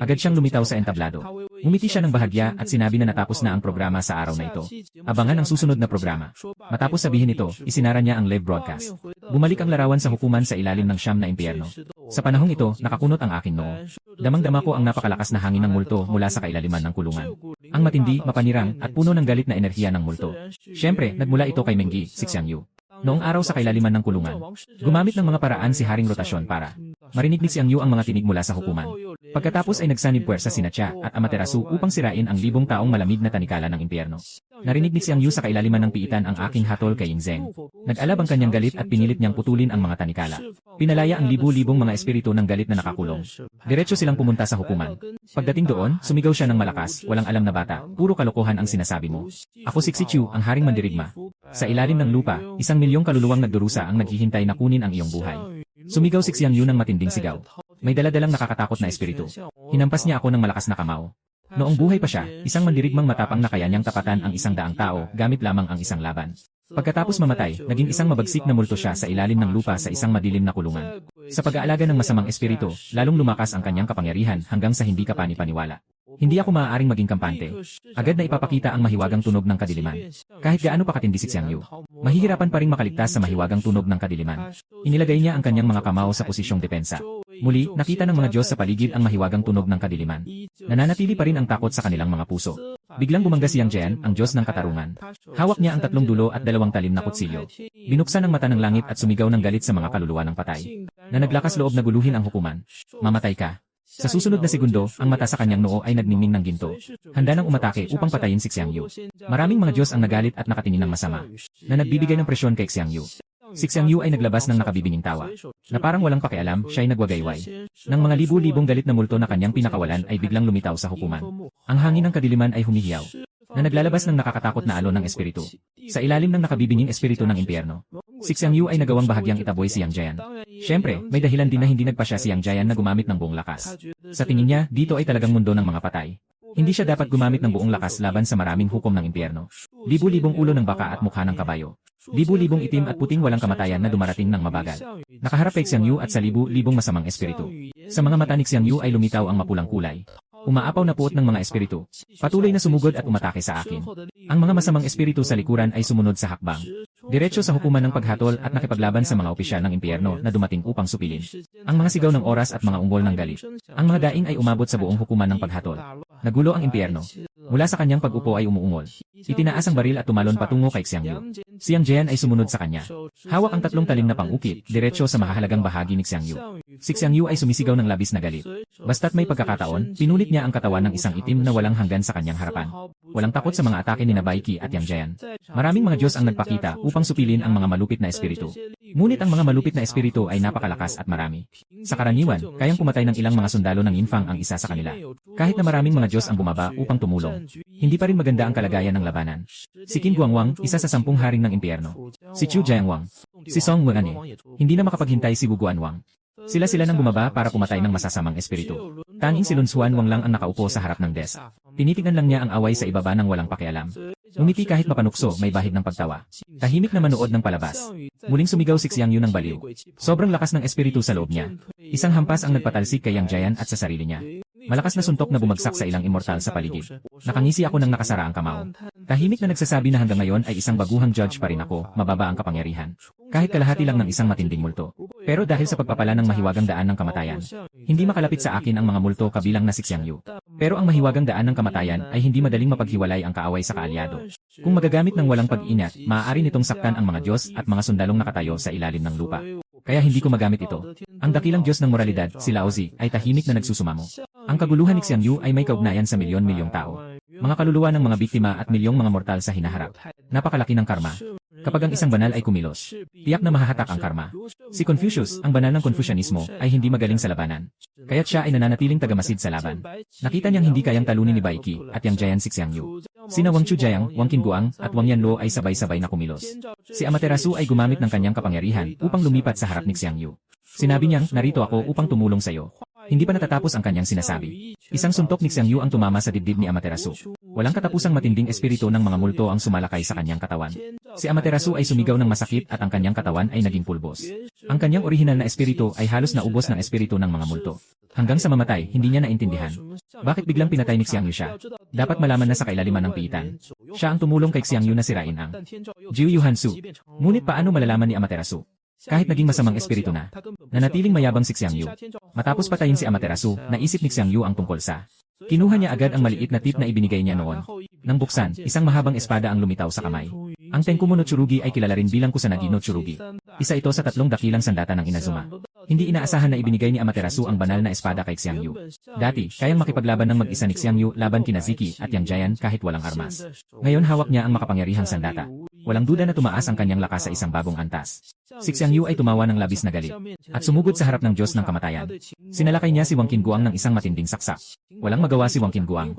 Agad siyang lumitaw sa entablado. Ngumiti siya ng bahagya at sinabi na natapos na ang programa sa araw na ito. Abangan ang susunod na programa. Matapos sabihin ito, isinara niya ang live broadcast. Bumalik ang larawan sa hukuman sa ilalim ng siyam na impyerno. Sa panahong ito, nakakunot ang aking noo. Damang-dama ko ang napakalakas na hangin ng multo mula sa kailaliman ng kulungan. Ang matindi, mapanirang, at puno ng galit na enerhiya ng multo. Siyempre, nagmula ito kay Menggi, Xiang Yu. Noong araw sa kailaliman ng kulungan, gumamit ng mga paraan si Haring Rotasyon para marinig ni Xiang Yu ang mga tinig mula sa hukuman. Pagkatapos ay nagsanib puwersa si Natya at Amaterasu upang sirain ang 1,000 taong malamig na tanikala ng impyerno. Narinig ni Xiang Yu sa kailaliman ng piitan ang aking hatol kay Ying Zeng. Nag-alab ang kanyang galit at pinilit niyang putulin ang mga tanikala. Pinalaya ang libu-libong mga espiritu ng galit na nakakulong. Diretso silang pumunta sa hukuman. Pagdating doon, sumigaw siya ng malakas, walang alam na bata, puro kalokohan ang sinasabi mo. Ako si Xiqiu, ang haring mandirigma. Sa ilalim ng lupa, 1,000,000 kaluluwang nagdurusa ang naghihintay na kunin ang iyong buhay. Sumigaw si Xiang Yu ng matinding sigaw. May daladalang nakakatakot na espiritu. Hinampas niya ako ng malakas na kamao. Noong buhay pa siya, isang mandirigmang matapang na kaya niyang tapatan ang 100 tao gamit lamang ang isang laban. Pagkatapos mamatay, naging isang mabagsik na multo siya sa ilalim ng lupa sa isang madilim na kulungan. Sa pag-aalaga ng masamang espiritu, lalong lumakas ang kanyang kapangyarihan hanggang sa hindi ka panipaniwala. Hindi ako maaaring maging kampante. Agad na ipapakita ang mahiwagang tunog ng kadiliman. Kahit gaano pa katindi si Xiang Yu, mahihirapan pa ring makaligtas sa mahiwagang tunog ng kadiliman. Inilagay niya ang kanyang mga kamao sa posisyong depensa. Muli, nakita ng mga Diyos sa paligid ang mahiwagang tunog ng kadiliman. Nananatili pa rin ang takot sa kanilang mga puso. Biglang bumangga si Yang Jian, ang Diyos ng katarungan. Hawak niya ang 3 dulo at 2 talim na kutsilyo. Binuksan ang mata ng langit at sumigaw ng galit sa mga kaluluwa ng patay, na naglakas loob na guluhin ang hukuman. Mamatay ka. Sa susunod na segundo, ang mata sa kanyang noo ay nagningning ng ginto. Handa nang umatake upang patayin si Xiang Yu. Maraming mga Diyos ang nagalit at nakatingin ng masama, na nagbibigay ng presyon kay Xiang Yu. Si Xiang Yu ay naglabas ng nakabibinging tawa, na parang walang pakialam, siya'y nagwagayway. Nang mga libu-libong galit na multo na kanyang pinakawalan ay biglang lumitaw sa hukuman. Ang hangin ng kadiliman ay humihiyaw, na naglalabas ng nakakatakot na alon ng espiritu. Sa ilalim ng nakabibinging espiritu ng impyerno, si Xiang Yu ay nagawang bahagyang itaboy si Yang Jian. Siyempre, may dahilan din na hindi nagpasya si Yang Jian na gumamit ng buong lakas. Sa tingin niya, dito ay talagang mundo ng mga patay. Hindi siya dapat gumamit ng buong lakas laban sa maraming hukom ng impyerno. Libu-libong ulo ng baka at mukha ng kabayo. Libu-libong itim at puting walang kamatayan na dumarating ng mabagal. Nakaharap kay Xiang Yu at sa libu-libong masamang espiritu. Sa mga mata ni Xiang Yu ay lumitaw ang mapulang kulay. Umaapaw na puot ng mga espiritu. Patuloy na sumugod at umatake sa akin. Ang mga masamang espiritu sa likuran ay sumunod sa hakbang. Diretso sa hukuman ng paghatol at nakipaglaban sa mga opisyal ng impyerno na dumating upang supilin. Ang mga sigaw ng oras at mga ungol ng galit. Ang mga daing ay umabot sa buong hukuman ng paghatol. Nagulo ang impyerno. Mula sa kanyang pag-upo ay umuungol. Itinaas ang baril at tumalon patungo kay Xiang Yu. Si Yang Jian ay sumunod sa kanya. Hawak ang 3 talim na pang-ukit, diretso sa mahahalagang bahagi ni Xiang Yu. Si Xiang Yu ay sumisigaw ng labis na galit. Basta't may pagkakataon, pinulit niya ang katawan ng isang itim na walang hanggan sa kanyang harapan. Walang takot sa mga atake ni Bai Qi at Yang Jian. Maraming mga Diyos ang nagpakita upang supilin ang mga malupit na espiritu. Ngunit ang mga malupit na espiritu ay napakalakas at marami. Sa karaniwan, kayang pumatay ng ilang mga sundalo ng Yinfang ang isa sa kanila. Kahit na maraming mga Diyos ang bumaba upang tumulong, hindi pa rin maganda ang kalagayan ng labanan. Si Qin Guangwang, isa sa 10 haring ng impyerno. Si Chu Jiangwang. Si Song Wen'e. Hindi na makapaghintay si Wu Guanwang. Sila nang bumaba para pumatay ng masasamang espiritu. Tanging si Lun Xuanwang lang ang nakaupo sa harap ng desk. Tinitignan lang niya ang away sa ibaba ng walang pakialam. Ngumiti kahit mapanukso, may bahid ng pagtawa. Tahimik na manood ng palabas. Muling sumigaw si Xiang Yu ng baliw. Sobrang lakas ng espiritu sa loob niya. Isang hampas ang nagpatalsik kay Yang Jian at sa sarili niya. Malakas na suntok na bumagsak sa ilang immortal sa paligid. Nakangisi ako nang nakasara ang kamao. Tahimik na nagsasabi na hanggang ngayon ay isang baguhang judge pa rin ako, mababa ang kapangyarihan. Kahit kalahati lang ng isang matinding multo. Pero dahil sa pagpapala ng mahiwagang daan ng kamatayan, hindi makalapit sa akin ang mga multo kabilang na si Xiang Yu. Pero ang mahiwagang daan ng kamatayan ay hindi madaling mapaghiwalay ang kaaway sa kaalyado. Kung magagamit ng walang pag-ingat, maaari nitong saktan ang mga Diyos at mga sundalong nakatayo sa ilalim ng lupa. Kaya hindi ko magamit ito. Ang dakilang Diyos ng moralidad, si Lao Zi, ay tahimik na nagsusumamo. Ang kaguluhan ni Xiang Yu ay may kaugnayan sa milyon-milyong tao. Mga kaluluwa ng mga biktima at milyong mga mortal sa hinaharap. Napakalaki ng karma. Kapag ang isang banal ay kumilos, tiyak na mahahatak ang karma. Si Confucius, ang banal ng Confucianismo, ay hindi magaling sa labanan. Kaya't siya ay nananatiling tagamasid sa laban. Nakita niyang hindi kayang talunin ni Bai Qi at Yang Jian si Xiang Yu. Sina Wang Chujiang, Wang Qinguang, at Wang Yanluo ay sabay-sabay na kumilos. Si Amaterasu ay gumamit ng kanyang kapangyarihan upang lumipat sa harap ni Xiang Yu. Sinabi niyang, narito ako upang tumulong sa iyo. Hindi pa natatapos ang kanyang sinasabi. Isang suntok ni Xiang Yu ang tumama sa dibdib ni Amaterasu. Walang katapusang matinding espiritu ng mga multo ang sumalakay sa kanyang katawan. Si Amaterasu ay sumigaw ng masakit at ang kanyang katawan ay naging pulbos. Ang kanyang orihinal na espiritu ay halos naubos ng espiritu ng mga multo. Hanggang sa mamatay, hindi niya naintindihan. Bakit biglang pinatay ni Xiang Yu siya? Dapat malaman na sa kailaliman ng piitan. Siya ang tumulong kay Xiang Yu na sirain ang Jiu Yu Hansu. Ngunit paano malalaman ni Amaterasu? Kahit naging masamang espiritu na, nanatiling mayabang si Xiang Yu. Matapos patayin si Amaterasu, naisip ni Xiang Yu ang tungkol sa. Kinuha niya agad ang maliit na tip na ibinigay niya noon. Nang buksan, isang mahabang espada ang lumitaw sa kamay. Ang Tenkumo no Tsurugi ay kilala rin bilang Kusanagi no Tsurugi. Isa ito sa 3 dakilang sandata ng Inazuma. Hindi inaasahan na ibinigay ni Amaterasu ang banal na espada kay Xiang Yu. Dati, kayang makipaglaban ng mag-isa ni Xiang Yu laban kina Ziki at Yang Jian kahit walang armas. Ngayon hawak niya ang makapangyarihang sandata. Walang duda na tumaas ang kanyang lakas sa isang bagong antas. Si Xiang Yu ay tumawa ng labis na galit at sumugod sa harap ng Diyos ng kamatayan. Sinalakay niya si Wang Qinguang ng isang matinding saksak. Walang magawa si Wang Qinguang.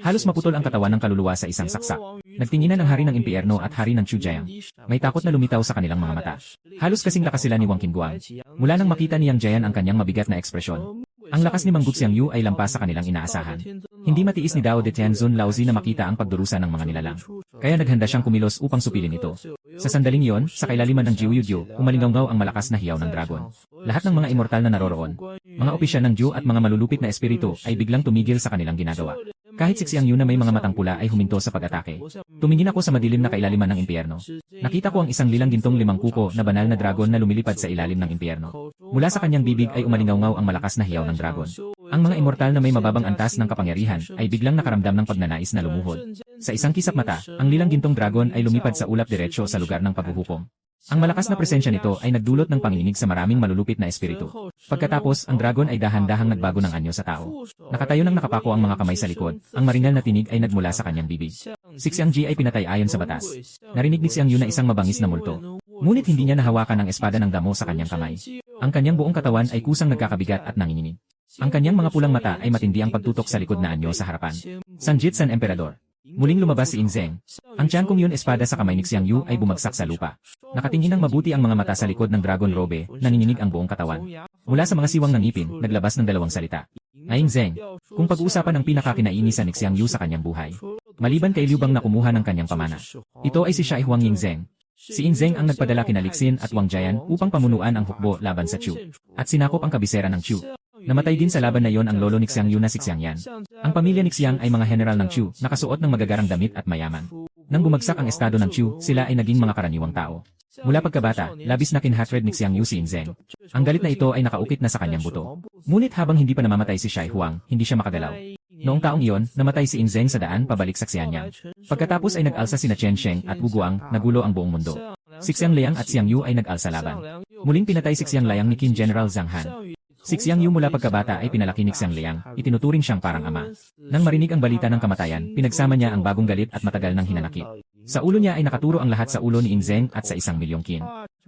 Halos maputol ang katawan ng kaluluwa sa isang saksak. Nagtinginan ang hari ng impyerno at hari ng Chujiang. May takot na lumitaw sa kanilang mga mata. Halos kasing lakas sila ni Wang Qinguang. Mula nang makita ni Yang Jian ang kanyang mabigat na ekspresyon, Ang lakas ni Manggut Xiang Yu ay lampas sa kanilang inaasahan. Hindi matiis ni Dao de Tianzun Laozi na makita ang pagdurusa ng mga nilalang. Kaya naghanda siyang kumilos upang supilin ito. Sa sandaling iyon, sa kailaliman ng Jiu Yu umalingaw ang malakas na hiyaw ng dragon. Lahat ng mga immortal na naroroon, mga opisyal ng Jiu at mga malulupit na espiritu ay biglang tumigil sa kanilang ginagawa. Kahit si Xiang Yu na may mga matang pula ay huminto sa pag-atake. Tumingin ako sa madilim na kailaliman ng impyerno. Nakita ko ang isang lilang gintong limang kuko na banal na dragon na lumilipad sa ilalim ng impyerno. Mula sa kanyang bibig ay umalingaw ang malakas na hiyaw ng dragon. Ang mga immortal na may mababang antas ng kapangyarihan ay biglang nakaramdam ng pagnanais na lumuhod. Sa isang kisap mata, ang lilang gintong dragon ay lumipad sa ulap diretsyo sa lugar ng paghuhukom. Ang malakas na presensya nito ay nagdulot ng panginginig sa maraming malulupit na espiritu. Pagkatapos, ang dragon ay dahan-dahang nagbago ng anyo sa tao. Nakatayo ng nakapako ang mga kamay sa likod, ang maringal na tinig ay nagmula sa kanyang bibig. Si Xiang Ji ay pinatay ayon sa batas. Narinig ni Xiang Yu na isang mabangis na multo. Ngunit hindi niya nahawakan ang espada ng damo sa kanyang kamay. Ang kanyang buong katawan ay kusang nagkakabigat at nanginginig. Ang kanyang mga pulang mata ay matindi ang pagtutok sa likod na anyo sa harapan. Sanjit San Emperador. Muling lumabas si Inzeng. Ang tiyan kong yun espada sa kamay ni Xiang Yu ay bumagsak sa lupa. Nakatingin ng mabuti ang mga mata sa likod ng dragon robe, nanginginig ang buong katawan. Mula sa mga siwang ng ngipin, naglabas ng dalawang salita. Aing Zeng, kung pag-uusapan ang pinakakinainisan ni Xiang Yu sa kanyang buhay, maliban kay Liu Bang na kumuha ng kanyang pamana, ito ay si Shai Huang Yingzeng. Si Inzeng ang nagpadala kina Lixin at Wang Jian upang pamunuan ang hukbo laban sa Chu, at sinakop ang kabisera ng Chu. Namatay din sa laban na yon ang lolo ni Xiang Yu na si Xiang Yan. Ang pamilya ni Xiang ay mga general ng Chu, nakasuot ng magagarang damit at mayaman. Nang bumagsak ang estado ng Chu, sila ay naging mga karaniwang tao. Mula pagkabata, labis na kinhatred ni Xiang Yu si Inzeng. Ang galit na ito ay nakaukit na sa kanyang buto. Ngunit habang hindi pa namamatay si Shai Huang, hindi siya makagalaw. Noong taong iyon, namatay si Inzeng sa daan pabalik sa Xianyang. Pagkatapos ay nag-alsa sina Chen Sheng at Wu Guang, nagulo ang buong mundo. Si Xiang Liang at Xiang Yu ay nag-alsa laban. Muling pinatay si Xiang Liang ni Qin General Zhang Han. Si Xiang Yu mula pagkabata ay pinalaki ni Xiang Liang, itinuturing siyang parang ama. Nang marinig ang balita ng kamatayan, pinagsama niya ang bagong galit at matagal ng hinanakit. Sa ulo niya ay nakaturo ang lahat sa ulo ni Inzeng at sa 1,000,000 kin.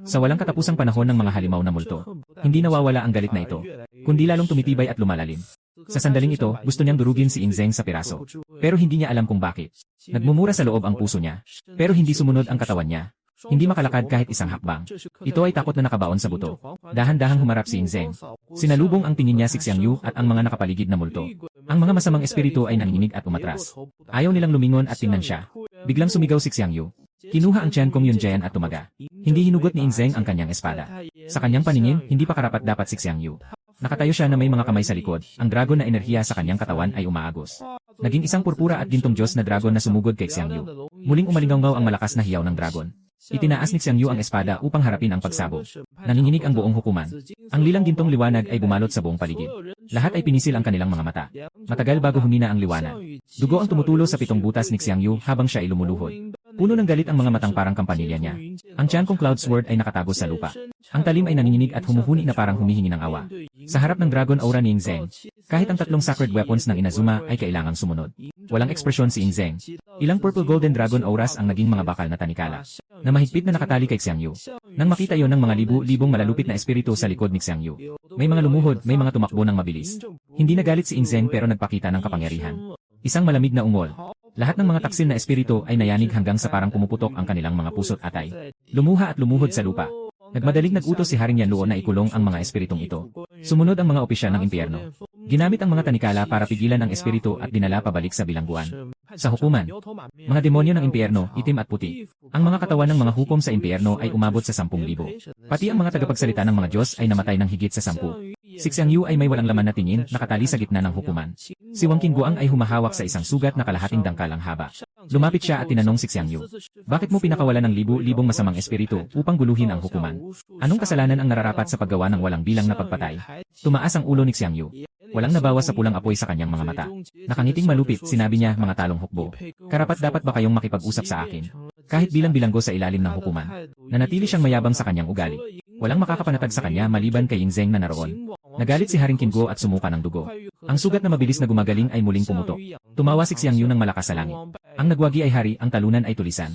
Sa walang katapusang panahon ng mga halimaw na multo, hindi nawawala ang galit na ito, kundi lalong tumitibay at lumalalim. Sa sandaling ito, gusto niyang durugin si Inzeng sa piraso. Pero hindi niya alam kung bakit. Nagmumura sa loob ang puso niya, pero hindi sumunod ang katawan niya. Hindi makalakad kahit isang hakbang. Ito ay takot na nakabaon sa buto. Dahan-dahang humarap si Inzeng. Sinalubong ang tingin niya si Xiang Yu at ang mga nakapaligid na multo. Ang mga masamang espiritu ay nanginginig at umatras. Ayaw nilang lumingon at tingnan siya. Biglang sumigaw si Xiang Yu. Kinuha ang tiyan kong Yun Jian at tumaga. Hindi hinugot ni Inzeng ang kanyang espada. Sa kanyang paningin, hindi pa karapat-dapat si Xiang Yu. Nakatayo siya na may mga kamay sa likod, ang dragon na enerhiya sa kanyang katawan ay umaagos. Naging isang purpura at gintong Diyos na dragon na sumugod kay Xiang Yu. Muling umalingaw ang malakas na hiyaw ng dragon. Itinaas ni Xiang Yu ang espada upang harapin ang pagsabog. Nanginginig ang buong hukuman. Ang lilang gintong liwanag ay bumalot sa buong paligid. Lahat ay pinisil ang kanilang mga mata. Matagal bago humina ang liwanag. Dugo ang tumutulo sa 7 butas ni Xiang Yu habang siya ay lumuluhod. Puno ng galit ang mga matang parang kampanilya niya. Ang tiyan kong Cloud Sword ay nakatago sa lupa. Ang talim ay nanginginig at humuhuni na parang humihingi ng awa. Sa harap ng Dragon Aura ni Inzeng, kahit ang 3 sacred weapons ng Inazuma ay kailangang sumunod. Walang ekspresyon si Inzeng. Ilang Purple Golden Dragon Auras ang naging mga bakal na tanikala, na mahigpit na nakatali kay Xiang Yu. Nang makita yon ng mga libu-libong malalupit na espiritu sa likod ni Xiang Yu, may mga lumuhod, may mga tumakbo ng mabilis. Hindi nagalit si Inzeng pero nagpakita ng kapangyarihan. Isang malamig na ungol. Lahat ng mga taksil na espiritu ay nayanig hanggang sa parang pumuputok ang kanilang mga puso't atay. Lumuha at lumuhod sa lupa. Nagmadaling nag-utos si Haring Yanluo na ikulong ang mga espiritong ito. Sumunod ang mga opisyal ng impyerno. Ginamit ang mga tanikala para pigilan ang espiritu at dinala pabalik sa bilangguan. Sa hukuman, mga demonyo ng impyerno, itim at puti. Ang mga katawan ng mga hukom sa impyerno ay umabot sa 10,000. Pati ang mga tagapagsalita ng mga Diyos ay namatay ng higit sa 10. Si Xiang Yu ay may walang laman na tingin, nakatali sa gitna ng hukuman. Si Wang Qingguang ay humahawak sa isang sugat na kalahating dangkalang haba. Lumapit siya at tinanong si Xiang Yu, "Bakit mo pinakawalan ng libu-libong masamang espiritu upang guluhin ang hukuman? Anong kasalanan ang nararapat sa paggawa ng walang bilang na pagpatay?" Tumaas ang ulo ni Xiang Yu. Walang nabawas sa pulang apoy sa kanyang mga mata. Nakangiting malupit, sinabi niya, "Mga talong hukbo, karapat-dapat ba kayong makipag-usap sa akin? Kahit bilang bilanggo sa ilalim ng hukuman." Nanatili siyang mayabang sa kanyang ugali. Walang makakapanatag sa kanya maliban kay Inzeng na naroon. Nagalit si Haring Qingguo at sumuka ng dugo. Ang sugat na mabilis na gumagaling ay muling pumutok. Tumawa si Xiang Yu ng malakas sa langit. Ang nagwagi ay hari, ang talunan ay tulisan.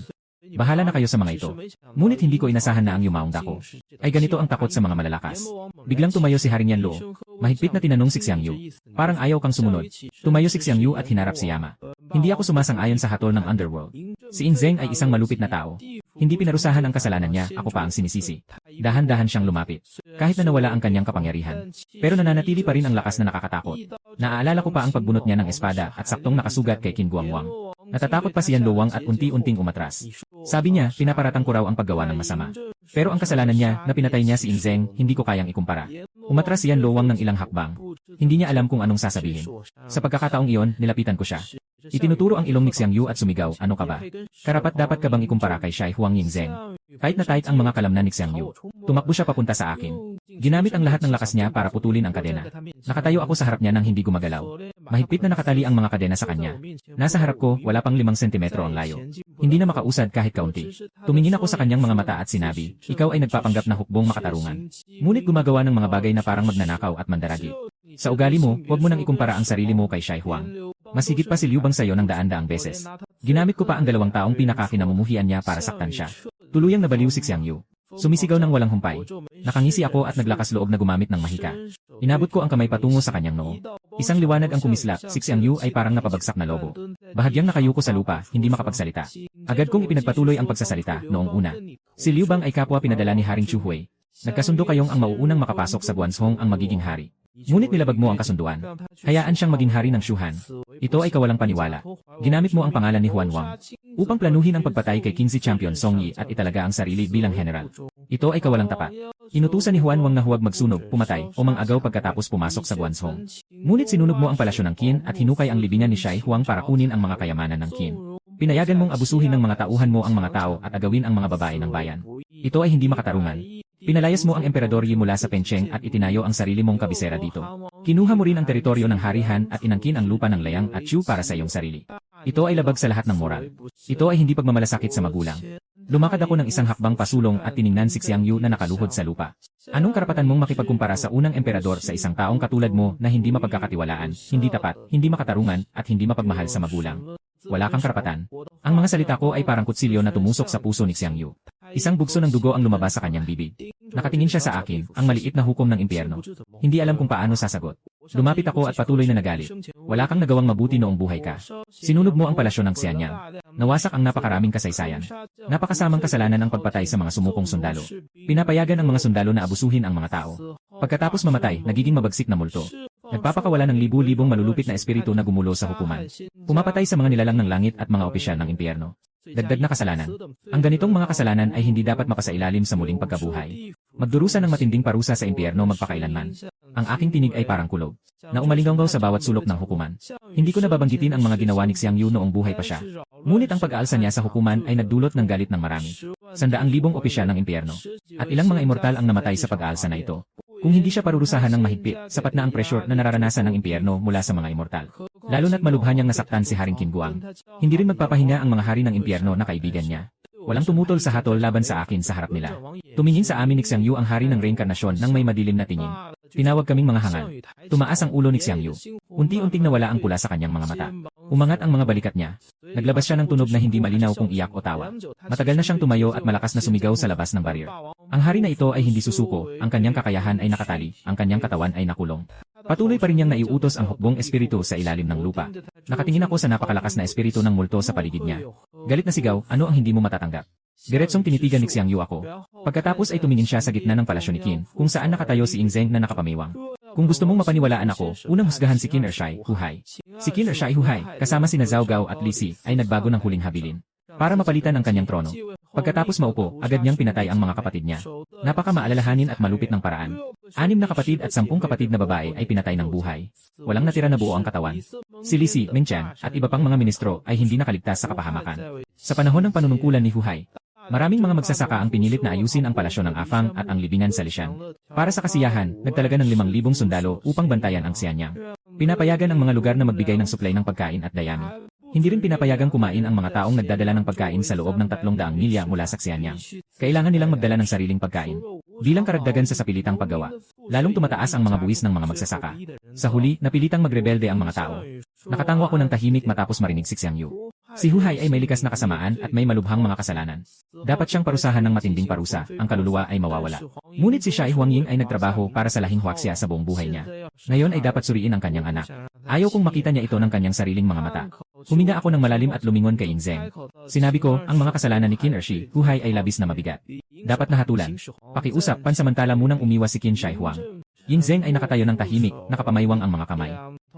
Bahala na kayo sa mga ito. Ngunit hindi ko inasahan na ang yumaong dako ay ganito ang takot sa mga malalakas. Biglang tumayo si Haring Yanluo. Mahigpit na tinanong si Xiang Yu. "Parang ayaw kang sumunod." Tumayo si Xiang Yu at hinarap si Yama. "Hindi ako sumasang-ayon sa hatol ng underworld. Si Inzeng ay isang malupit na tao. Hindi pinarusahan ang kasalanan niya, ako pa ang sinisisi. Dahan-dahan siyang lumapit. Kahit na nawala ang kanyang kapangyarihan. Pero nananatili pa rin ang lakas na nakakatakot. Naaalala ko pa ang pagbunot niya ng espada at saktong nakasugat kay Qin Guangwang. Natatakot pa si Yan Luwang at unti-unting umatras. Sabi niya, pinaparatang ko raw ang paggawa ng masama. Pero ang kasalanan niya, na pinatay niya si Ing Zeng, hindi ko kayang ikumpara. Umatras si Yan Luwang ng ilang hakbang. Hindi niya alam kung anong sasabihin. Sa pagkakataong iyon, nilapitan ko siya. Itinuturo ang ilong ni Xiang Yu at sumigaw, ano ka ba? Karapat dapat ka bang ikumpara kay Shai Huang Ying Zeng? Kahit na tight ang mga kalamnan ni Xiang Yu, tumakbo siya papunta sa akin. Ginamit ang lahat ng lakas niya para putulin ang kadena. Nakatayo ako sa harap niya nang hindi gumagalaw. Mahigpit na nakatali ang mga kadena sa kanya. Nasa harap ko, wala pang 5 sentimetro ang layo. Hindi na makausad kahit kaunti. Tumingin ako sa kanyang mga mata at sinabi, ikaw ay nagpapanggap na hukbong makatarungan. Ngunit gumagawa ng mga bagay na parang magnanakaw at mandaragi. Sa ugali mo, huwag mo nang ikumpara ang sarili mo kay Shai Huang. Mas higit pa si Liu Bang sa'yo ng daan-daang beses. Ginamit ko pa ang 2 taong pinakakinamumuhian niya para saktan siya. Tuluyang nabaliw si Xiang Yu. Sumisigaw ng walang humpay. Nakangisi ako at naglakas loob na gumamit ng mahika. Inabot ko ang kamay patungo sa kanyang noo. Isang liwanag ang kumislap, si Xiang Yu ay parang napabagsak na lobo. Bahagyang nakayuko sa lupa, hindi makapagsalita. Agad kong ipinagpatuloy ang pagsasalita noong una. Si Liu Bang ay kapwa pinadala ni Haring Chu Hui. Nagkasundo kayong ang mauunang makapasok sa Guanzhong ang magiging hari. Ngunit nilabag mo ang kasunduan. Hayaan siyang maging hari ng Shuhan. Ito ay kawalang paniwala. Ginamit mo ang pangalan ni Huan Wang upang planuhin ang pagpatay kay Qingzi Champion Song Yi at italaga ang sarili bilang general. Ito ay kawalang tapat. Inutusan ni Huan Wang na huwag magsunog, pumatay, o mang-agaw pagkatapos pumasok sa Guanzhong. Ngunit sinunog mo ang palasyo ng Qin at hinukay ang libingan ni Shai Huang para kunin ang mga kayamanan ng Qin. Pinayagan mong abusuhin ng mga tauhan mo ang mga tao at agawin ang mga babae ng bayan. Ito ay hindi makatarungan. Pinalayas mo ang emperador Yi mula sa Pencheng at itinayo ang sarili mong kabisera dito. Kinuha mo rin ang teritoryo ng harihan at inangkin ang lupa ng Layang at Chu para sa iyong sarili. Ito ay labag sa lahat ng moral. Ito ay hindi pagmamalasakit sa magulang. Lumakad ako ng isang hakbang pasulong at tiningnan si Xiang Yu na nakaluhod sa lupa. Anong karapatan mong makipagkumpara sa unang emperador sa isang taong katulad mo na hindi mapagkakatiwalaan, hindi tapat, hindi makatarungan, at hindi mapagmahal sa magulang? Wala kang karapatan. Ang mga salita ko ay parang kutsilyo na tumusok sa puso ni Xiang Yu. Isang bugso ng dugo ang lumabas sa kanyang bibig. Nakatingin siya sa akin, ang maliit na hukom ng impyerno. Hindi alam kung paano sasagot. Lumapit ako at patuloy na nagalit. Wala kang nagawang mabuti noong buhay ka. Sinunog mo ang palasyo ng Xianyang. Nawasak ang napakaraming kasaysayan. Napakasamang kasalanan ang pagpatay sa mga sumukong sundalo. Pinapayagan ang mga sundalo na abusuhin ang mga tao. Pagkatapos mamatay, nagiging mabagsik na multo. Nagpapakawala ng libu-libong malulupit na espiritu na gumulo sa hukuman. Pumapatay sa mga nilalang ng langit at mga opisyal ng impyerno. Dagdag na kasalanan. Ang ganitong mga kasalanan ay hindi dapat mapasailalim sa muling pagkabuhay. Magdurusa ng matinding parusa sa impyerno magpakailanman. Ang aking tinig ay parang kulog, na umalinggaw sa bawat sulok ng hukuman. Hindi ko nababanggitin ang mga ginawa ni Xiang Yu noong buhay pa siya. Ngunit ang pag-aalsa niya sa hukuman ay nagdulot ng galit ng marami. 100,000 opisyal ng impyerno. At ilang mga immortal ang namatay sa pag-aalsa na ito. Kung hindi siya parurusahan ng mahigpit, sapat na ang pressure na nararanasan ng impyerno mula sa mga immortal. Lalo na't malubha niyang nasaktan si Haring Qin Guang. Hindi rin magpapahinga ang mga hari ng impyerno na kaibigan niya. Walang tumutol sa hatol laban sa akin sa harap nila. Tumingin sa amin ni Xiang Yu ang hari ng reinkarnasyon ng may madilim na tingin. Tinawag kaming mga hangal. Tumaas ang ulo ni Xiang Yu. Unti-unting nawala ang pula sa kanyang mga mata. Umangat ang mga balikat niya. Naglabas siya ng tunog na hindi malinaw kung iyak o tawa. Matagal na siyang tumayo at malakas na sumigaw sa labas ng barrier. Ang hari na ito ay hindi susuko, ang kanyang kakayahan ay nakatali, ang kanyang katawan ay nakulong. Patuloy pa rin niyang naiutos ang hukbong espiritu sa ilalim ng lupa. Nakatingin ako sa napakalakas na espiritu ng multo sa paligid niya. Galit na sigaw, ano ang hindi mo matatanggap? Diretsong tinitigan ni Xiang Yu ako. Pagkatapos ay tumingin siya sa gitna ng palasyo ni Qin, kung saan nakatayo si Ing Zeng na nakapamiwang. Kung gusto mong mapaniwalaan ako, unang husgahan si Qin Ershai Huhai. Si Qin Ershai Huhai, kasama sina Zhao Gao at Li Si, ay nagbago ng huling habilin para mapalitan ang kanyang trono. Pagkatapos maupo, agad niyang pinatay ang mga kapatid niya. Napaka-maalalahanin at malupit ng paraan. 6 na kapatid at 10 kapatid na babae ay pinatay ng buhay. Walang natira na buo ang katawan. Si Li Si, Meng Tian, at iba pang mga ministro ay hindi nakaligtas sa kapahamakan. Sa panahon ng panunungkulan ni Huhai, maraming mga magsasaka ang pinilit na ayusin ang palasyo ng Afang at ang libingan sa Lishan. Para sa kasiyahan, nagtalaga ng 5,000 sundalo upang bantayan ang Xianyang. Pinapayagan ang mga lugar na magbigay ng supply ng pagkain at dayami. Hindi rin pinapayagang kumain ang mga taong nagdadala ng pagkain sa loob ng 300 milya mula sa Xianyang. Kailangan nilang magdala ng sariling pagkain. Bilang karagdagan sa sapilitang paggawa, lalong tumataas ang mga buwis ng mga magsasaka. Sa huli, napilitang magrebelde ang mga tao. Nakatango ako ng tahimik matapos marinig si Xiang Yu. Si Huhai ay may likas na kasamaan at may malubhang mga kasalanan. Dapat siyang parusahan ng matinding parusa, ang kaluluwa ay mawawala. Ngunit si Shai Huangying ay nagtrabaho para sa lahing huaksya sa buong buhay niya. Ngayon ay dapat suriin ang kanyang anak. Ayaw kong makita niya ito ng kanyang sariling mga mata. Huminga ako ng malalim at lumingon kay Ying Zeng. Sinabi ko, ang mga kasalanan ni Qin Ershi, Huhai ay labis na mabigat. Dapat na hatulan. Pakiusap, pansamantala munang umiwas si Qin Shai Huang. Ying Zeng ay nakatayo ng tahimik, nakapamaywang ang mga kamay.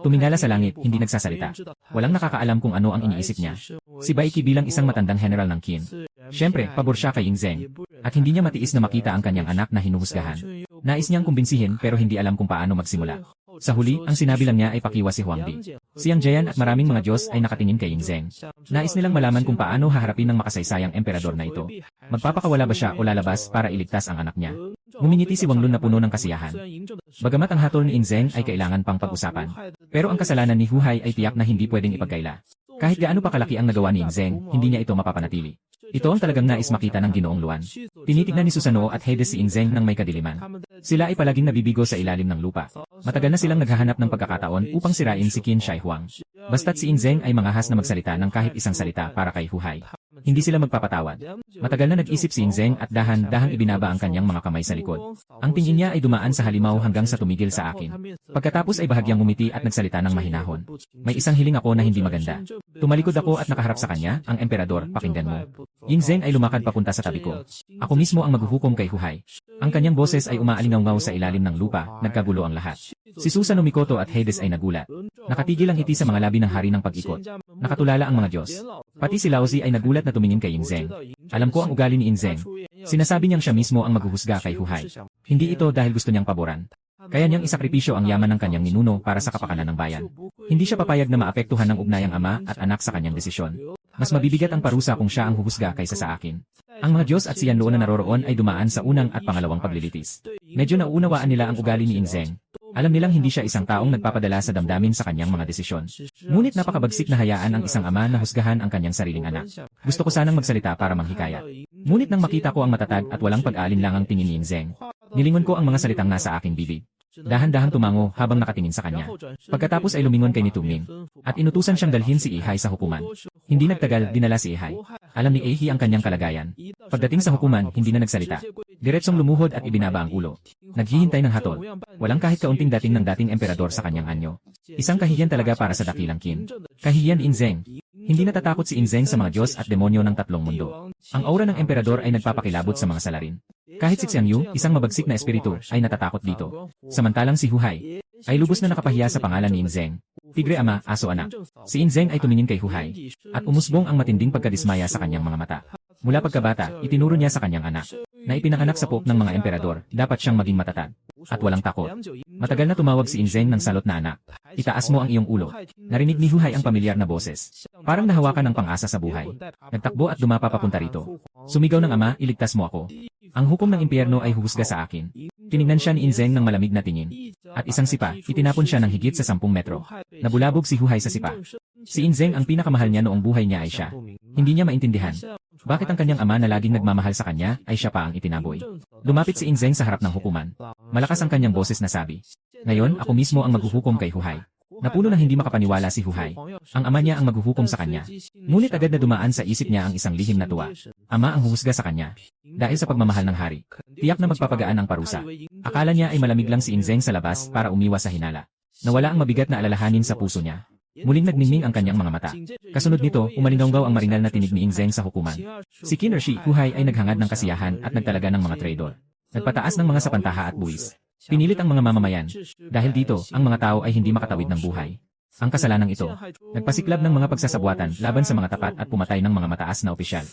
Tumingala sa langit, hindi nagsasalita. Walang nakakaalam kung ano ang iniisip niya. Si Bai Qi bilang isang matandang general ng Qin. Siyempre, pabor siya kay Ying Zeng. At hindi niya matiis na makita ang kanyang anak na hinuhusgahan. Nais niyang kumbinsihin pero hindi alam kung paano magsimula. Sa huli, ang sinabi lang niya ay pakiwas si Huang Bi. Si Yang Jian at maraming mga Diyos ay nakatingin kay Ying Zeng. Nais nilang malaman kung paano haharapin ng makasaysayang emperador na ito. Magpapakawala ba siya o lalabas para iligtas ang anak niya? Ngumingiti si Wang Lun na puno ng kasiyahan. Bagamat ang hatol ni Ying Zeng ay kailangan pang pag-usapan. Pero ang kasalanan ni Huhai ay tiyak na hindi pwedeng ipagkaila. Kahit gaano pa kalaki ang nagawa ni Ying Zeng, hindi niya ito mapapanatili. Ito ang talagang nais makita ng Ginoong Luan. Tinitignan ni Susanoo at Hades si Ying Zeng ng may kadiliman. Sila ay palaging nabibigo sa ilalim ng lupa. Matagal na silang naghahanap ng pagkakataon upang sirain si Qin Shai Huang. Basta't si Ying Zeng ay mangahas na magsalita ng kahit isang salita para kay Huhai. Hindi sila magpapatawad. Matagal na nag-isip si Ying Zeng at dahan-dahang ibinaba ang kanyang mga kamay sa likod. Ang tingin niya ay dumaan sa halimaw hanggang sa tumigil sa akin. Pagkatapos ay bahagyang ngumiti at nagsalita ng mahinahon. May isang hiling ako na hindi maganda. Tumalikod ako at nakaharap sa kanya, ang emperador, pakinggan mo. Ying Zeng ay lumakad papunta sa tabi ko. Ako mismo ang maghuhukom kay Huhai. Ang kanyang boses ay umaalingaw-ngaw sa ilalim ng lupa, nagkagulo ang lahat. Si Susanoo Mikoto at Hades ay nagulat. Nakatigil ang ngiti sa mga labi ng hari ng pag-ikot. Nakatulala ang mga Diyos. Pati si Laozi ay nagulat na tumingin kay Ying Zeng. Alam ko ang ugali ni Ying Zeng. Sinasabi niyang siya mismo ang maghuhusga kay Huhai. Hindi ito dahil gusto niyang paboran. Kaya niyang isakripisyo ang yaman ng kanyang ninuno para sa kapakanan ng bayan. Hindi siya papayag na maapektuhan ng ugnayang ama at anak sa kanyang desisyon. Mas mabibigat ang parusa kung siya ang huhusga kaysa sa akin. Ang mga Diyos at si Yanluo na naroroon ay dumaan sa unang at pangalawang paglilitis. Medyo nauunawaan nila ang ugali ni Ying Zeng. Alam nilang hindi siya isang taong nagpapadala sa damdamin sa kanyang mga desisyon. Ngunit napakabagsik na hayaan ang isang ama na husgahan ang kanyang sariling anak. Gusto ko sanang magsalita para manghikayat. Ngunit nang makita ko ang matatag at walang pag-aalinlangang tingin ni Ying Zeng, nilingon ko ang mga salitang nasa aking bibig. Dahan-dahang tumango habang nakatingin sa kanya. Pagkatapos ay lumingon kay ni Tuming. At inutusan siyang dalhin si Ihai sa hukuman. Hindi nagtagal, dinala si Ihai. Alam ni Ehi ang kanyang kalagayan. Pagdating sa hukuman, hindi na nagsalita. Diretsong lumuhod at ibinaba ang ulo. Naghihintay ng hatol. Walang kahit kaunting dating ng dating emperador sa kanyang anyo. Isang kahihiyan talaga para sa dakilang Qin. Kahihiyan Ying Zeng. Hindi natatakot si Ying Zeng sa mga Diyos at demonyo ng tatlong mundo. Ang aura ng emperador ay nagpapakilabot sa mga salarin. Kahit si Xiang Yu, isang mabagsik na espiritu, ay natatakot dito. Samantalang si Huhai ay lubos na nakapahiya sa pangalan ni Ying Zeng. Tigre ama, aso anak. Si Ying Zeng ay tumingin kay Huhai at umusbong ang matinding pagkadismaya sa kanyang mga mata. Mula pagkabata, itinuro niya sa kanyang anak na ipinanganak sa pook ng mga emperador, dapat siyang maging matatag at walang takot. Matagal na tumawag si Ying Zeng ng salot na anak. Itaas mo ang iyong ulo. Narinig ni Huhai ang pamilyar na boses. Parang nahawakan ng pang-asa sa buhay. Nagtakbo at dumapa papunta rito. Sumigaw ng ama, iligtas mo ako. Ang hukom ng impyerno ay huhusga sa akin. Tinignan siya ni Ying Zeng ng malamig na tingin. At isang sipa, itinapon siya ng higit sa 10 metro. Nabulabog si Huhai sa sipa. Si Ying Zeng ang pinakamahal niya noong buhay niya ay siya. Hindi niya maintindihan. Bakit ang kanyang ama na laging nagmamahal sa kanya ay siya pa ang itinaboy? Lumapit si Ying Zeng sa harap ng hukuman. Malakas ang kanyang boses na sabi. Ngayon, ako mismo ang maghuhukom kay Huhai. Napuno ng hindi makapaniwala si Huhai. Ang ama niya ang maghuhukom sa kanya. Ngunit agad na dumaan sa isip niya ang isang lihim na tuwa. Ama ang huhusga sa kanya. Dahil sa pagmamahal ng hari. Tiyak na magpapagaan ang parusa. Akala niya ay malamig lang si Ying Zeng sa labas para umiwas sa hinala. Nawala ang mabigat na alalahanin sa puso niya. Muling nagningning ang kanyang mga mata. Kasunod nito, umalinggaw ang maringal na tinig ni Ying Zeng sa hukuman. Si Qin Ershi, Huhai ay naghangad ng kasiyahan at nagtalaga ng mga traidor. Nagpataas ng mga sapantaha at buwis. Pinilit ang mga mamamayan. Dahil dito, ang mga tao ay hindi makatawid ng buhay. Ang kasalanang ito, nagpasiklab ng mga pagsasabwatan laban sa mga tapat at pumatay ng mga mataas na opisyal.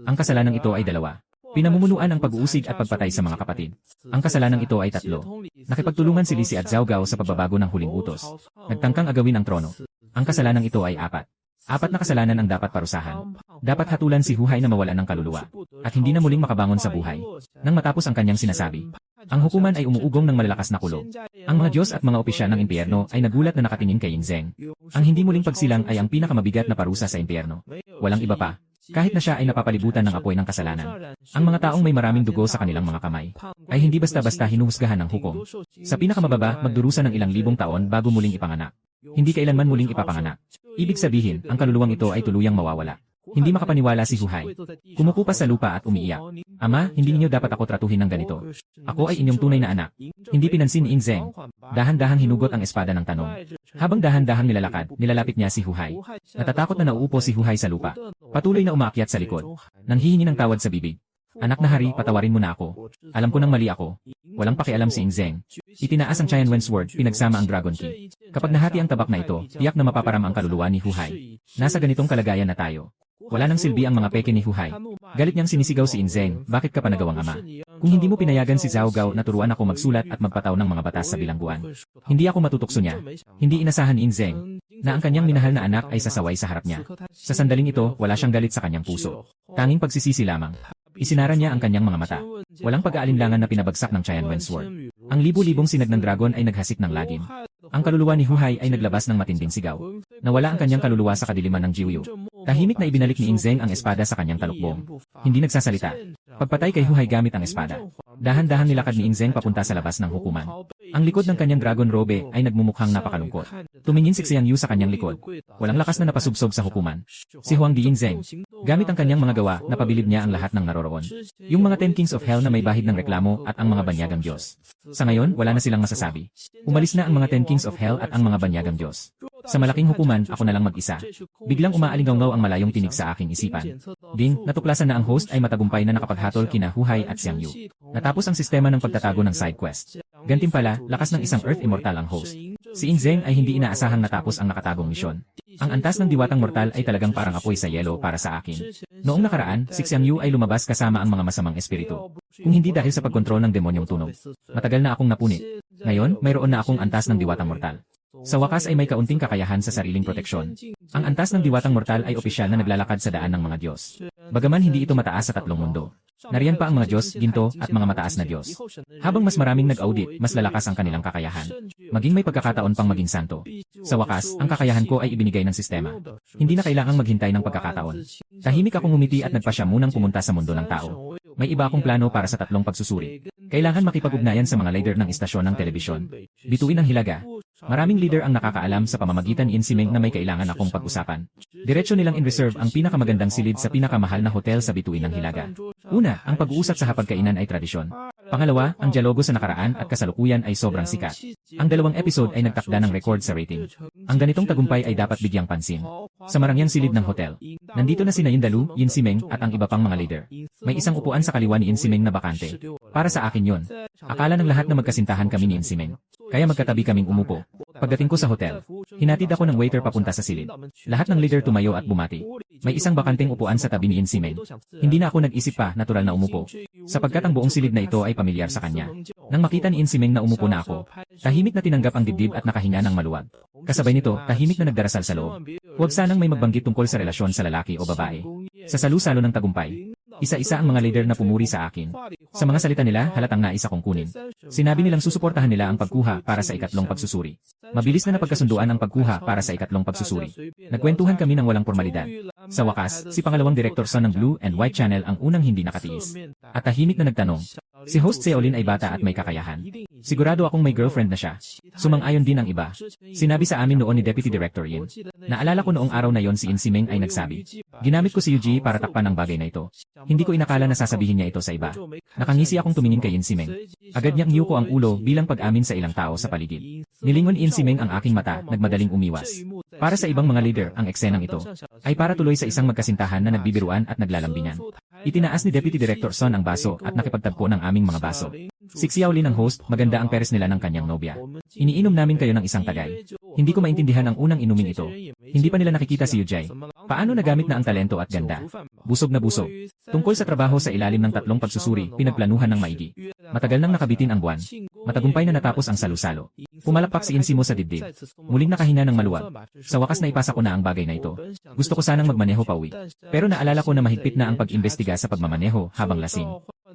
Ang kasalanang ito ay dalawa. Pinamumunuan ang pag-uusig at pagpatay sa mga kapatid. Ang kasalanang ito ay tatlo. Nakipagtulungan si Lisi at Zhao Gao sa pagbabago ng huling utos. Nagtangkang agawin ang trono. Ang kasalanang ito ay apat. Apat na kasalanan ang dapat parusahan. Dapat hatulan si Huhai na mawalan ng kaluluwa. At hindi na muling makabangon sa buhay. Nang matapos ang kanyang sinasabi. Ang hukuman ay umuugong ng malalakas na kulo. Ang mga Diyos at mga opisyal ng impyerno ay nagulat na nakatingin kay Ying Zeng. Ang hindi muling pagsilang ay ang pinakamabigat na parusa sa impyerno. Walang iba pa. Kahit na siya ay napapalibutan ng apoy ng kasalanan. Ang mga taong may maraming dugo sa kanilang mga kamay ay hindi basta-basta hinuhusgahan ng hukom. Sa pinakamababa, magdurusa ng ilang libong taon bago muling ipanganak. Hindi kailanman muling ipapanganak. Ibig sabihin, ang kaluluwang ito ay tuluyang mawawala. Hindi makapaniwala si Huhay. Kumukupa sa lupa at umiiyak. Ama, hindi ninyo dapat ako tratuhin ng ganito. Ako ay inyong tunay na anak. Hindi pinansin ni Ing Zeng. Dahan-dahang hinugot ang espada ng tanong. Habang dahan-dahang nilalakad, nilalapit niya si Huhay. Natatakot na nauupo si Huhay sa lupa. Patuloy na umaakyat sa likod. Nanghihingi ng tawad sa bibig. Anak na hari, patawarin mo na ako. Alam ko nang mali ako. Walang pakialam si Ing Zeng. Itinaas ang Tianwen Sword, pinagsama ang Dragon Key. Kapag nahati ang tabak na ito, tiyak na mapaparama ang kaluluwa ni Huhay. Nasa ganitong kalagayan na tayo. Wala nang silbi ang mga peke ni Huhay. Galit niyang sinisigaw si Ing Zeng, bakit ka pa nagawang ama? Kung hindi mo pinayagan si Zhao Gao na turuan ako magsulat at magpataw ng mga batas sa bilangguan. Hindi ako matutokso niya. Hindi inasahan ni Ing Zeng na ang kanyang minahal na anak ay sasaway sa harap niya. Sa sandaling ito, wala siyang galit sa kanyang puso. Tanging pagsisisi lamang. Isinara niya ang kanyang mga mata. Walang pag-aalinlangan na pinabagsak ng Tianwen Sword. Ang libu-libong sinag ng dragon ay naghasik ng lagim. Ang kaluluwa ni Huhay ay naglabas ng matinding sigaw. Nawala ang kanyang kaluluwa sa kadiliman ng Jiuyu. Tahimik na ibinalik ni Ing Zeng ang espada sa kanyang talukbong. Hindi nagsasalita. Pagpatay kay Huhay gamit ang espada. Dahan-dahan nilakad ni Ing Zeng papunta sa labas ng hukuman. Ang likod ng kanyang dragon robe ay nagmumukhang napakalungkot. Tumingin si Xiang Yu sa kanyang likod. Walang lakas na napasubsob sa hukuman. Si Huang Di Ing Zeng. Gamit ang kanyang mga gawa, napabilib niya ang lahat ng naroroon. Yung mga 10 Kings of Hell na may bahid ng reklamo at ang mga banyagang Diyos. Sa ngayon, wala na silang masasabi. Umalis na ang mga 10 Kings of Hell at ang mga banyagang Diyos. Sa malaking hukuman, ako na lang mag-isa. Biglang umaalingaw ang malayong tinig sa aking isipan. Ding, natuklasan na ang host ay matagumpay na nakapaghatol kina Huhay at Xiang Yu. Natapos ang sistema ng pagtatago ng side quest. Gantimpala, lakas ng isang Earth Immortal ang host. Si Ing Zeng ay hindi inaasahang natapos ang nakatagong misyon. Ang antas ng diwatang mortal ay talagang parang apoy sa yelo para sa akin. Noong nakaraan, si Xiang Yu ay lumabas kasama ang mga masamang espiritu. Kung hindi dahil sa pagkontrol ng demonyong tunog. Matagal na akong napunit. Ngayon, mayroon na akong antas ng diwatang mortal. Sa wakas ay may kaunting kakayahan sa sariling proteksyon. Ang antas ng diwatang mortal ay opisyal na naglalakad sa daan ng mga Diyos. Bagaman hindi ito mataas sa tatlong mundo. Nariyan pa ang mga Diyos, ginto, at mga mataas na Diyos. Habang mas maraming nag-audit, mas lalakas ang kanilang kakayahan. Maging may pagkakataon pang maging santo. Sa wakas, ang kakayahan ko ay ibinigay ng sistema. Hindi na kailangang maghintay ng pagkakataon. Tahimik akong ngumiti at nagpasya munang pumunta sa mundo ng tao. May iba akong plano para sa tatlong pagsusuri. Kailangan makipag-ugnayan sa mga leader ng istasyon ng telebisyon. Bituin ang hilaga. Maraming leader ang nakakaalam sa pamamagitan ni Insimeng na may kailangan akong pag-usapan. Diretso nilang in-reserve ang pinakamagandang silid sa pinakamahal na hotel sa bituin ng hilaga. Una, ang pag-uusap sa hapagkainan ay tradisyon. Pangalawa, ang dialogo sa nakaraan at kasalukuyan ay sobrang sikat. Ang 2 episode ay nagtakda ng record sa rating. Ang ganitong tagumpay ay dapat bigyang pansin. Sa marangyang silid ng hotel, nandito na sina Yindalu, Yinsimeng at ang iba pang mga leader. May isang upuan sa kaliwa ni Insimeng na bakante. Para sa akin yon. Akala ng lahat na magkasintahan kami ni Insimeng. Kaya magkatabi kaming umupo. Pagdating ko sa hotel, hinatid ako ng waiter papunta sa silid. Lahat ng leader tumayo at bumati. May isang bakanteng upuan sa tabi ni Insimeng. Hindi na ako nag-isip pa, natural na umupo. Sapagkat ang buong silid na ito ay pamilyar sa kanya. Nang makita ni Insimeng na umupo na ako, tahimik na tinanggap ang dibdib at nakahinga ng maluwag. Kasabay nito, tahimik na nagdarasal sa loob. Huwag sanang may magbanggit tungkol sa relasyon sa lalaki o babae. Sa salu-salo ng tagumpay, isa-isa ang mga leader na pumuri sa akin. Sa mga salita nila, halatang nais akong kunin. Sinabi nilang susuportahan nila ang pagkuha para sa ikatlong pagsusuri. Mabilis na napagkasunduan ang pagkuha para sa ikatlong pagsusuri. Nagkwentuhan kami ng walang formalidad. Sa wakas, si pangalawang director Son ng Blue and White Channel ang unang hindi nakatiis. At tahimik na nagtanong, si host Seolin ay bata at may kakayahan. Sigurado akong may girlfriend na siya. Sumang-ayon din ang iba. Sinabi sa amin noon ni Deputy Director Yin. Naalala ko noong araw na yon si Insimeng ay nagsabi, ginamit ko si Yuji para takpan ang bagay na ito. Hindi ko inakala na sasabihin niya ito sa iba. Nakangisi akong tumingin kay Insimeng. Agad niyang niyo ko ang ulo bilang pag-amin sa ilang tao sa paligid. Nilingon ni Insimeng ang aking mata, nagmadaling umiwas. Para sa ibang mga leader, ang eksenang ito ay para tuloy sa isang magkasintahan na nagbibiruan at naglalambingan. Itinaas ni Deputy Director Son ang baso at nakipagtagpo ng aming mga baso. Si Xiaolin ang host, maganda ang peres nila ng kanyang nobya. Iniinom namin kayo ng isang tagay. Hindi ko maintindihan ang unang inumin ito. Hindi pa nila nakikita si Yujay. Paano nagamit na ang talento at ganda? Busog na busog. Tungkol sa trabaho sa ilalim ng tatlong pagsusuri, pinagplanuhan ng maigi. Matagal nang nakabitin ang buwan. Matagumpay na natapos ang salu-salo. Pumalakpak si Insimo sa dibdib. Muling nakahinga ng maluwag. Sa wakas na ipasa ko na ang bagay na ito. Gusto ko sanang magmaneho pauwi. Pero naalala ko na mahigpit na ang pag-imbestiga sa pagmamaneho habang lasing.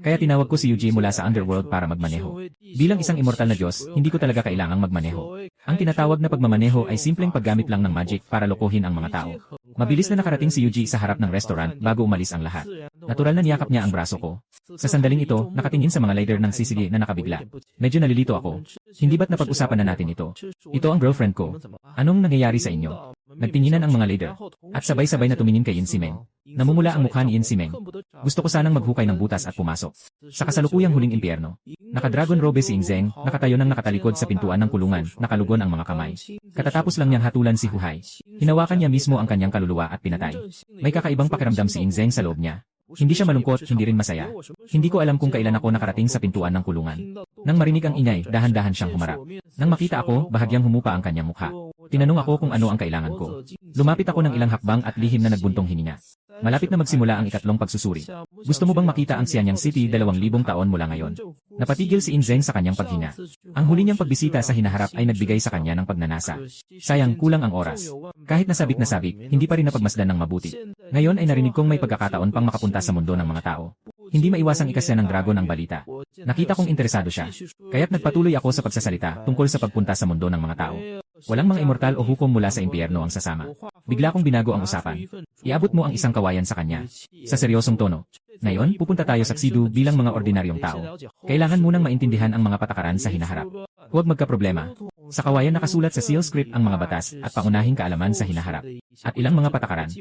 Kaya tinawag ko si Yuji mula sa underworld para magmaneho. Bilang isang immortal na Diyos, hindi ko talaga kailangang magmaneho. Ang tinatawag na pagmamaneho ay simpleng paggamit lang ng magic para lokohin ang mga tao. Mabilis na nakarating si Yuji sa harap ng restaurant bago umalis ang lahat. Natural na niyakap niya ang braso ko. Sa sandaling ito, nakatingin sa mga leader ng sisige na nakabigla. Medyo nalilito ako. Hindi ba't napag-usapan na natin ito? Ito ang girlfriend ko. Anong nangyayari sa inyo? Nagtinginan ang mga leader. At sabay-sabay na tumingin kay Yin Simeng. Namumula ang mukha ni Yin Simeng. Gusto ko sanang maghukay ng butas at pumasok. Sa kasalukuyang huling impyerno. Naka-dragon robe si Yin Zeng, nakatayo ng nakatalikod sa pintuan ng kulungan, nakalugon ang mga kamay. Katatapos lang niyang hatulan si Huhai. Hinawakan niya mismo ang kanyang kaluluwa at pinatay. May kakaibang pakiramdam si Yin Zeng sa loob niya. Hindi siya malungkot, hindi rin masaya. Hindi ko alam kung kailan ako nakarating sa pintuan ng kulungan. Nang marinig ang ingay, dahan-dahan siyang humarap. Nang makita ako, bahagyang humupa ang kanyang mukha. Tinanong ako kung ano ang kailangan ko. Lumapit ako ng ilang hakbang at lihim na nagbuntong hininga. Malapit na magsimula ang ikatlong pagsusuri. Gusto mo bang makita ang Xianyang City 2,000 taon mula ngayon? Napatigil si Yin Zeng sa kanyang paghinga. Ang huli niyang pagbisita sa hinaharap ay nagbigay sa kanya ng pagnanasa. Sayang, kulang ang oras. Kahit nasabik na sabik, hindi pa rin napagmasdan ng mabuti. Ngayon ay narinig kong may pagkakataon pang makapunta sa mundo ng mga tao. Hindi maiwasang ikasya ng dragon ang balita. Nakita kong interesado siya. Kaya't nagpatuloy ako sa pagsasalita tungkol sa pagpunta sa mundo ng mga tao. Walang mga immortal o hukom mula sa impyerno ang sasama. Bigla kong binago ang usapan. Iabot mo ang isang kawayan sa kanya. Sa seryosong tono. Ngayon, pupunta tayo sa Xidu bilang mga ordinaryong tao. Kailangan munang maintindihan ang mga patakaran sa hinaharap. Huwag magkaproblema. Sa kawayan nakasulat sa seal script ang mga batas at pangunahing kaalaman sa hinaharap. At ilang mga patakaran.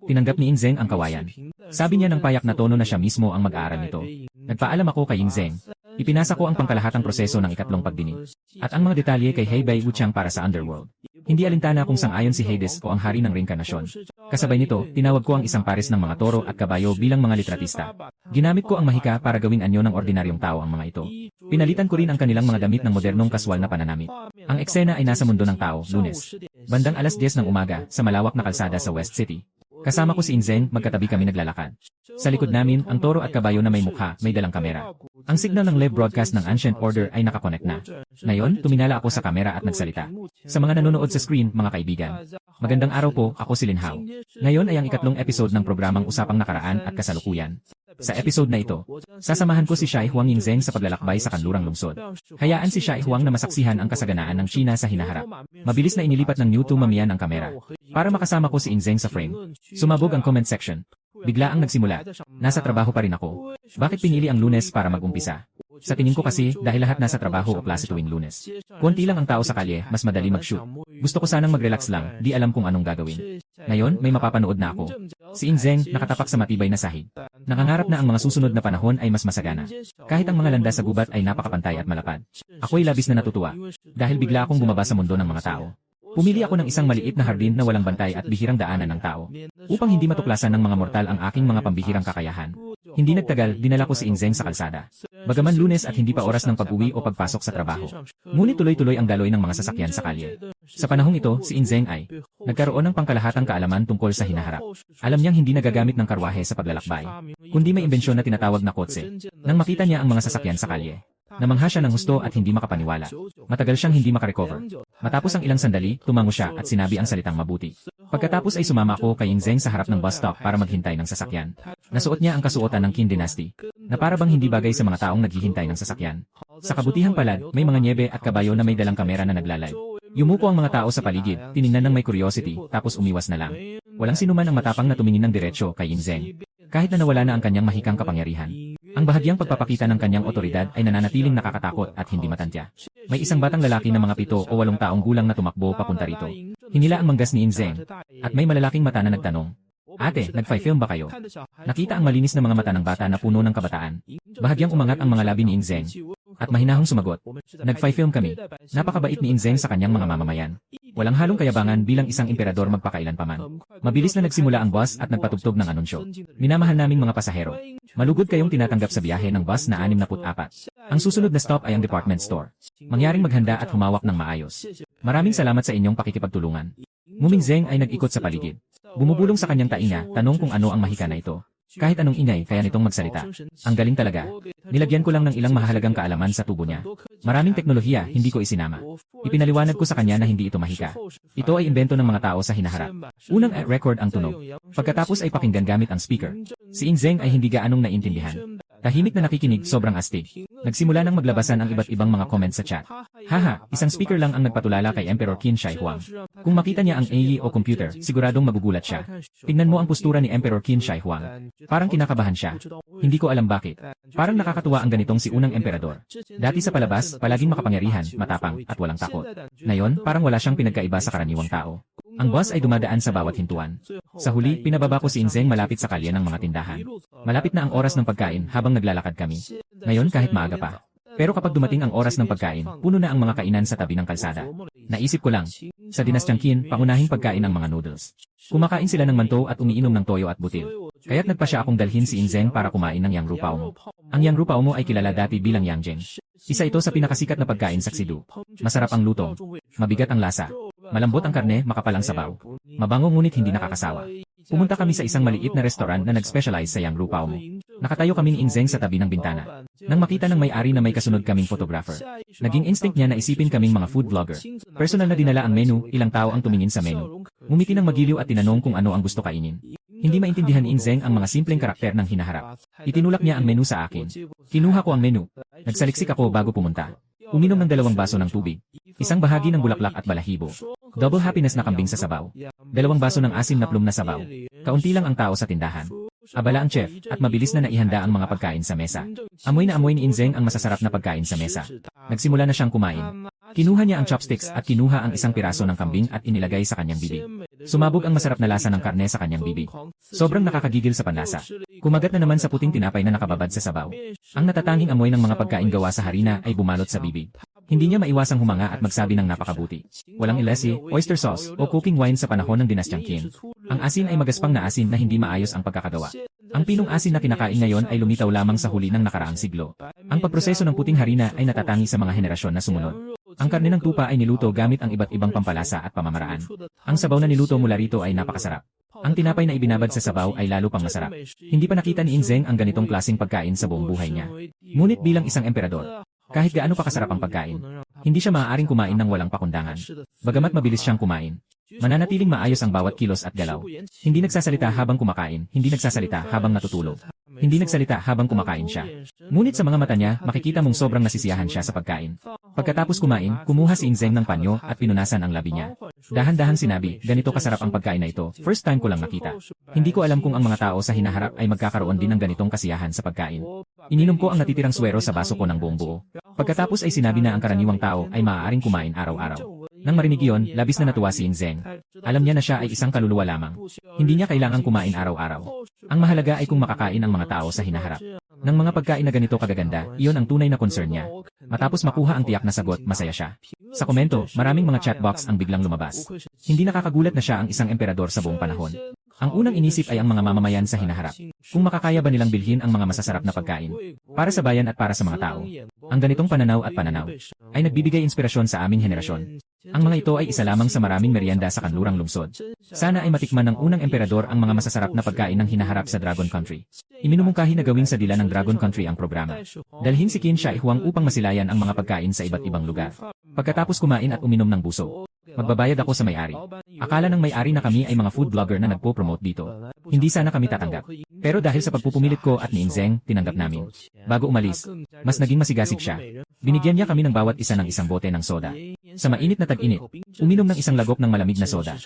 Tinanggap ni Yin Zeng ang kawayan. Sabi niya ng payak na tono na siya mismo ang mag-aaral nito. Nagpaalam ako kay Yin Zeng. Ipinasa ko ang pangkalahatang proseso ng ikatlong pagdinig. At ang mga detalye kay Heibei Wuchang para sa Underworld. Hindi alintana kung sang-ayon si Hades o ang hari ng reinkarnasyon. Kasabay nito, tinawag ko ang isang pares ng mga toro at kabayo bilang mga litratista. Ginamit ko ang mahika para gawing anyo ng ordinaryong tao ang mga ito. Pinalitan ko rin ang kanilang mga damit ng modernong kaswal na pananamit. Ang eksena ay nasa mundo ng tao, Lunes. Bandang alas 10 ng umaga, sa malawak na kalsada sa West City. Kasama ko si Yin Zeng, magkatabi kami naglalakad. Sa likod namin, ang toro at kabayo na may mukha, may dalang kamera. Ang signal ng live broadcast ng Ancient Order ay nakakonect na. Ngayon, tuminala ako sa kamera at nagsalita. Sa mga nanonood sa screen, mga kaibigan. Magandang araw po, ako si Lin Hao. Ngayon ay ang ikatlong episode ng programang Usapang Nakaraan at Kasalukuyan. Sa episode na ito, sasamahan ko si Shai Huang Yin Zeng sa paglalakbay sa kanlurang lungsod. Hayaan si Shai Huang na masaksihan ang kasaganaan ng China sa hinaharap. Mabilis na inilipat ng Mewtwo Mamiya ang kamera. Para makasama ko si Yin Zeng sa frame. Sumabog ang comment section. Bigla ang nagsimula. Nasa trabaho pa rin ako. Bakit pinili ang Lunes para mag-umpisa? Sa tingin ko kasi, dahil lahat nasa trabaho o klase tuwing Lunes. Konti lang ang tao sa kalye, mas madali mag-shoot. Gusto ko sanang mag-relax lang, di alam kung anong gagawin. Ngayon, may mapapanood na ako. Si Yin Zeng, nakatapak sa matibay na sahig. Nakangarap na ang mga susunod na panahon ay mas masagana. Kahit ang mga landas sa gubat ay napakapantay at malapad. Ako'y labis na natutuwa. Dahil bigla akong bumaba sa mundo ng mga tao. Pumili ako ng isang maliit na hardin na walang bantay at bihirang daanan ng tao. Upang hindi matuklasan ng mga mortal ang aking mga pambihirang kakayahan. Hindi nagtagal, dinala ko si Yin Zeng sa kalsada. Bagaman Lunes at hindi pa oras ng pag-uwi o pagpasok sa trabaho. Ngunit tuloy-tuloy ang daloy ng mga sasakyan sa kalye. Sa panahong ito, si Yin Zeng ay nagkaroon ng pangkalahatang kaalaman tungkol sa hinaharap. Alam niyang hindi nagagamit ng karwahe sa paglalakbay, kundi may imbensyon na tinatawag na kotse. Nang makita niya ang mga sasakyan sa kalye, namangha siya ng husto at hindi makapaniwala. Matagal siyang hindi makarecover. Matapos ang ilang sandali, tumango siya at sinabi ang salitang mabuti. Pagkatapos ay sumama ako kay Yin Zeng sa harap ng bus stop para maghintay ng sasakyan. Nasuot niya ang kasuotan ng Qin Dynasty, na para bang hindi bagay sa mga taong naghihintay ng sasakyan. Sa kabutihang palad, may mga nyebe at kabayo na may dalang kamera na naglalay. Yumuko ang mga tao sa paligid, tiningnan ng may curiosity, tapos umiwas na lang. Walang sinuman ang matapang na tumingin ng diretsyo kay Yin Zeng. Kahit na nawala na ang kanyang mahikang kapangyarihan. Ang bahagyang pagpapakita ng kanyang otoridad ay nananatiling nakakatakot at hindi matantya. May isang batang lalaki na mga 7 o 8 taong gulang na tumakbo papunta rito. Hinila ang manggas ni Yin Zeng. At may malalaking mata na nagtanong, "Ate, nag-film ba kayo?" Nakita ang malinis na mga mata ng bata na puno ng kabataan. Bahagyang umangat ang mga labi ni Yin Zeng. At mahinahong sumagot, "Nag-film kami." Napakabait ni Yin Zeng sa kanyang mga mamamayan. Walang halong kayabangan bilang isang emperador magpakailan paman. Mabilis na nagsimula ang bus at nagpatugtog ng anunsyo. "Minamahal naming mga pasahero. Malugod kayong tinatanggap sa biyahe ng bus na 64. Ang susunod na stop ay ang department store. Mangyaring maghanda at humawak ng maayos. Maraming salamat sa inyong pakikipagtulungan." Muming Zeng ay nag-ikot sa paligid. Bumubulong sa kanyang tainga, tanong kung ano ang mahika na ito. Kahit anong ingay, kaya nitong magsalita. Ang galing talaga. Nilagyan ko lang ng ilang mahalagang kaalaman sa tubo niya. Maraming teknolohiya, hindi ko isinama. Ipinaliwanag ko sa kanya na hindi ito mahika. Ito ay imbento ng mga tao sa hinaharap. Unang record ang tunog. Pagkatapos ay pakinggan gamit ang speaker. Si Yin Zeng ay hindi gaanong naiintindihan. Tahimik na nakikinig, sobrang astig. Nagsimula nang maglabasan ang iba't ibang mga comments sa chat. "Haha, isang speaker lang ang nagpatulala kay Emperor Qin Shi Huang. Kung makita niya ang AI o computer, siguradong magugulat siya. Tingnan mo ang postura ni Emperor Qin Shi Huang. Parang kinakabahan siya. Hindi ko alam bakit. Parang nakakatuwa ang ganitong si unang emperador. Dati sa palabas, palaging makapangyarihan, matapang, at walang takot. Ngayon, parang wala siyang pinagkaiba sa karaniwang tao. Ang boss ay dumadaan sa bawat hintuan. Sa huli, pinababa ko si Inzeng malapit sa kalye ng mga tindahan. Malapit na ang oras ng pagkain habang naglalakad kami. Ngayon kahit maaga pa. Pero kapag dumating ang oras ng pagkain, puno na ang mga kainan sa tabi ng kalsada. Naisip ko lang, sa dinastyang Qin, pangunahing pagkain ang mga noodles. Kumakain sila ng mantou at umiinom ng toyo at butil. Kaya't nagpa siya akong dalhin si Inzeng para kumain ng Yang Rupao mo. Ang Yang Rupao mo ay kilala dati bilang Yangjeng. Isa ito sa pinakasikat na pagkain sa Xidu. Masarap ang luto. Mabigat ang lasa. Malambot ang karne, makapal ang sabaw. Mabango ngunit hindi nakakasawa. Pumunta kami sa isang maliit na restaurant na nag-specialize sa Yang Rupao mo. Nakatayo kami ni Inzeng sa tabi ng bintana. Nang makita ng may-ari na may kasunod kaming photographer, naging instinct niya na isipin kaming mga food vlogger. Personal na dinala ang menu, ilang tao ang tumingin sa menu. Ngumiti ng magiliw at tinanong kung ano ang gusto kainin. Hindi maintindihan ni Inzeng ang mga simpleng karakter ng hinaharap. Itinulak niya ang menu sa akin. Kinuha ko ang menu. Nagsaliksik ako bago pumunta. Uminom ng 2 baso ng tubig. Isang bahagi ng bulaklak at balahibo. Double happiness na kambing sa sabaw. 2 baso ng asim na plum na sabaw. Kaunti lang ang tao sa tindahan. Abala ang chef, at mabilis na naihanda ang mga pagkain sa mesa. Amoy na amoy ni Inzeng ang masasarap na pagkain sa mesa. Nagsimula na siyang kumain. Kinuha niya ang chopsticks at kinuha ang isang piraso ng kambing at inilagay sa kanyang bibig. Sumabog ang masarap na lasa ng karne sa kanyang bibig. Sobrang nakakagigil sa panlasa. Kumagat na naman sa puting tinapay na nakababad sa sabaw. Ang natatanging amoy ng mga pagkain gawa sa harina ay bumalot sa bibig. Hindi niya maiwasang humanga at magsabi ng napakabuti. Walang ilesi, oyster sauce, o cooking wine sa panahon ng dinastyang Qin. Ang asin ay magaspang na asin na hindi maayos ang pagkakagawa. Ang pinong asin na kinakain ngayon ay lumitaw lamang sa huli ng nakaraang siglo. Ang pagproseso ng puting harina ay natatangi sa mga henerasyon na sumunod. Ang karne ng tupa ay niluto gamit ang iba't ibang pampalasa at pamamaraan. Ang sabaw na niluto mula rito ay napakasarap. Ang tinapay na ibinabad sa sabaw ay lalo pang masarap. Hindi pa nakita ni Inzeng ang ganitong klaseng pagkain sa buong buhay niya. Ngunit bilang isang emperador, kahit gaano pa kasarap ang pagkain, hindi siya maaaring kumain ng walang pakundangan. Bagamat mabilis siyang kumain, mananatiling maayos ang bawat kilos at galaw. Hindi nagsasalita habang kumakain, hindi nagsasalita habang natutulog. Hindi nagsalita habang kumakain siya. Ngunit sa mga mata niya, makikita mong sobrang nasisiyahan siya sa pagkain. Pagkatapos kumain, kumuha si Inzeng ng panyo at pinunasan ang labi niya. Dahan-dahan sinabi, ganito kasarap ang pagkain na ito, first time ko lang nakita. Hindi ko alam kung ang mga tao sa hinaharap ay magkakaroon din ng ganitong kasiyahan sa pagkain. Ininom ko ang natitirang swero sa baso ko ng buong buo. Pagkatapos ay sinabi na ang karaniwang tao ay maaaring kumain araw-araw. Nang marinig iyon, labis na natuwa si Inzeng. Alam niya na siya ay isang kaluluwa lamang. Hindi niya kailangang kumain araw-araw. Ang mahalaga ay kung makakain ang mga tao sa hinaharap. Ng mga pagkain na ganito kagaganda, iyon ang tunay na concern niya. Matapos makuha ang tiyak na sagot, masaya siya. Sa komento, maraming mga chatbox ang biglang lumabas. Hindi nakakagulat na siya ang isang emperador sa buong panahon. Ang unang inisip ay ang mga mamamayan sa hinaharap. Kung makakaya ba nilang bilhin ang mga masasarap na pagkain para sa bayan at para sa mga tao. Ang ganitong pananaw at pananaw ay nagbibigay inspirasyon sa aming henerasyon. Ang mga ito ay isa lamang sa maraming merienda sa kanlurang lungsod. Sana ay matikman ng unang emperador ang mga masasarap na pagkain ng hinaharap sa Dragon Country. Iminumungkahi na gawing sa dila ng Dragon Country ang programa. Dalhin si Qin Shi Huang upang masilayan ang mga pagkain sa iba't ibang lugar. Pagkatapos kumain at uminom ng buso, magbabayad ako sa may-ari. Akala ng may-ari na kami ay mga food vlogger na nagpo-promote dito. Hindi sana kami tatanggap. Pero dahil sa pagpupumilit ko at ni Inzeng, tinanggap namin. Bago umalis, mas naging masigasig siya. Binigyan niya kami ng bawat isa ng isang bote ng soda. Sa mainit na tag-init, uminom ng isang lagok ng malamig na soda.